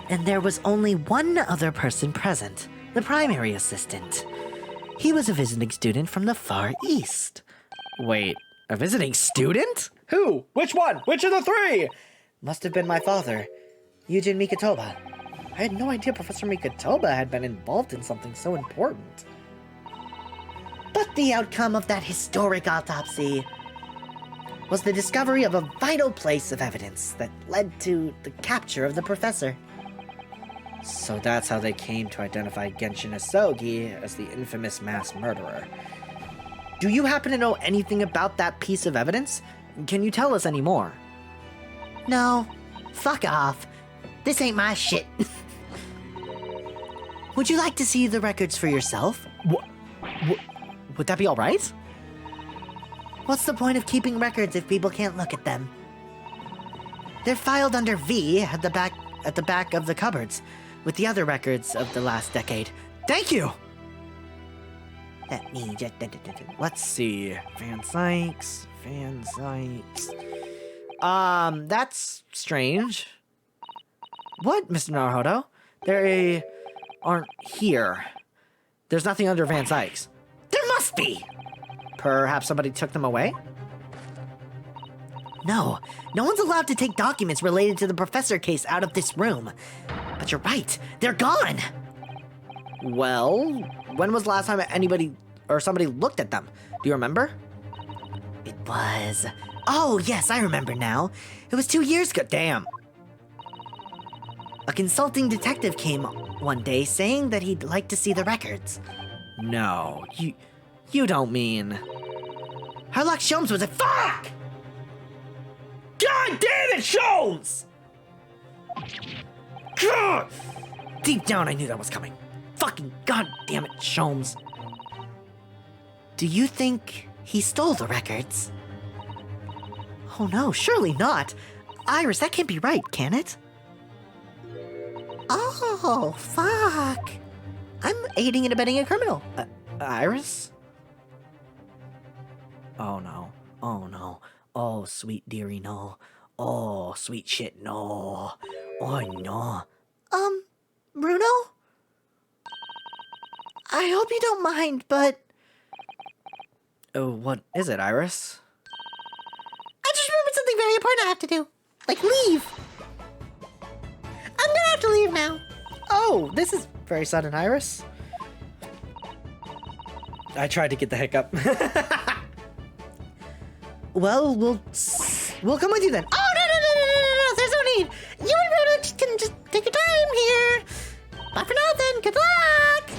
And there was only one other person present, the primary assistant. He was a visiting student from the Far East. Wait, a visiting student? Who? Which one? Which of the three? Must have been my father, Eugen Mikotoba. I had no idea Professor Mikotoba had been involved in something so important. But the outcome of that historic autopsy was the discovery of a vital place of evidence that led to the capture of the professor. So that's how they came to identify Genshin Asogi as the infamous mass murderer. Do you happen to know anything about that piece of evidence? Can you tell us any more? No, fuck off. This ain't my shit. Would you like to see the records for yourself? Would that be alright? What's the point of keeping records if people can't look at them? They're filed under V at the back of the cupboards, with the other records of the last decade. Thank you! Let me just... Let's see. Van Zykes. That's strange. What, Mr. Naruhodo? They aren't here. There's nothing under Van Zykes. There must be! Perhaps somebody took them away? No one's allowed to take documents related to the professor case out of this room. But you're right, they're gone! Well, when was the last time anybody or somebody looked at them? Do you remember? It was... Oh, yes, I remember now. It was 2 years ago. Damn. A consulting detective came one day saying that he'd like to see the records. No, You don't mean... Harlock Sholmes was a fuck! God damn it, Sholmes! God! Deep down, I knew that was coming. Fucking god damn it, Sholmes. Do you think he stole the records? Oh no, surely not. Iris, that can't be right, can it? Oh, fuck. I'm aiding and abetting a criminal. Iris? Oh no. Oh no. Oh, sweet dearie, no. Oh, sweet shit, no. Oh no. Bruno? I hope you don't mind, but Oh, what is it, Iris? I just remembered something very important I have to do. Like leave. I'm gonna have to leave now. Oh, this is very sudden, Iris. I tried to get the hiccup. Well, we'll come with you then. Oh, no, there's no need. You and Bruno can just take your time here. Bye for now then, good luck.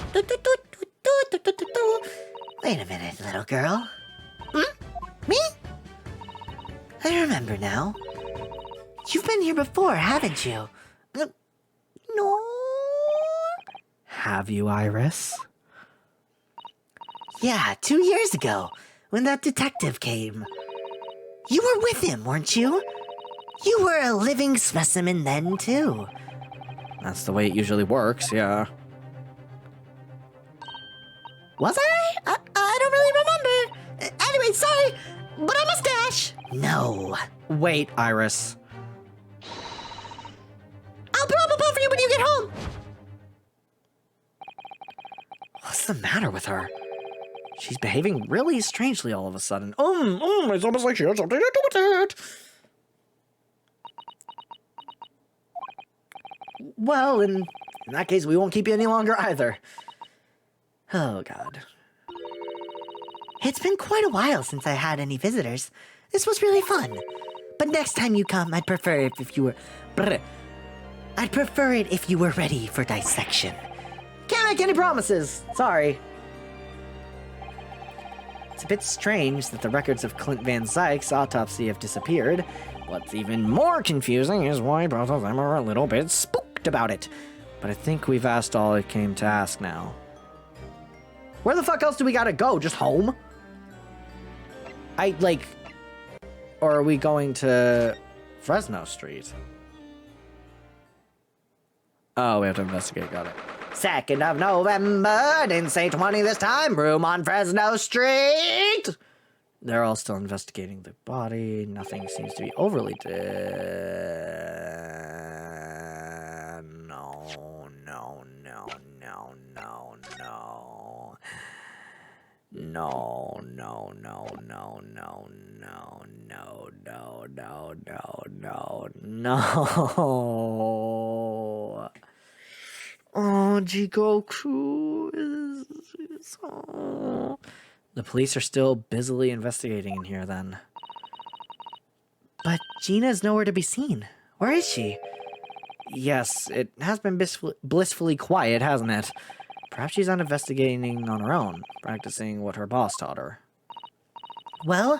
Wait a minute, little girl. Me? I remember now. You've been here before, haven't you? No. Have you, Iris? Yeah, 2 years ago, when that detective came. You were with him, weren't you? You were a living specimen then, too. That's the way it usually works, yeah. Was I? I don't really remember. Anyway, sorry, but a mustache. No. Wait, Iris. I'll blow up a ball for you when you get home. What's the matter with her? She's behaving really strangely all of a sudden. It's almost like she has something to do with it. Well, in that case, we won't keep you any longer either. Oh, God. It's been quite a while since I had any visitors. This was really fun. But next time you come, I'd prefer it if you were... I'd prefer it if you were ready for dissection. Can't make any promises. Sorry. It's a bit strange that the records of Clint Van Zyke's autopsy have disappeared. What's even more confusing is why both of them are a little bit spooked about it. But I think we've asked all it came to ask now. Where the fuck else do we gotta go? Just home? Or are we going to Fresno Street? Oh, we have to investigate, got it. 2nd of November, didn't say 20 this time, room on Fresno Street! They're all still investigating the body, nothing seems to be overly No. Oh, Jigoku is... Oh. The police are still busily investigating in here, then. But Gina's nowhere to be seen. Where is she? Yes, it has been blissfully quiet, hasn't it? Perhaps she's not investigating on her own, practicing what her boss taught her. Well,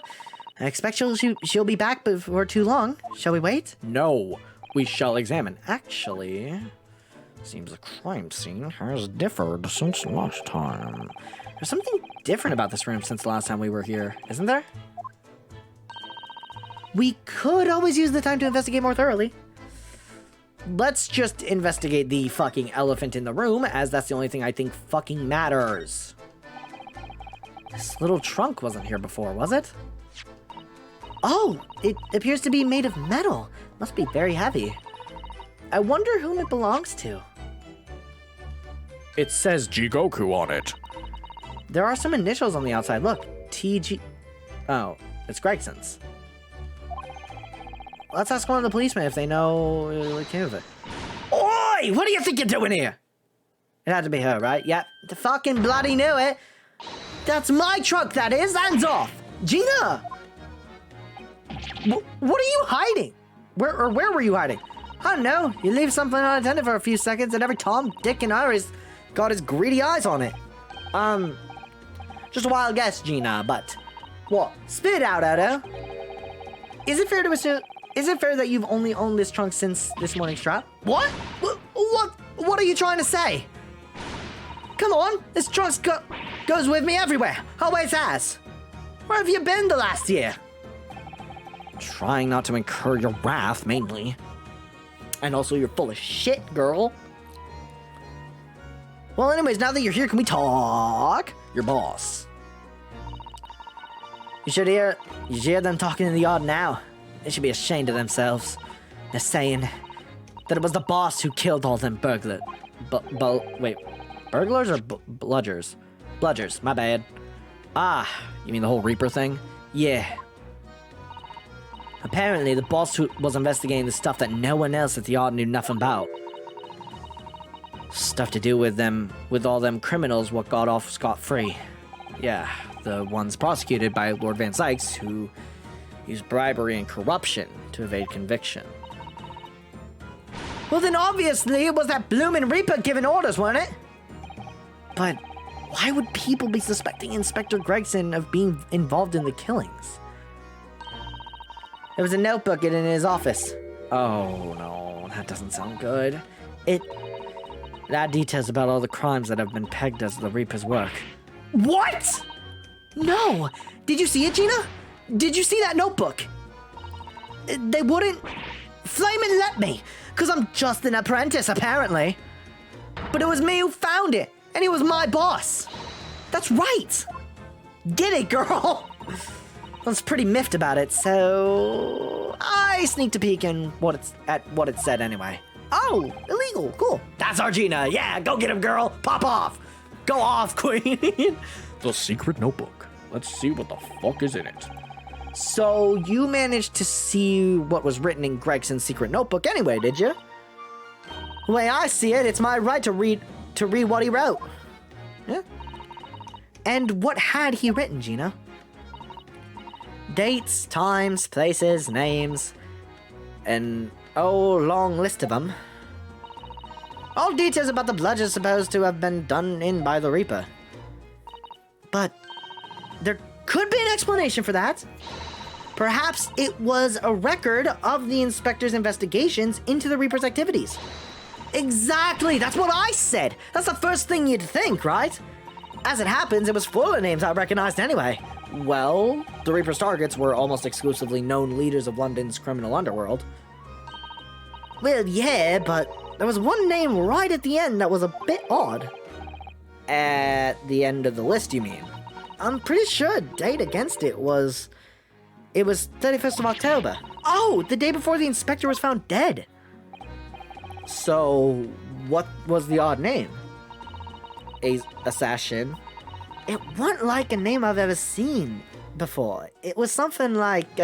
I expect she'll be back before too long. Shall we wait? No, we shall examine. Actually, seems the crime scene has differed since last time. There's something different about this room since the last time we were here, isn't there? We could always use the time to investigate more thoroughly. Let's just investigate the fucking elephant in the room, as that's the only thing I think fucking matters. This little trunk wasn't here before, was it? Oh, it appears to be made of metal. Must be very heavy. I wonder whom it belongs to. It says Jigoku on it. There are some initials on the outside. Look, TG... Oh, it's Gregson's. Let's ask one of the policemen if they know what came of it. Oi! What do you think you're doing here? It had to be her, right? Yep. The fucking bloody knew it. That's my truck, that is. Hands off. Gina! What are you hiding? Where were you hiding? I don't know. You leave something unattended for a few seconds and every Tom, Dick, and Iris got his greedy eyes on it. Just a wild guess, Gina, but... What? Spit it out, Odo. Is it fair to assume... Is it fair that you've only owned this trunk since this morning's drop? What? What are you trying to say? Come on, this trunk goes with me everywhere. Always has. Where have you been the last year? Trying not to incur your wrath, mainly. And also, you're full of shit, girl. Well, anyways, now that you're here, can we talk? Your boss. You should hear them talking in the yard now. They should be ashamed of themselves. They're saying that it was the boss who killed all them burglars. Wait, burglars or bludgers? Bludgers, my bad. Ah, you mean the whole Reaper thing? Yeah. Apparently, the boss who was investigating the stuff that no one else at the yard knew nothing about. Stuff to do with all them criminals what got off scot-free. Yeah, the ones prosecuted by Lord Van Sykes who used bribery and corruption to evade conviction. Well then obviously it was that bloomin' Reaper giving orders, wasn't it? But why would people be suspecting Inspector Gregson of being involved in the killings? There was a notebook in his office. Oh no, that doesn't sound good. It had details about all the crimes that have been pegged as the Reaper's work. What? No! Did you see it, Gina? Did you see that notebook? They wouldn't flamin' let me, cause I'm just an apprentice, apparently. But it was me who found it, and he was my boss. That's right! Get it, girl! I was pretty miffed about it, so I sneaked a peek at what it said anyway. Oh, illegal, cool. That's our Gina, yeah, go get him, girl, pop off. Go off, queen. The secret notebook. Let's see what the fuck is in it. So you managed to see what was written in Gregson's secret notebook anyway, did you? The way I see it, it's my right to read what he wrote. Yeah. And what had he written, Gina? Dates, times, places, names, and long list of them. All details about the bludgeon supposed to have been done in by the Reaper. But there could be an explanation for that. Perhaps it was a record of the inspector's investigations into the Reaper's activities. Exactly, that's what I said. That's the first thing you'd think, right? As it happens, it was full of names I recognized anyway. Well, the Reaper's targets were almost exclusively known leaders of London's criminal underworld. Well, yeah, but there was one name right at the end that was a bit odd. At the end of the list, you mean? I'm pretty sure a date against it was 31st of October. Oh, the day before the inspector was found dead. So, what was the odd name? Assassin. It wasn't like a name I've ever seen before. It was something like,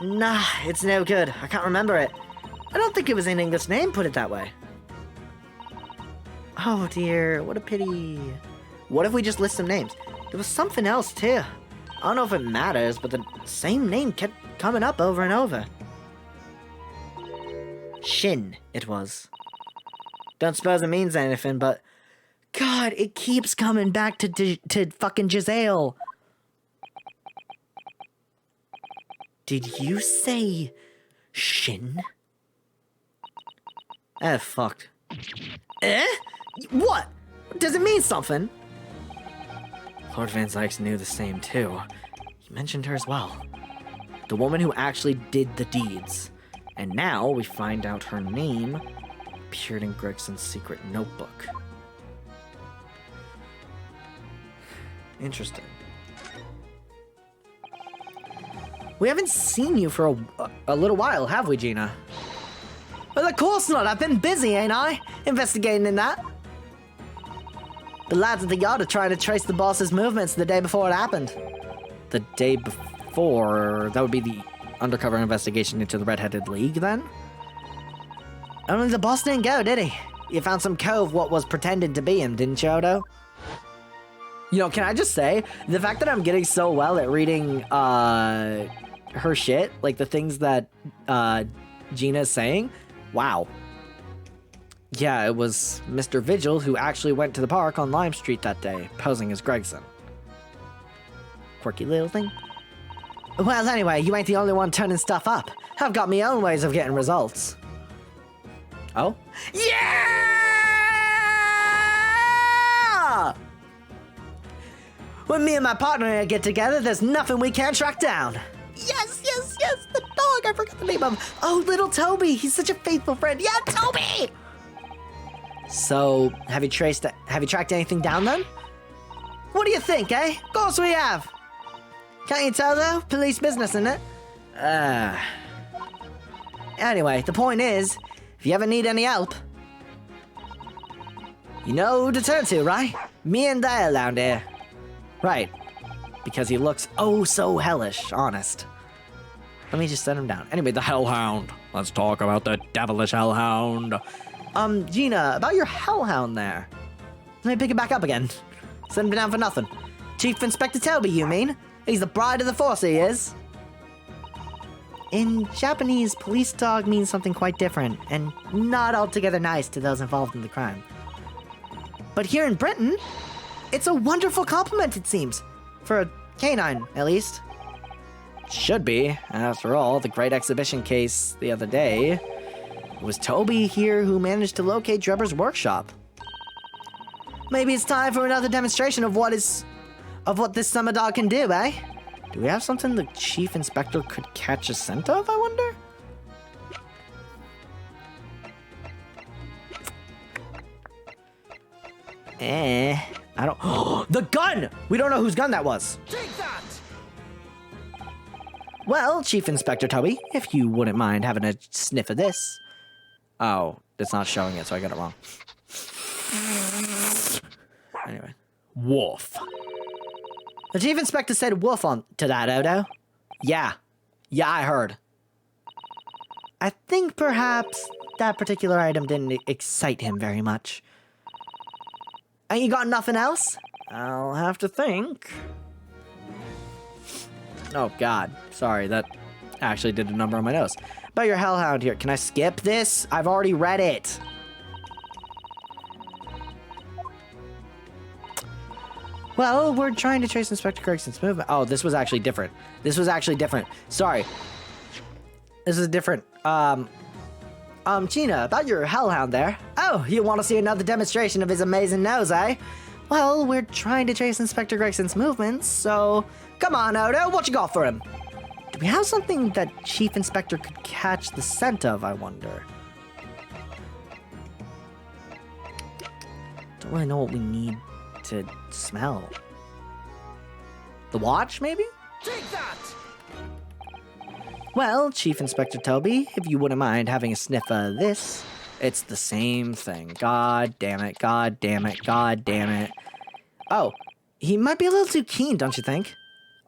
Nah, it's no good. I can't remember it. I don't think it was an English name, put it that way. Oh dear, what a pity. What if we just list some names? There was something else too. I don't know if it matters, but the same name kept coming up over and over. Shin, it was. Don't suppose it means anything, but... God, it keeps coming back to fucking Giselle. Did you say... Shin? Oh, fucked. Eh? What? Does it mean something? Lord Van Sykes knew the same too. He mentioned her as well. The woman who actually did the deeds. And now we find out her name appeared in Gregson's secret notebook. Interesting. We haven't seen you for a little while, have we, Gina? Well, of course not. I've been busy, ain't I? Investigating in that. The lads at the yard are trying to trace the boss's movements the day before it happened. The day before? That would be the undercover investigation into the Red-Headed League, then? Only the boss didn't go, did he? You found some cove what was pretending to be him, didn't you, Odo? You know, can I just say, the fact that I'm getting so well at reading, her shit, like the things that, Gina's saying, wow. Yeah, it was Mr. Vigil who actually went to the park on Lime Street that day, posing as Gregson. Quirky little thing. Well, anyway, you ain't the only one turning stuff up. I've got my own ways of getting results. Oh? Yeah! When me and my partner get together, there's nothing we can't track down. Yes, yes, yes, the dog, I forgot the name of. Oh, little Toby, he's such a faithful friend. Yeah, Toby! So, have you tracked anything down then? What do you think, eh? Of course we have. Can't you tell, though? Police business, isn't it? Anyway, the point is, if you ever need any help, you know who to turn to, right? Me and Dale down there. Right. Because he looks oh so hellish, honest. Let me just set him down. Anyway, the Hellhound. Let's talk about the devilish Hellhound. Gina, about your hellhound there. Let me pick it back up again. Send him down for nothing. Chief Inspector Toby, you mean? He's the pride of the force, he is. In Japanese, police dog means something quite different, and not altogether nice to those involved in the crime. But here in Britain, it's a wonderful compliment, it seems. For a canine, at least. Should be. After all, the great exhibition case the other day, it was Toby here who managed to locate Drebber's workshop. Maybe it's time for another demonstration of what this summer dog can do, eh? Do we have something the Chief Inspector could catch a scent of, I wonder? I don't... The gun! We don't know whose gun that was. Take that! Well, Chief Inspector Toby, if you wouldn't mind having a sniff of this. Oh, it's not showing it, so I got it wrong. Anyway. Wolf. The Chief Inspector said wolf on to that, Odo. Yeah. Yeah, I heard. I think perhaps that particular item didn't excite him very much. Ain't you got nothing else? I'll have to think. Oh, God. Sorry, that actually did a number on my nose. About your Hellhound here. Can I skip this? I've already read it. Well, we're trying to trace Inspector Gregson's movement. Oh, this was actually different. This was actually different. Sorry. This is different. Gina, about your Hellhound there. Oh, you want to see another demonstration of his amazing nose, eh? Well, we're trying to trace Inspector Gregson's movements, so... Come on, Odo, what you got for him? Do we have something that Chief Inspector could catch the scent of, I wonder? Don't really know what we need to smell. The watch, maybe? Take that! Well, Chief Inspector Toby, if you wouldn't mind having a sniff of this, it's the same thing. God damn it, god damn it, god damn it. Oh, he might be a little too keen, don't you think?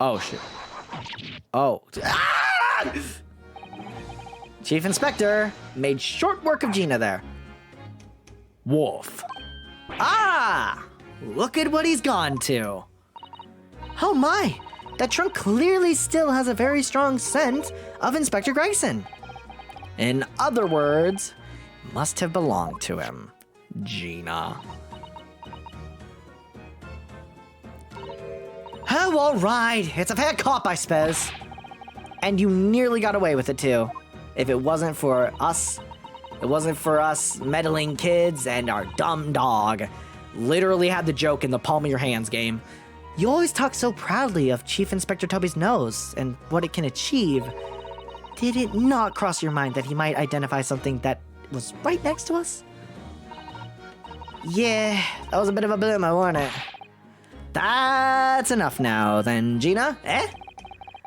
Oh, shit. Oh. Ah! Chief Inspector made short work of Gina there. Wolf. Ah! Look at what he's gone to. Oh my! That trunk clearly still has a very strong scent of Inspector Gregson. In other words, must have belonged to him. Gina. Oh, all right. It's a fair cop, I suppose. And you nearly got away with it, too. If it wasn't for us meddling kids and our dumb dog. Literally had the joke in the palm of your hands game. You always talk so proudly of Chief Inspector Toby's nose and what it can achieve. Did it not cross your mind that he might identify something that was right next to us? Yeah, that was a bit of a bloomer, wasn't it? That's enough now, then, Gina, eh?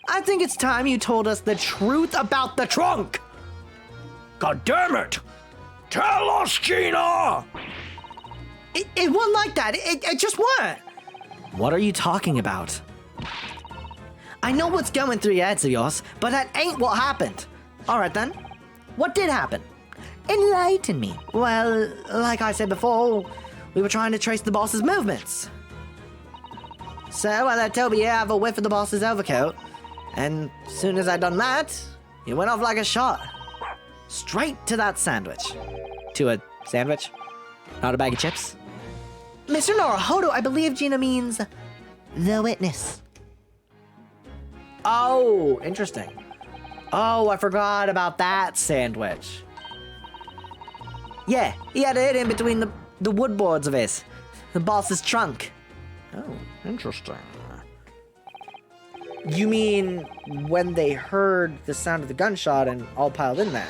I think it's time you told us the truth about the trunk! God damn it! Tell us, Gina! It wasn't like that. It just weren't. What are you talking about? I know what's going through your heads of yours, but that ain't what happened. All right, then. What did happen? Enlighten me. Well, like I said before, we were trying to trace the boss's movements. So I let Toby have a whiff of the boss's overcoat, and as soon as I done that, he went off like a shot. Straight to that sandwich. To a Sandwich? Not a bag of chips? Mr. Naruhodo, I believe Gina means the witness. Oh, interesting. Oh, I forgot about that sandwich. Yeah, he had it in between the wood boards of the boss's trunk. Oh, interesting. You mean when they heard the sound of the gunshot and all piled in there?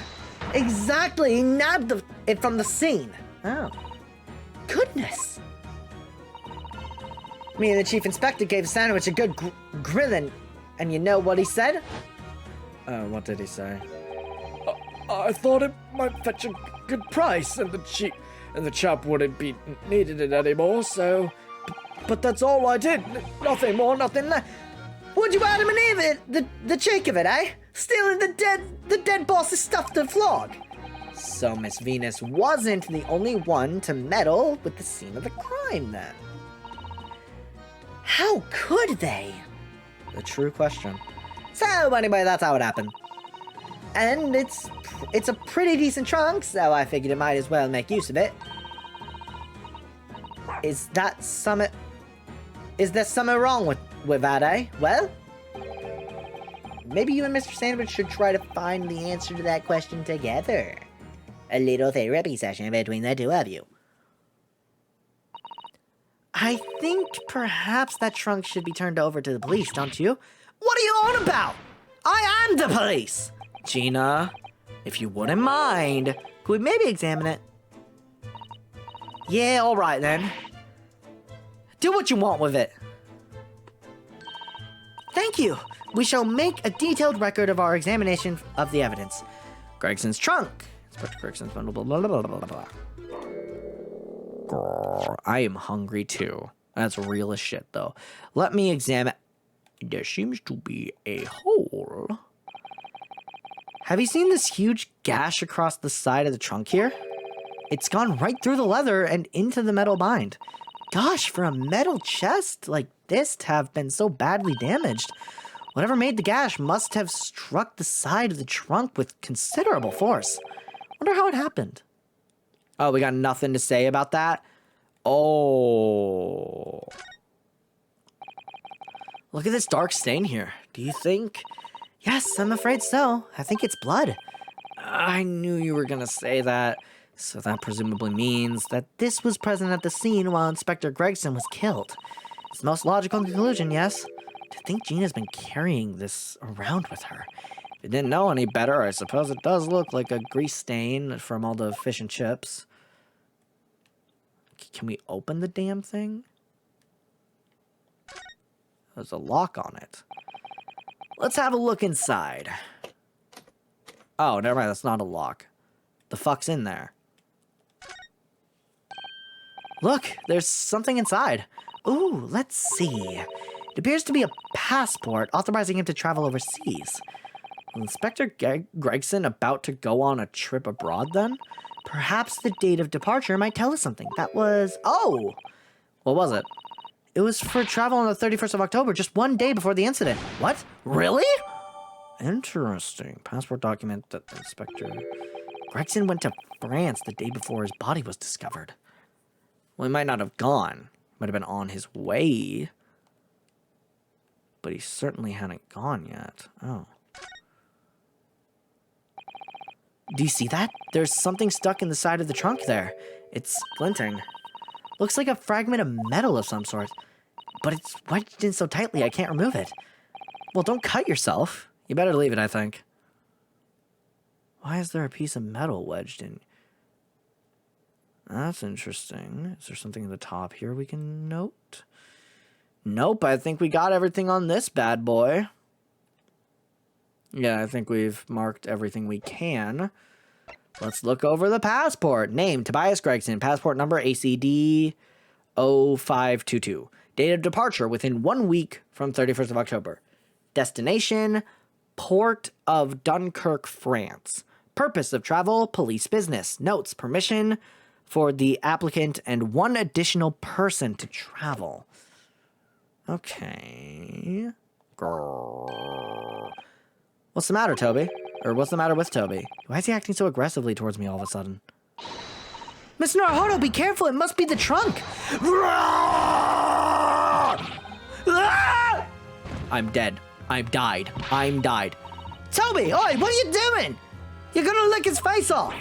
Exactly, he nabbed it from the scene. Oh. Goodness. Me and the chief inspector gave the sandwich a good grilling, and you know what he said? What did he say? I thought it might fetch a good price, and the chap wouldn't be needed it anymore, so... But that's all I did. Nothing more, nothing less. What'd you Adam and Eve it? The cheek of it, eh? Stealing the dead boss's stuff to flog. So Miss Venus wasn't the only one to meddle with the scene of the crime, then. How could they? The true question. So anyway, that's how it happened. And it's a pretty decent trunk, so I figured it might as well make use of it. Is there something wrong with that, eh? Well, maybe you and Mr. Sandwich should try to find the answer to that question together. A little therapy session between the two of you. I think perhaps that trunk should be turned over to the police, don't you? What are you on about? I am the police! Gina, if you wouldn't mind, Could we maybe examine it? yeah, alright then. Do what you want with it. Thank you. We shall make a detailed record of our examination of the evidence. Gregson's trunk. Inspector Gregson's blah, blah, blah, blah, blah, blah. Grrr, I am hungry too. That's real as shit though. Let me examine. There seems to be a hole. Have you seen this huge gash across the side of the trunk here? It's gone right through the leather and into the metal bind. Gosh, for a metal chest like this to have been so badly damaged, whatever made the gash must have struck the side of the trunk with considerable force. Wonder how it happened. Oh, we got nothing to say about that? Oh. Look at this dark stain here. Do you think? Yes, I'm afraid so. I think it's blood. I knew you were gonna say that. So that presumably means that This was present at the scene while Inspector Gregson was killed. It's the most logical conclusion, yes? To think Gina's been carrying this around with her. if you didn't know any better, I suppose it does look like a grease stain from all the fish and chips. Can we open the damn thing? There's a lock on it. Let's have a look inside. Oh, never mind, that's not a lock. The fuck's in there? Look, there's something inside. Ooh, let's see. It appears to be a passport authorizing him to travel overseas. Was Inspector Gregson about to go on a trip abroad then? Perhaps the date of departure might tell us something. That was... Oh! What was it? It was for travel on the 31st of October, just one day before the incident. What? Really? Interesting. Passport document that Inspector Gregson went to France the day before his body was discovered. Well, he might not have gone. Might have been on his way. But he certainly hadn't gone yet. Oh. Do you see that? There's something stuck in the side of the trunk there. It's glinting. Looks like a fragment of metal of some sort. But it's wedged in so tightly I can't remove it. Well, don't cut yourself. You better leave it, I think. Why is there a piece of metal wedged in? That's interesting. Is there something at the top here we can note? Nope, I think we got everything on this bad boy. Yeah, I think we've marked everything we can. Let's look over the passport. Name, Tobias Gregson. Passport number, ACD 0522. Date of departure, within 1 week from 31st of October. Destination, Port of Dunkirk, France. Purpose of travel, police business. Notes, permission for the applicant and one additional person to travel. Okay. Grrr. What's the matter, Toby? Or what's the matter with Toby? Why is he acting so aggressively towards me all of a sudden? Miss Naruhodo, be careful, it must be the trunk. I'm dead. I'm died. I'm died. Toby, oi, what are you doing? You're gonna lick his face off.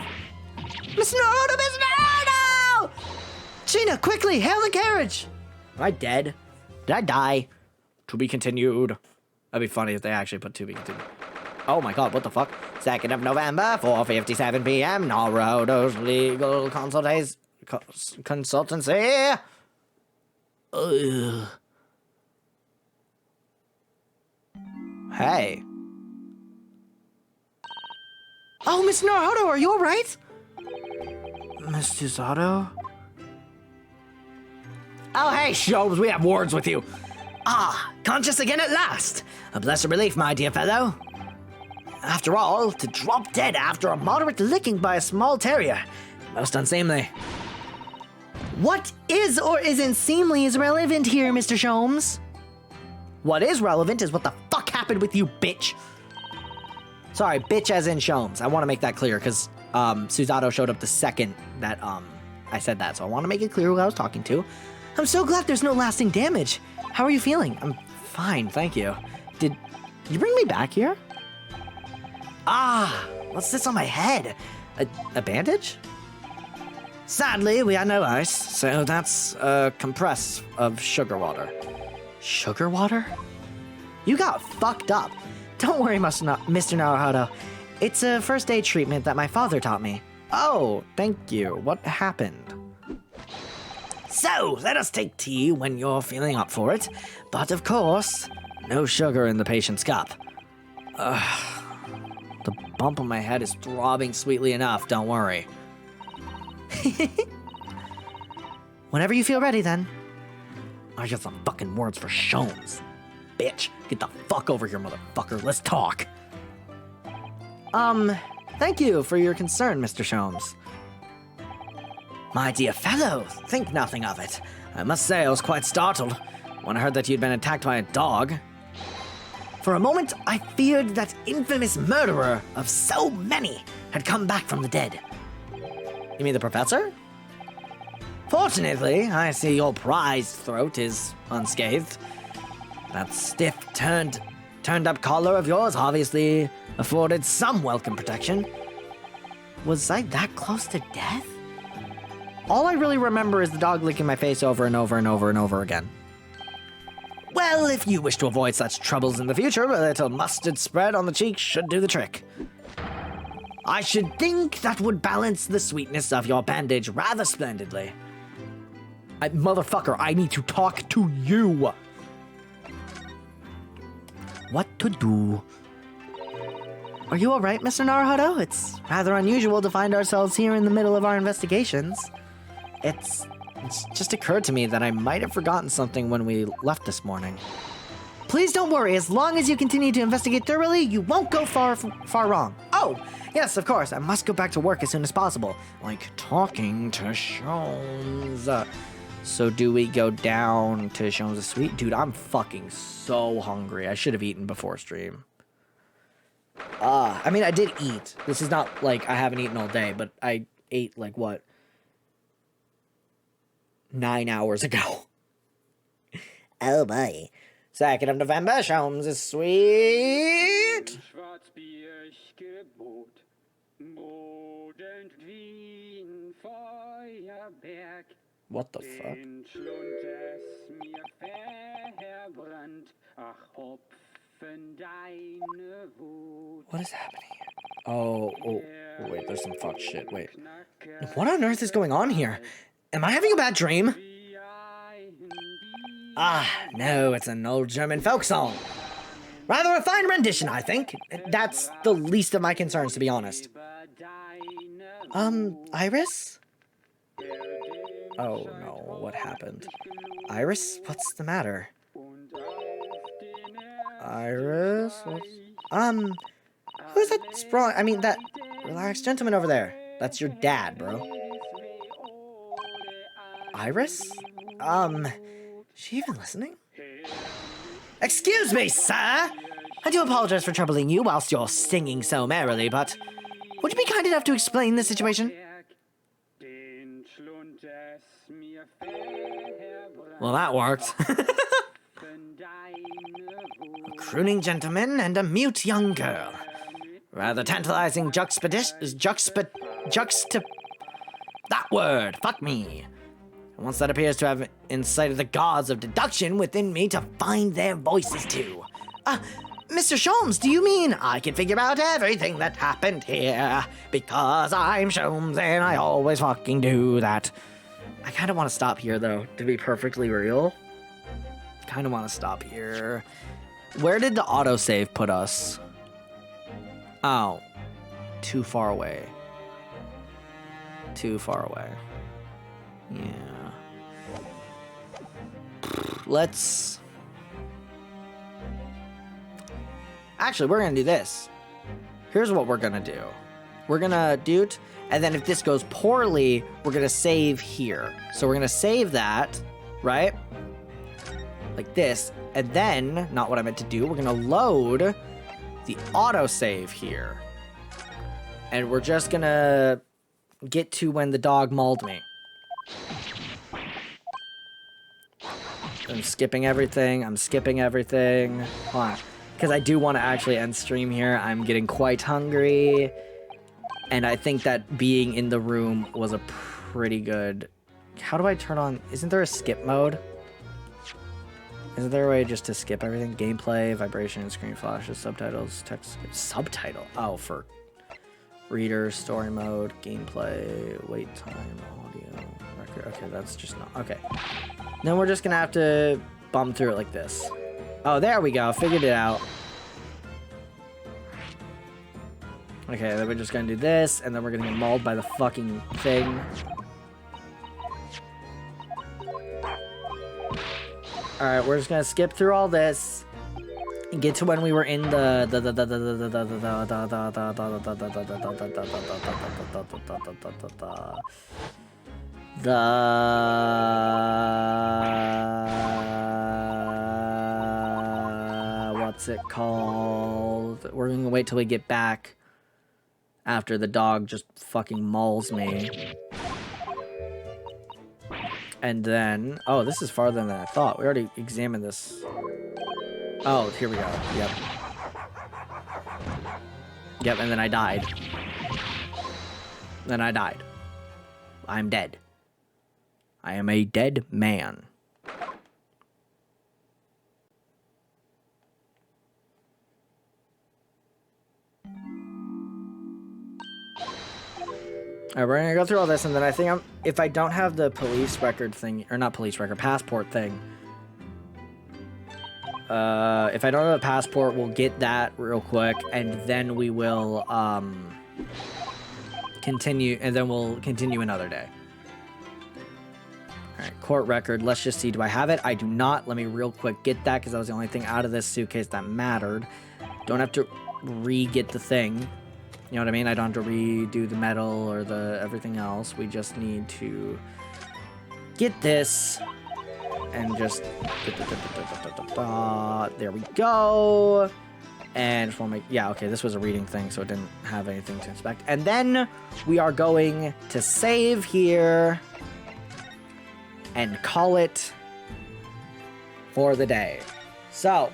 Miss Naruhodo, Miss Naruhodo! Gina, quickly, hail the carriage. Am I dead? Did I die? To be continued. That'd be funny if they actually put to be continued. Oh my god, what the fuck? 2nd of November, 4:57 p.m. Naruhodo's legal consultancy. Ugh. Hey. Oh, Miss Naruhodo, are you alright? Mr. Zato? Oh, hey, Sholmes, we have words with you. Ah, conscious again at last. A blessed relief, my dear fellow. After all, to drop dead after a moderate licking by a small terrier. Most unseemly. What is or isn't seemly is relevant here, Mr. Sholmes. What is relevant is what the fuck happened with you, bitch. Sorry, bitch as in Sholmes. I want to make that clear, because Suzato showed up the second that I said that, so I want to make it clear who I was talking to. I'm so glad there's no lasting damage. How are you feeling? I'm fine, thank you. Did you bring me back here? Ah, what's this on my head? A bandage? Sadly, we had no ice, so that's a compress of sugar water. Sugar water? You got fucked up. Don't worry, Mr. Naruhodo. It's a first aid treatment that my father taught me. Oh, thank you. What happened? So, let us take tea when you're feeling up for it. But of course, no sugar in the patient's cup. The bump on my head is throbbing sweetly enough, don't worry. Whenever you feel ready, then. I got some fucking words for Sholmes. Bitch, get the fuck over here, motherfucker. Let's talk. Thank you for your concern, Mr. Sholmes. My dear fellow, think nothing of it. I must say I was quite startled when I heard that you'd been attacked by a dog. For a moment, I feared that infamous murderer of so many had come back from the dead. You mean the professor? Fortunately, I see your prized throat is unscathed. That stiff, turned-up collar of yours obviously afforded some welcome protection. Was I that close to death? All I really remember is the dog licking my face over and over and over and over again. Well, if you wish to avoid such troubles in the future, a little mustard spread on the cheek should do the trick. I should think that would balance the sweetness of your bandage rather splendidly. Motherfucker, I need to talk to you. What to do? Are you alright, Mr. Naruhodo? It's rather unusual to find ourselves here in the middle of our investigations. It's just occurred to me that I might have forgotten something when we left this morning. Please don't worry, as long as you continue to investigate thoroughly, you won't go far wrong. Oh, yes, of course, I must go back to work as soon as possible. Like talking to Sholmes. So do we go down to Sholmes' suite? Dude, I'm fucking so hungry. I should have eaten before stream. I mean, I did eat. This is not like I haven't eaten all day, but I ate like what? 9 hours ago. Oh boy. 2nd of November, Sholmes is sweet. What the fuck? What is happening here? Oh, wait, there's some fuck shit, wait. What on earth is going on here? Am I having a bad dream? Ah, no, it's an old German folk song. Rather a fine rendition, I think. That's the least of my concerns, to be honest. Iris? Oh no, what happened? Iris? What's the matter? Iris? Who's that sprawl? I mean, that relaxed gentleman over there. That's your dad, bro. Iris? She even listening? Excuse me, sir! I do apologize for troubling you whilst you're singing so merrily, but would you be kind enough to explain the situation? Well, that worked. A crooning gentleman and a mute young girl. Rather tantalizing that word, fuck me. And once that appears to have incited the gods of deduction within me to find their voices too. Mr. Sholmes, do you mean I can figure out everything that happened here? Because I'm Sholmes and I always fucking do that. I kind of want to stop here, though, to be perfectly real. Kind of want to stop here. Where did the autosave put us? Oh. Too far away. Too far away. Yeah. Let's... Actually, we're going to do this. Here's what we're going to do. We're going to do it, and then if this goes poorly, we're going to save here. So we're going to save that, right? Like this. And then, not what I meant to do, we're going to load the autosave here. And we're just going to get to when the dog mauled me. I'm skipping everything. Hold on. Because I do want to actually end stream here. I'm getting quite hungry. And I think that being in the room was a pretty good... How do I turn on... Isn't there a skip mode? Isn't there a way just to skip everything? Gameplay, vibration, screen flashes, subtitles, text... Subtitle? Oh, for... Reader, story mode, gameplay, wait time, audio, record. Okay, that's just not... Okay. Then we're just gonna have to bum through it like this. Oh, there we go. Figured it out. Okay, then we're just gonna do this, and then we're gonna get mauled by the fucking thing. Alright, we're just gonna skip through all this and get to when we were in the what's it called? We're gonna wait till we get back after the dog just fucking mauls me. And then... Oh, this is farther than I thought. We already examined this. Oh, here we go. Yep. Yep, and then I died. Then I died. I'm dead. I am a dead man. Alright, we're gonna go through all this, and then I think if I don't have the police record thing, or not police record, passport thing. If I don't have a passport, we'll get that real quick, and then we will, continue, and then we'll continue another day. Alright, court record, let's just see, do I have it? I do not. Let me real quick get that, because that was the only thing out of this suitcase that mattered. Don't have to re-get the thing. You know what I mean? I don't have to redo the metal or the everything else. We just need to get this and just... There we go. And just want to make... Yeah, okay, this was a reading thing, so it didn't have anything to inspect. And then we are going to save here and call it for the day. So,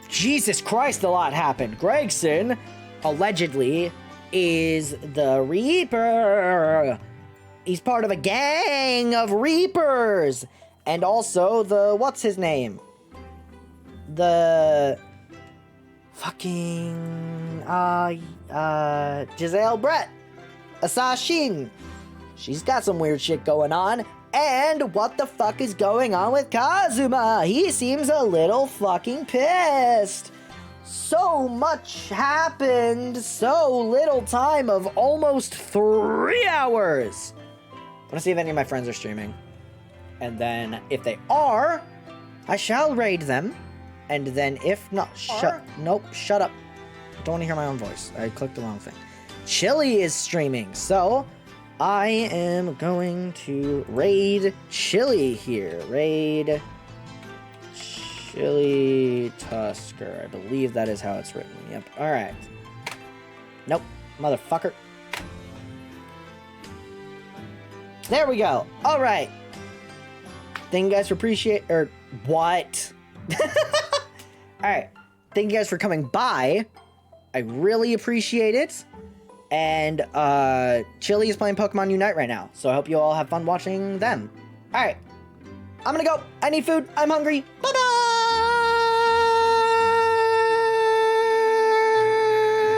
Jesus Christ, a lot happened. Gregson... allegedly is the Reaper. He's part of a gang of Reapers. And also the, what's his name? The fucking, Giselle Brett. Assassin. She's got some weird shit going on. And what the fuck is going on with Kazuma? He seems a little fucking pissed. So much happened, so little time of almost 3 hours. I want to see if any of my friends are streaming. And then, if they are, I shall raid them. And then, if not, nope, shut up. Don't want to hear my own voice. I clicked the wrong thing. Chili is streaming, so I am going to raid Chili here. Raid Chili Tusker. I believe that is how it's written. Yep. Alright. Nope. Motherfucker. There we go. All right. Thank you guys for what? All right. Thank you guys for coming by. I really appreciate it. And Chili is playing Pokemon Unite right now, so I hope you all have fun watching them. All right. I'm gonna go. I need food. I'm hungry. Bye-bye.